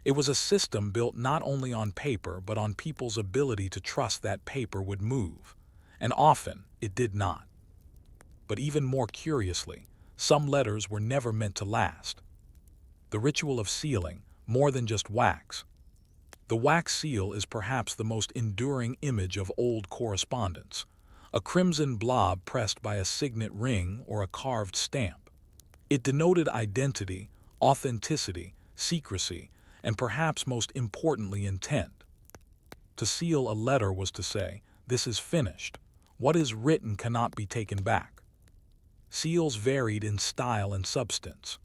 It was a system built not only on paper but on people's ability to trust that paper would move, and often it did not. But even more curiously, some letters were never meant to last. The ritual of sealing, more than just wax. The wax seal is perhaps the most enduring image of old correspondence, a crimson blob pressed by a signet ring or a carved stamp. It denoted identity, authenticity, secrecy, and perhaps most importantly intent. To seal a letter was to say, "This is finished. What is written cannot be taken back." Seals varied in style and substance.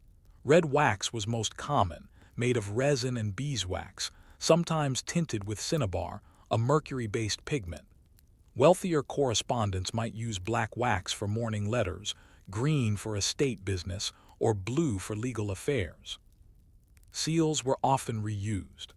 Red wax was most common, made of resin and beeswax, sometimes tinted with cinnabar, a mercury-based pigment. Wealthier correspondents might use black wax for mourning letters, green for estate business, or blue for legal affairs. Seals were often reused.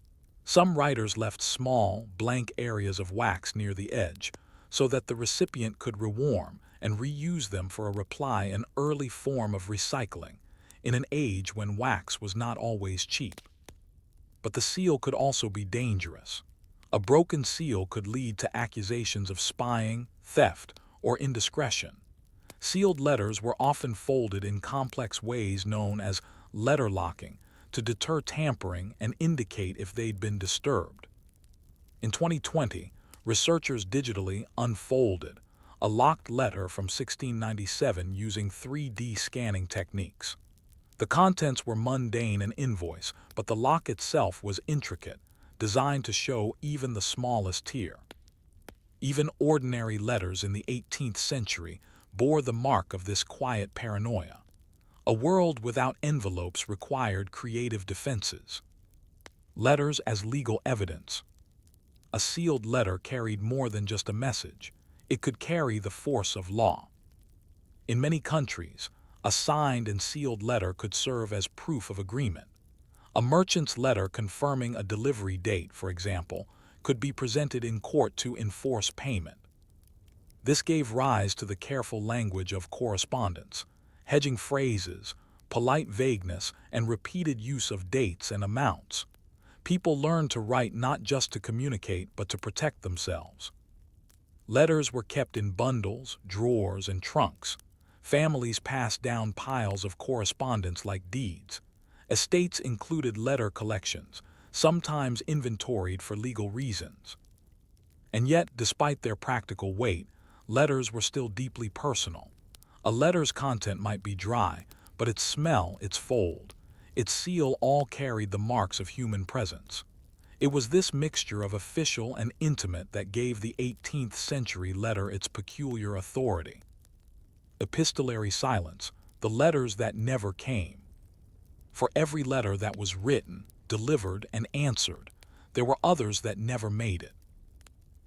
Some writers left small, blank areas of wax near the edge, so that the recipient could rewarm and reuse them for a reply, an early form of recycling, in an age when wax was not always cheap. But the seal could also be dangerous. A broken seal could lead to accusations of spying, theft, or indiscretion. Sealed letters were often folded in complex ways known as letter locking, to deter tampering and indicate if they'd been disturbed. In 2020, researchers digitally unfolded a locked letter from 1697 using 3D scanning techniques. The contents were mundane and invoice, but the lock itself was intricate, designed to show even the smallest tear. Even ordinary letters in the 18th century bore the mark of this quiet paranoia. A world without envelopes required creative defenses. Letters as legal evidence. A sealed letter carried more than just a message. It could carry the force of law. In many countries, a signed and sealed letter could serve as proof of agreement. A merchant's letter confirming a delivery date, for example, could be presented in court to enforce payment. This gave rise to the careful language of correspondence, hedging phrases, polite vagueness, and repeated use of dates and amounts. People learned to write not just to communicate, but to protect themselves. Letters were kept in bundles, drawers, and trunks. Families passed down piles of correspondence like deeds. Estates included letter collections, sometimes inventoried for legal reasons. And yet, despite their practical weight, letters were still deeply personal. A letter's content might be dry, but its smell, its fold, its seal all carried the marks of human presence. It was this mixture of official and intimate that gave the 18th century letter its peculiar authority. Epistolary silence, the letters that never came. For every letter that was written, delivered, and answered, there were others that never made it.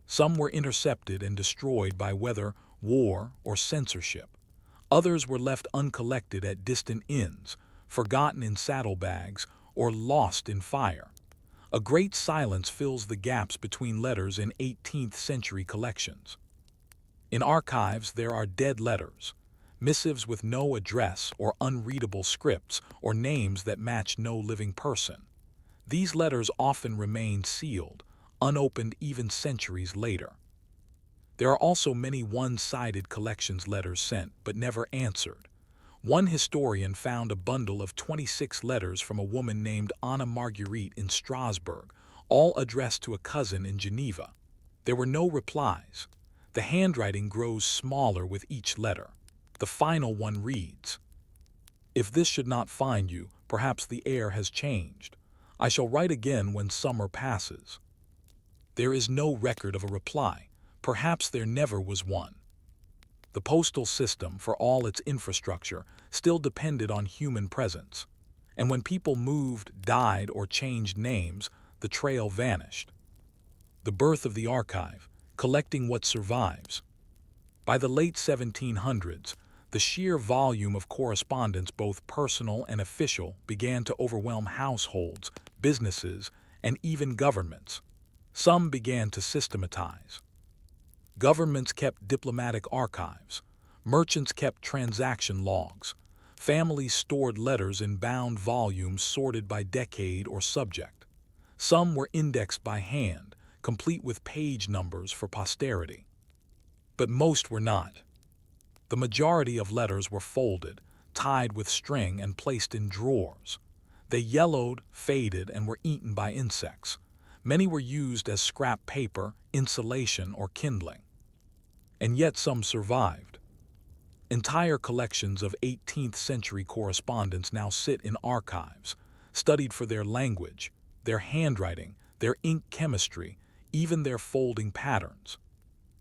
Some were intercepted and destroyed by weather, war, or censorship. Others were left uncollected at distant inns, forgotten in saddlebags, or lost in fire. A great silence fills the gaps between letters in 18th century collections. In archives there are dead letters, missives with no address or unreadable scripts or names that match no living person. These letters often remain sealed, unopened even centuries later. There are also many one-sided collections, letters sent but never answered. One historian found a bundle of 26 letters from a woman named Anna Marguerite in Strasbourg, all addressed to a cousin in Geneva. There were no replies. The handwriting grows smaller with each letter. The final one reads, "If this should not find you, perhaps the air has changed. I shall write again when summer passes." There is no record of a reply. Perhaps there never was one. The postal system, for all its infrastructure, still depended on human presence. And when people moved, died, or changed names, the trail vanished. The birth of the archive, collecting what survives. By the late 1700s, the sheer volume of correspondence, both personal and official, began to overwhelm households, businesses, and even governments. Some began to systematize. Governments kept diplomatic archives. Merchants kept transaction logs. Families stored letters in bound volumes sorted by decade or subject. Some were indexed by hand, complete with page numbers for posterity. But most were not. The majority of letters were folded, tied with string, and placed in drawers. They yellowed, faded, and were eaten by insects. Many were used as scrap paper, insulation, or kindling. And yet some survived. Entire collections of 18th century correspondence now sit in archives, studied for their language, their handwriting, their ink chemistry, even their folding patterns.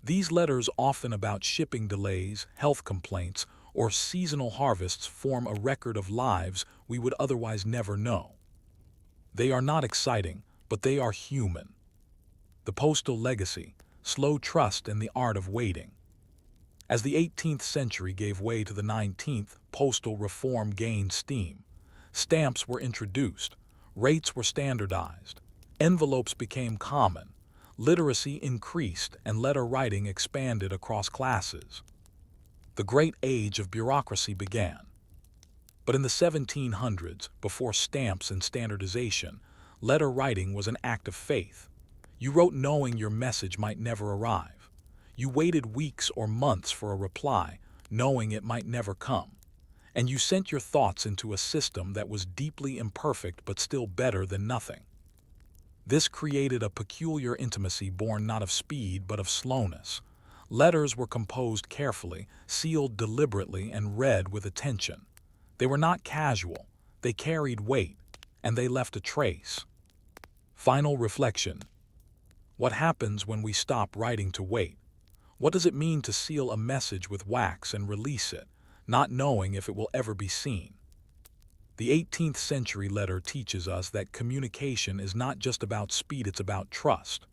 These letters, often about shipping delays, health complaints, or seasonal harvests, form a record of lives we would otherwise never know. They are not exciting, but they are human. The postal legacy, slow trust, and the art of waiting. As the 18th century gave way to the 19th, postal reform gained steam. Stamps were introduced, rates were standardized, envelopes became common, literacy increased, and letter writing expanded across classes. The great age of bureaucracy began. But in the 1700s, before stamps and standardization, letter writing was an act of faith. You wrote knowing your message might never arrive. You waited weeks or months for a reply, knowing it might never come. And you sent your thoughts into a system that was deeply imperfect but still better than nothing. This created a peculiar intimacy born not of speed but of slowness. Letters were composed carefully, sealed deliberately, and read with attention. They were not casual, they carried weight, and they left a trace. Final reflection. What happens when we stop writing to wait? What does it mean to seal a message with wax and release it, not knowing if it will ever be seen? The 18th century letter teaches us that communication is not just about speed, it's about trust.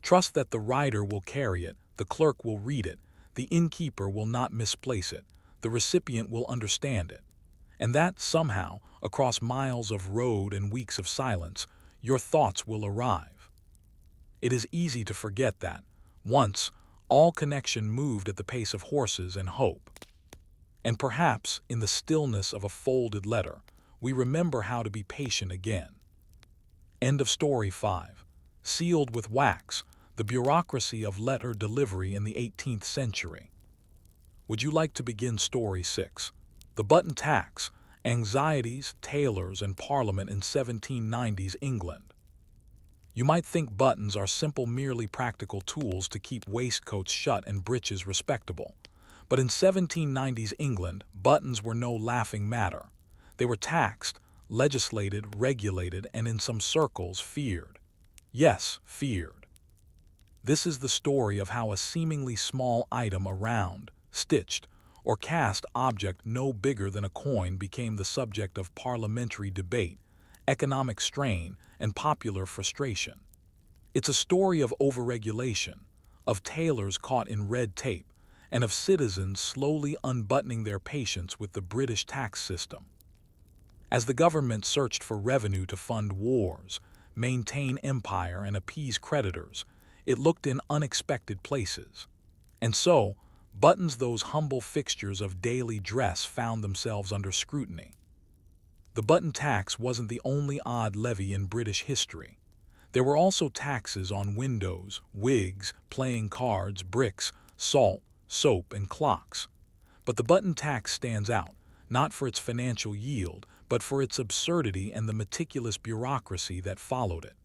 Trust that the writer will carry it, the clerk will read it, the innkeeper will not misplace it, the recipient will understand it. And that, somehow, across miles of road and weeks of silence, your thoughts will arrive. It is easy to forget that, once, all connection moved at the pace of horses and hope. And perhaps, in the stillness of a folded letter, we remember how to be patient again. End of story 5. Sealed with wax, the bureaucracy of letter delivery in the 18th century. Would you like to begin story 6? The button tax, anxieties, tailors, and Parliament in 1790s England. You might think buttons are simple, merely practical tools to keep waistcoats shut and breeches respectable. But in 1790s England, buttons were no laughing matter. They were taxed, legislated, regulated, and in some circles feared. Yes, feared. This is the story of how a seemingly small item, a round, stitched, or cast object no bigger than a coin, became the subject of parliamentary debate, economic strain, and popular frustration. It's a story of overregulation, of tailors caught in red tape, and of citizens slowly unbuttoning their patience with the British tax system. As the government searched for revenue to fund wars, maintain empire, and appease creditors, it looked in unexpected places. And so, buttons, those humble fixtures of daily dress, found themselves under scrutiny. The button tax wasn't the only odd levy in British history. There were also taxes on windows, wigs, playing cards, bricks, salt, soap, and clocks. But the button tax stands out, not for its financial yield, but for its absurdity and the meticulous bureaucracy that followed it.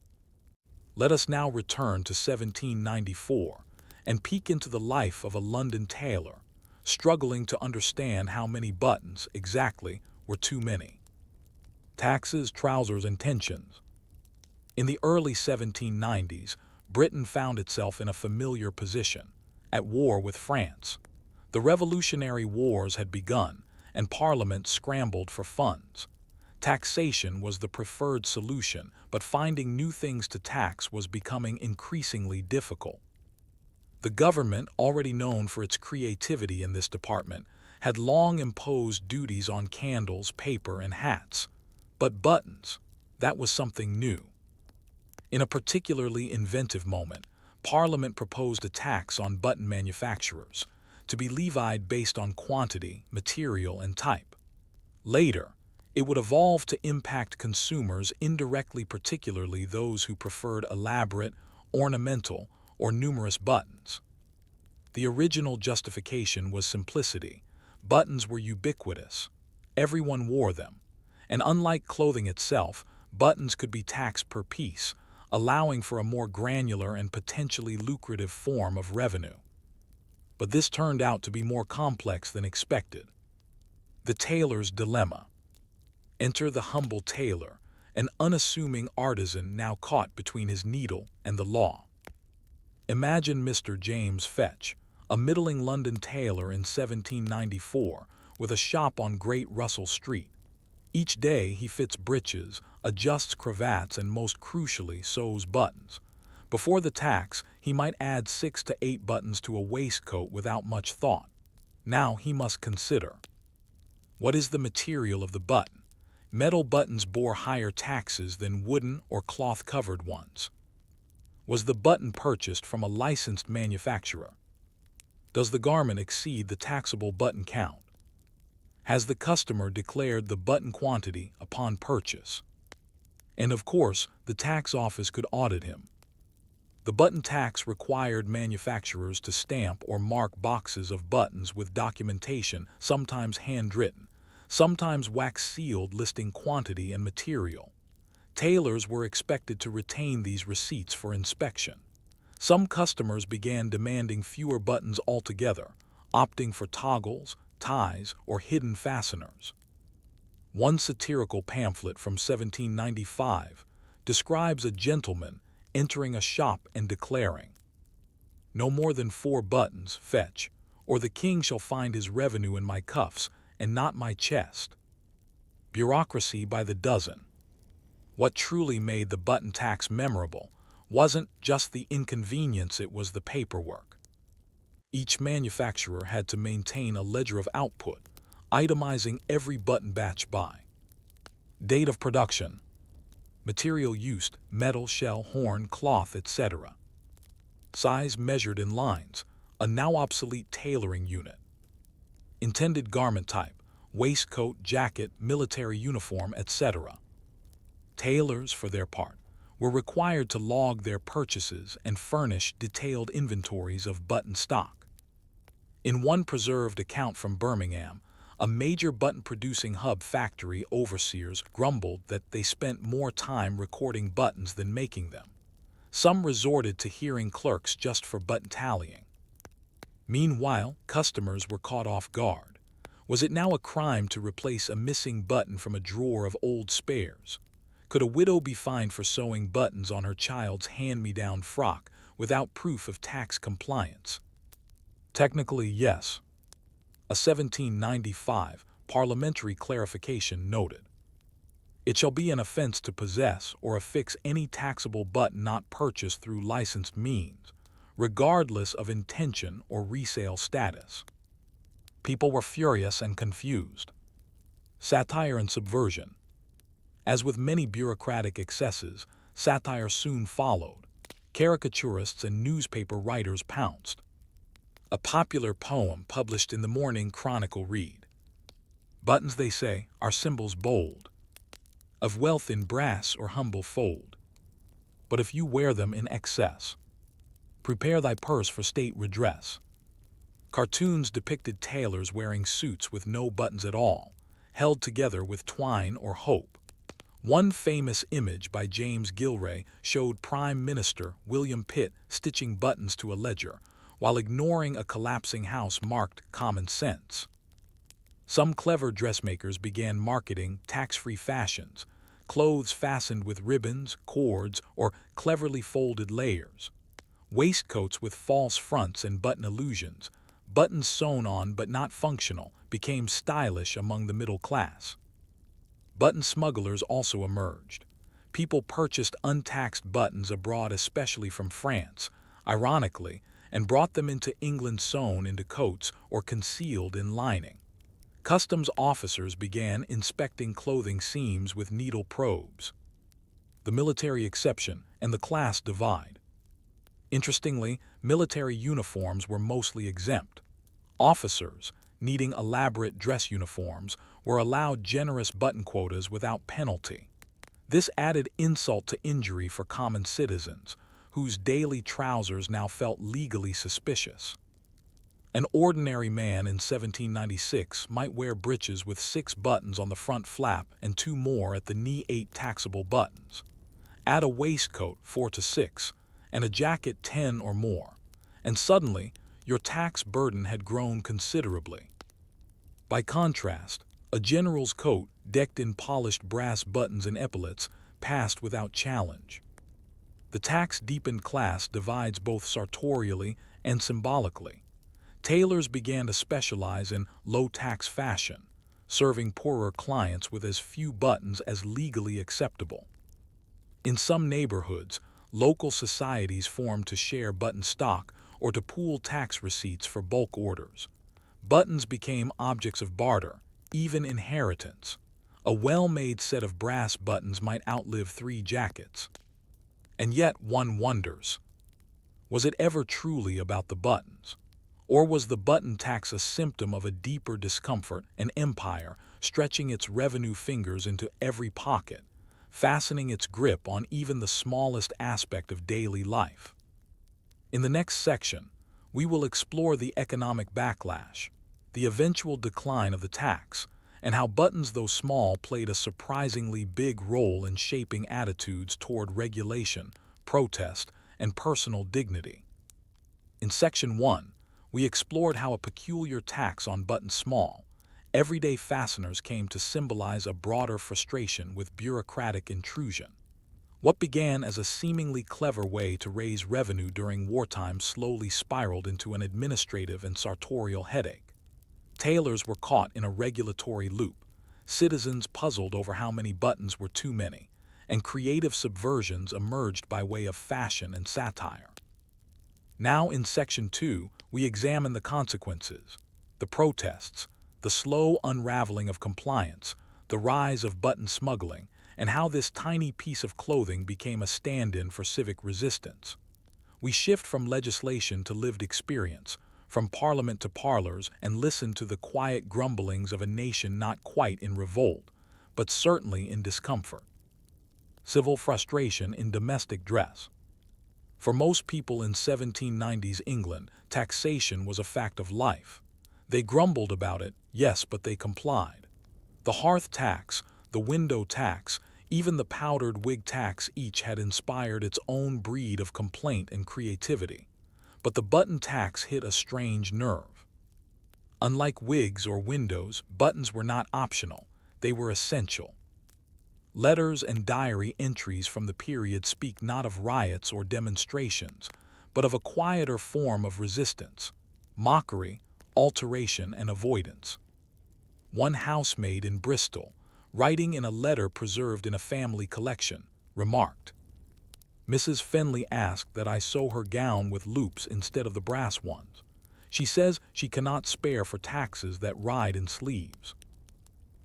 Let us now return to 1794 and peek into the life of a London tailor, struggling to understand how many buttons exactly were too many. Taxes, trousers, and tensions. In the early 1790s, Britain found itself in a familiar position, at war with France. The Revolutionary Wars had begun, and Parliament scrambled for funds. Taxation was the preferred solution, but finding new things to tax was becoming increasingly difficult. The government, already known for its creativity in this department, had long imposed duties on candles, paper, and hats. But buttons, that was something new. In a particularly inventive moment, Parliament proposed a tax on button manufacturers, to be levied based on quantity, material, and type. Later, it would evolve to impact consumers indirectly, particularly those who preferred elaborate, ornamental, or numerous buttons. The original justification was simplicity. Buttons were ubiquitous. Everyone wore them. And unlike clothing itself, buttons could be taxed per piece, allowing for a more granular and potentially lucrative form of revenue. But this turned out to be more complex than expected. The tailor's dilemma. Enter the humble tailor, an unassuming artisan now caught between his needle and the law. Imagine Mr. James Fetch, a middling London tailor in 1794, with a shop on Great Russell Street. Each day he fits breeches, adjusts cravats, and most crucially sews buttons. Before the tax, he might add 6 to 8 buttons to a waistcoat without much thought. Now he must consider, what is the material of the button? Metal buttons bore higher taxes than wooden or cloth-covered ones. Was the button purchased from a licensed manufacturer? Does the garment exceed the taxable button count? Has the customer declared the button quantity upon purchase? And of course, the tax office could audit him. The button tax required manufacturers to stamp or mark boxes of buttons with documentation, sometimes handwritten, sometimes wax-sealed, listing quantity and material. Tailors were expected to retain these receipts for inspection. Some customers began demanding fewer buttons altogether, opting for toggles, ties, or hidden fasteners. One satirical pamphlet from 1795 describes a gentleman entering a shop and declaring, "No more than 4 buttons, fetch, or the king shall find his revenue in my cuffs and not my chest." Bureaucracy by the dozen. What truly made the button tax memorable wasn't just the inconvenience, it was the paperwork. Each manufacturer had to maintain a ledger of output, itemizing every button batch by date of production, material used, metal, shell, horn, cloth, etc. Size measured in lines, a now obsolete tailoring unit. Intended garment type, waistcoat, jacket, military uniform, etc. Tailors, for their part, were required to log their purchases and furnish detailed inventories of button stock. In one preserved account from Birmingham, a major button-producing hub factory overseers grumbled that they spent more time recording buttons than making them. Some resorted to hearing clerks just for button tallying. Meanwhile, customers were caught off guard. Was it now a crime to replace a missing button from a drawer of old spares? Could a widow be fined for sewing buttons on her child's hand-me-down frock without proof of tax compliance? Technically, yes. A 1795 parliamentary clarification noted, "It shall be an offense to possess or affix any taxable button not purchased through licensed means, regardless of intention or resale status." People were furious and confused. Satire and subversion. As with many bureaucratic excesses, satire soon followed. Caricaturists and newspaper writers pounced. A popular poem published in the Morning Chronicle read, "Buttons, they say, are symbols bold, of wealth in brass or humble fold. But if you wear them in excess, prepare thy purse for state redress." Cartoons depicted tailors wearing suits with no buttons at all, held together with twine or hope. One famous image by James Gilray showed Prime Minister William Pitt stitching buttons to a ledger, while ignoring a collapsing house marked "common sense." Some clever dressmakers began marketing tax-free fashions, clothes fastened with ribbons, cords, or cleverly folded layers, waistcoats with false fronts and button illusions, Buttons sewn on but not functional became stylish among the middle class. Button smugglers also emerged. People purchased untaxed buttons abroad, especially from France, ironically, and brought them into England sewn into coats or concealed in lining. Customs officers began inspecting clothing seams with needle probes. The military exception and the class divide. Interestingly, military uniforms were mostly exempt. Officers, needing elaborate dress uniforms, were allowed generous button quotas without penalty. This added insult to injury for common citizens, whose daily trousers now felt legally suspicious. An ordinary man in 1796 might wear breeches with 6 buttons on the front flap and 2 more at the knee, 8 taxable buttons. Add a waistcoat, 4 to 6, and a jacket, 10 or more, and suddenly your tax burden had grown considerably. By contrast, a general's coat, decked in polished brass buttons and epaulets, passed without challenge. The tax-deepened class divides both sartorially and symbolically. Tailors began to specialize in low-tax fashion, serving poorer clients with as few buttons as legally acceptable. In some neighborhoods, local societies formed to share button stock or to pool tax receipts for bulk orders. Buttons became objects of barter, even inheritance. A well-made set of brass buttons might outlive 3 jackets. And yet one wonders, was it ever truly about the buttons? Or was the button tax a symptom of a deeper discomfort, an empire stretching its revenue fingers into every pocket, fastening its grip on even the smallest aspect of daily life? In the next section, we will explore the economic backlash, the eventual decline of the tax, and how buttons, though small, played a surprisingly big role in shaping attitudes toward regulation, protest, and personal dignity. In Section 1, we explored how a peculiar tax on buttons small, everyday fasteners came to symbolize a broader frustration with bureaucratic intrusion. What began as a seemingly clever way to raise revenue during wartime slowly spiraled into an administrative and sartorial headache. Tailors were caught in a regulatory loop, citizens puzzled over how many buttons were too many, and creative subversions emerged by way of fashion and satire. Now in Section 2, we examine the consequences, the protests, the slow unraveling of compliance, the rise of button smuggling, and how this tiny piece of clothing became a stand-in for civic resistance. We shift from legislation to lived experience, from parliament to parlors, and listen to the quiet grumblings of a nation not quite in revolt, but certainly in discomfort. Civil frustration in domestic dress. For most people in 1790s England, taxation was a fact of life. They grumbled about it, yes, but they complied. The hearth tax, the window tax, even the powdered wig tax, each had inspired its own breed of complaint and creativity. But the button tax hit a strange nerve. Unlike wigs or windows, buttons were not optional, they were essential. Letters and diary entries from the period speak not of riots or demonstrations, but of a quieter form of resistance, mockery, alteration, and avoidance. One housemaid in Bristol, writing in a letter preserved in a family collection, remarked, "Mrs. Fenley asked that I sew her gown with loops instead of the brass ones. She says she cannot spare for taxes that ride in sleeves."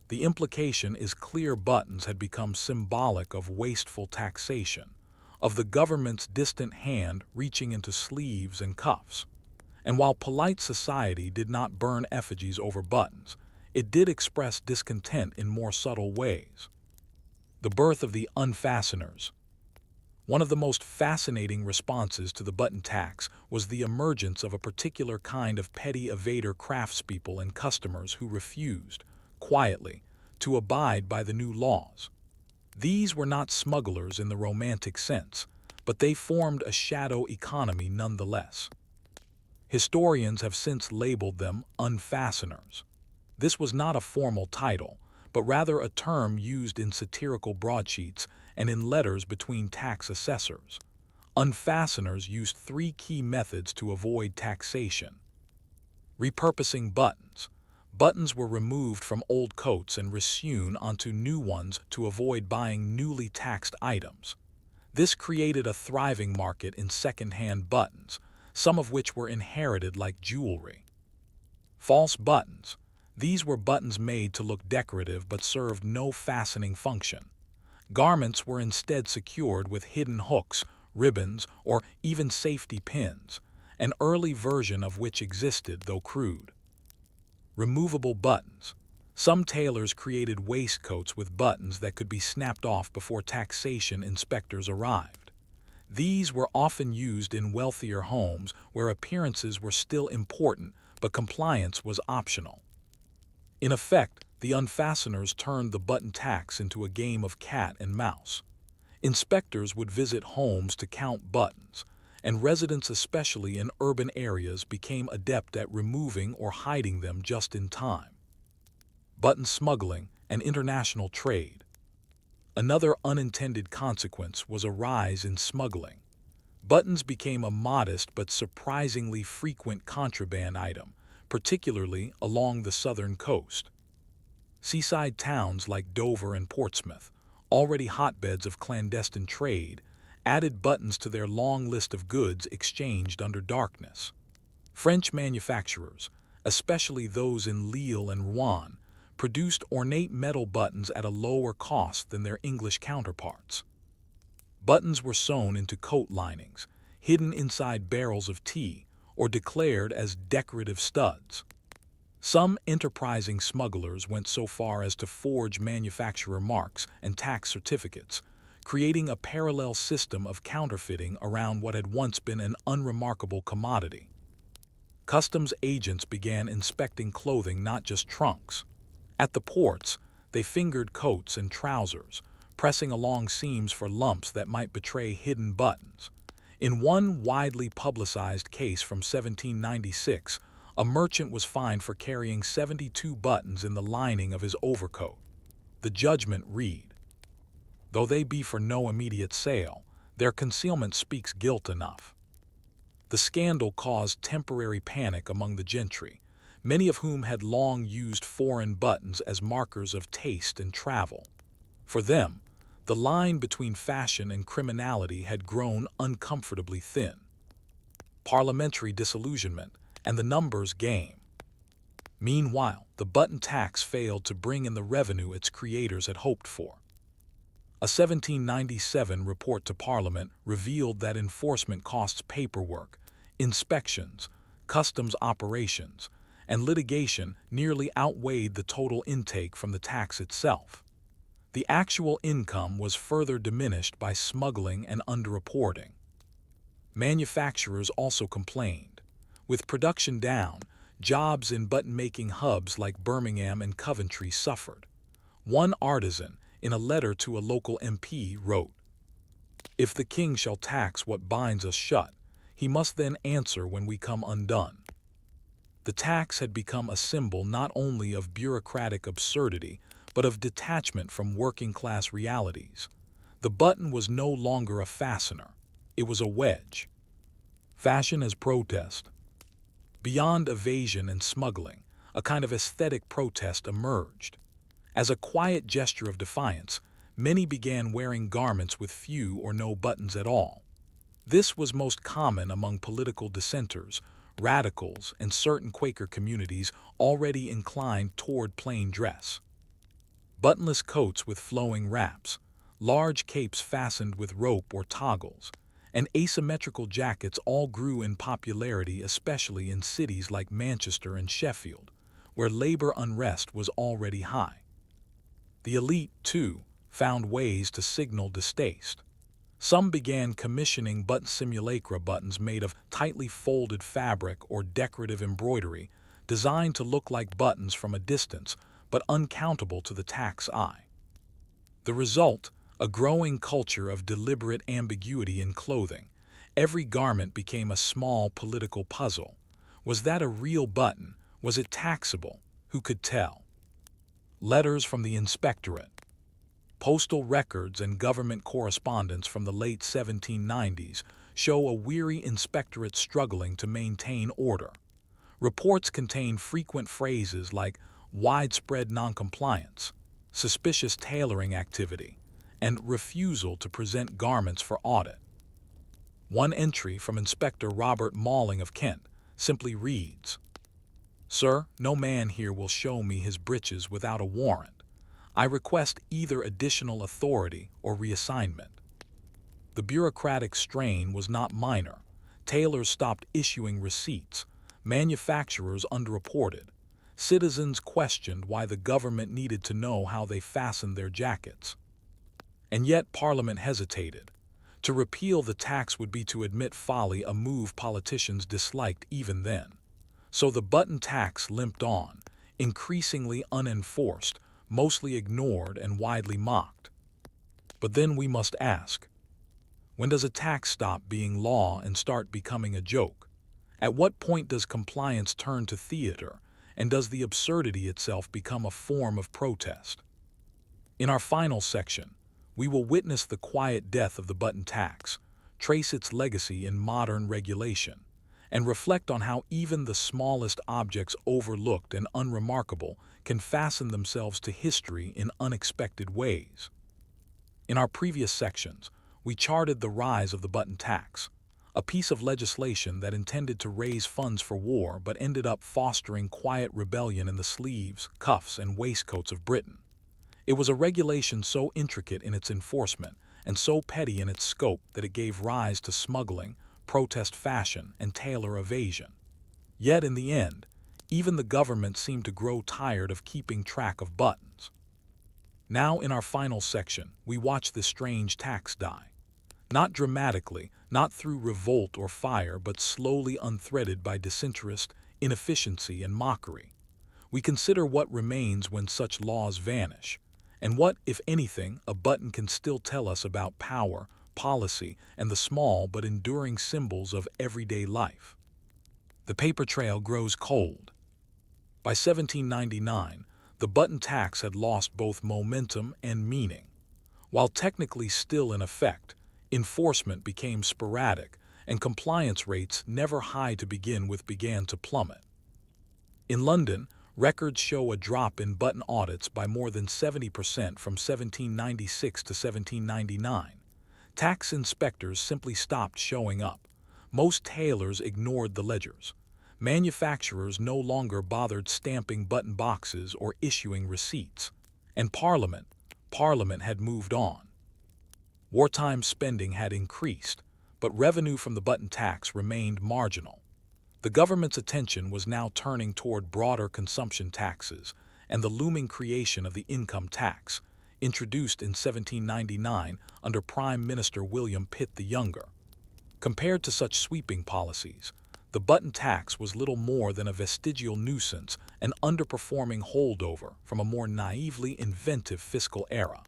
The implication is clear: buttons had become symbolic of wasteful taxation, of the government's distant hand reaching into sleeves and cuffs. And while polite society did not burn effigies over buttons, it did express discontent in more subtle ways. The birth of the unfasteners. One of the most fascinating responses to the button tax was the emergence of a particular kind of petty evader craftspeople and customers who refused, quietly, to abide by the new laws. These were not smugglers in the romantic sense, but they formed a shadow economy nonetheless. Historians have since labeled them unfasteners. This was not a formal title, but rather a term used in satirical broadsheets and in letters between tax assessors. Unfasteners used 3 key methods to avoid taxation. Repurposing buttons. Buttons were removed from old coats and resewn onto new ones to avoid buying newly taxed items. This created a thriving market in second-hand buttons, some of which were inherited like jewelry. False buttons. These were buttons made to look decorative but served no fastening function. Garments were instead secured with hidden hooks, ribbons, or even safety pins, an early version of which existed, though crude. Removable buttons. Some tailors created waistcoats with buttons that could be snapped off before taxation inspectors arrived. These were often used in wealthier homes where appearances were still important but compliance was optional. In effect, the unfasteners turned the button tax into a game of cat and mouse. Inspectors would visit homes to count buttons, and residents, especially in urban areas, became adept at removing or hiding them just in time. Button smuggling and international trade. Another unintended consequence was a rise in smuggling. Buttons became a modest but surprisingly frequent contraband item, particularly along the southern coast. Seaside towns like Dover and Portsmouth, already hotbeds of clandestine trade, added buttons to their long list of goods exchanged under darkness. French manufacturers, especially those in Lille and Rouen, produced ornate metal buttons at a lower cost than their English counterparts. Buttons were sewn into coat linings, hidden inside barrels of tea, or declared as decorative studs. Some enterprising smugglers went so far as to forge manufacturer marks and tax certificates, creating a parallel system of counterfeiting around what had once been an unremarkable commodity. Customs agents began inspecting clothing, not just trunks. At the ports, they fingered coats and trousers, pressing along seams for lumps that might betray hidden buttons. In one widely publicized case from 1796, a merchant was fined for carrying 72 buttons in the lining of his overcoat. The judgment read, "Though they be for no immediate sale, their concealment speaks guilt enough." The scandal caused temporary panic among the gentry, many of whom had long used foreign buttons as markers of taste and travel. For them, the line between fashion and criminality had grown uncomfortably thin. Parliamentary disillusionment and the numbers game. Meanwhile, the button tax failed to bring in the revenue its creators had hoped for. A 1797 report to Parliament revealed that enforcement costs, paperwork, inspections, customs operations, and litigation nearly outweighed the total intake from the tax itself. The actual income was further diminished by smuggling and underreporting. Manufacturers also complained. With production down, jobs in button-making hubs like Birmingham and Coventry suffered. One artisan, in a letter to a local MP, wrote, "If the king shall tax what binds us shut, he must then answer when we come undone." The tax had become a symbol not only of bureaucratic absurdity, but of detachment from working-class realities. The button was no longer a fastener. It was a wedge. Fashion as protest. Beyond evasion and smuggling, a kind of aesthetic protest emerged. As a quiet gesture of defiance, many began wearing garments with few or no buttons at all. This was most common among political dissenters, radicals, and certain Quaker communities already inclined toward plain dress. Buttonless coats with flowing wraps, large capes fastened with rope or toggles, and asymmetrical jackets all grew in popularity, especially in cities like Manchester and Sheffield, where labor unrest was already high. The elite, too, found ways to signal distaste. Some began commissioning button simulacra buttons made of tightly folded fabric or decorative embroidery, designed to look like buttons from a distance, but uncountable to the tax eye. The result, a growing culture of deliberate ambiguity in clothing. Every garment became a small political puzzle. Was that a real button? Was it taxable? Who could tell? Letters from the inspectorate. Postal records and government correspondence from the late 1790s show a weary inspectorate struggling to maintain order. Reports contain frequent phrases like widespread noncompliance, suspicious tailoring activity, and refusal to present garments for audit. One entry from Inspector Robert Malling of Kent simply reads, "Sir, no man here will show me his breeches without a warrant. I request either additional authority or reassignment." The bureaucratic strain was not minor. Tailors stopped issuing receipts. Manufacturers underreported. Citizens questioned why the government needed to know how they fastened their jackets. And yet Parliament hesitated. To repeal the tax would be to admit folly, a move politicians disliked even then. So the button tax limped on, increasingly unenforced, mostly ignored and widely mocked. But then we must ask, when does a tax stop being law and start becoming a joke? At what point does compliance turn to theater, and does the absurdity itself become a form of protest? In our final section, we will witness the quiet death of the button tax, trace its legacy in modern regulation, and reflect on how even the smallest objects overlooked and unremarkable can fasten themselves to history in unexpected ways. In our previous sections, we charted the rise of the button tax, a piece of legislation that intended to raise funds for war but ended up fostering quiet rebellion in the sleeves, cuffs, and waistcoats of Britain. It was a regulation so intricate in its enforcement and so petty in its scope that it gave rise to smuggling, protest fashion, and tailor evasion. Yet in the end, even the government seemed to grow tired of keeping track of buttons. Now in our final section, we watch this strange tax die. Not dramatically, not through revolt or fire, but slowly unthreaded by disinterest, inefficiency, and mockery. We consider what remains when such laws vanish, and what, if anything, a button can still tell us about power, policy, and the small but enduring symbols of everyday life. The paper trail grows cold. By 1799, the button tax had lost both momentum and meaning. While technically still in effect, enforcement became sporadic, and compliance rates, never high to begin with, began to plummet. In London, records show a drop in button audits by more than 70% from 1796 to 1799. Tax inspectors simply stopped showing up. Most tailors ignored the ledgers. Manufacturers no longer bothered stamping button boxes or issuing receipts. And Parliament had moved on. Wartime spending had increased, but revenue from the button tax remained marginal. The government's attention was now turning toward broader consumption taxes and the looming creation of the income tax, introduced in 1799 under Prime Minister William Pitt the Younger. Compared to such sweeping policies, the button tax was little more than a vestigial nuisance, an underperforming holdover from a more naively inventive fiscal era.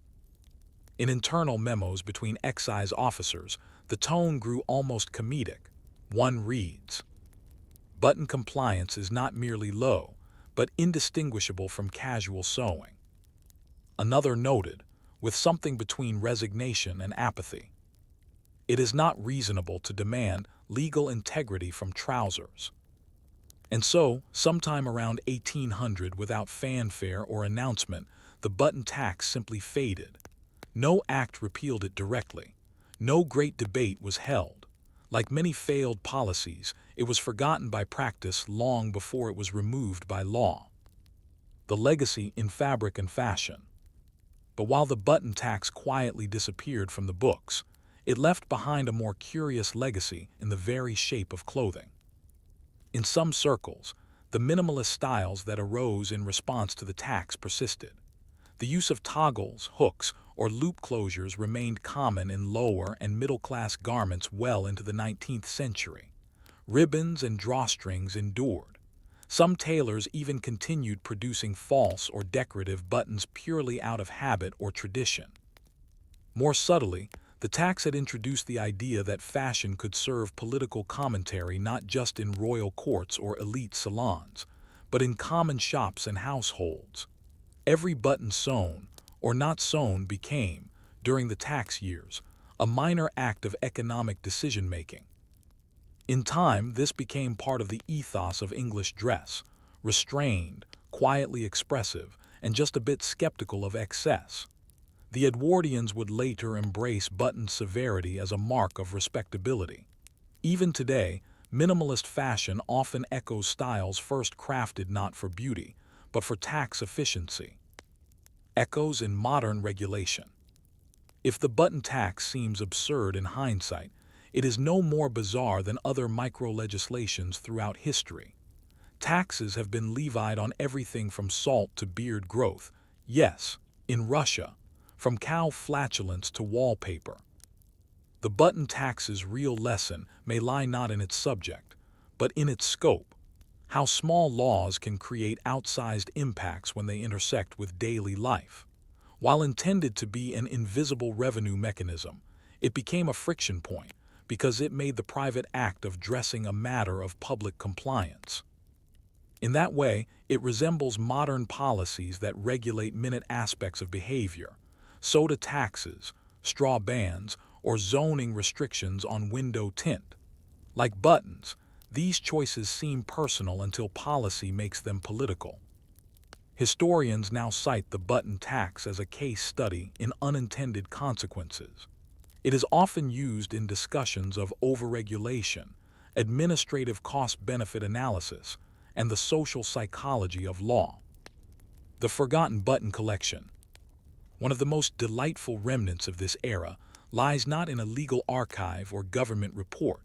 In internal memos between excise officers, the tone grew almost comedic. One reads, "Button compliance is not merely low, but indistinguishable from casual sewing." Another noted, with something between resignation and apathy, "It is not reasonable to demand legal integrity from trousers." And so, sometime around 1800, without fanfare or announcement, the button tax simply faded. No act repealed it directly. No great debate was held. Like many failed policies, it was forgotten by practice long before it was removed by law. The legacy in fabric and fashion. But while the button tax quietly disappeared from the books, it left behind a more curious legacy in the very shape of clothing. In some circles, the minimalist styles that arose in response to the tax persisted. The use of toggles, hooks, or loop closures remained common in lower and middle-class garments well into the 19th century. Ribbons and drawstrings endured. Some tailors even continued producing false or decorative buttons purely out of habit or tradition. More subtly, the tax had introduced the idea that fashion could serve political commentary not just in royal courts or elite salons, but in common shops and households. Every button sewn or not sewn became, during the tax years, a minor act of economic decision-making. In time, this became part of the ethos of English dress, restrained, quietly expressive, and just a bit skeptical of excess. The Edwardians would later embrace button severity as a mark of respectability. Even today, minimalist fashion often echoes styles first crafted not for beauty, but for tax efficiency. Echoes in modern regulation. If the button tax seems absurd in hindsight, it is no more bizarre than other micro-legislations throughout history. Taxes have been levied on everything from salt to beard growth. Yes, in Russia, from cow flatulence to wallpaper. The button tax's real lesson may lie not in its subject, but in its scope. How small laws can create outsized impacts when they intersect with daily life. While intended to be an invisible revenue mechanism, it became a friction point because it made the private act of dressing a matter of public compliance. In that way, it resembles modern policies that regulate minute aspects of behavior, soda taxes, straw bans, or zoning restrictions on window tint. Like buttons, these choices seem personal until policy makes them political. Historians now cite the button tax as a case study in unintended consequences. It is often used in discussions of overregulation, administrative cost-benefit analysis, and the social psychology of law. The Forgotten Button Collection. One of the most delightful remnants of this era lies not in a legal archive or government report,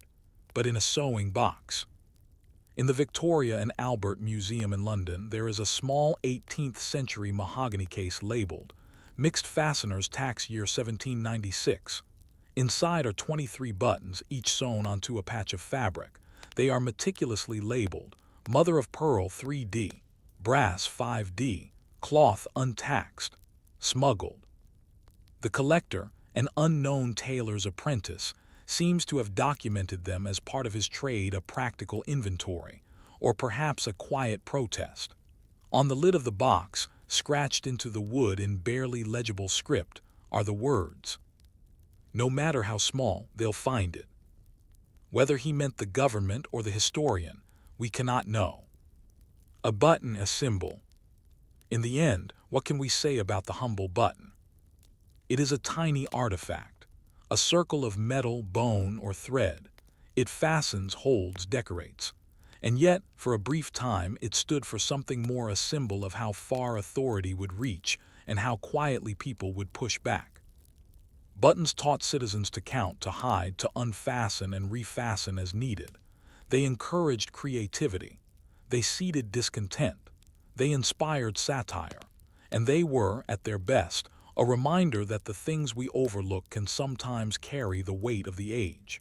but in a sewing box. In the Victoria and Albert Museum in London, there is a small 18th century mahogany case labeled Mixed Fasteners Tax Year 1796. Inside are 23 buttons, each sewn onto a patch of fabric. They are meticulously labeled Mother of Pearl 3D, Brass 5D, Cloth Untaxed, Smuggled. The collector, an unknown tailor's apprentice, seems to have documented them as part of his trade, a practical inventory, or perhaps a quiet protest. On the lid of the box, scratched into the wood in barely legible script, are the words, "No matter how small, they'll find it." Whether he meant the government or the historian, we cannot know. A button, a symbol. In the end, what can we say about the humble button? It is a tiny artifact, a circle of metal, bone, or thread. It fastens, holds, decorates. And yet, for a brief time, it stood for something more, a symbol of how far authority would reach and how quietly people would push back. Buttons taught citizens to count, to hide, to unfasten and refasten as needed. They encouraged creativity. They seeded discontent. They inspired satire. And they were, at their best, a reminder that the things we overlook can sometimes carry the weight of the age.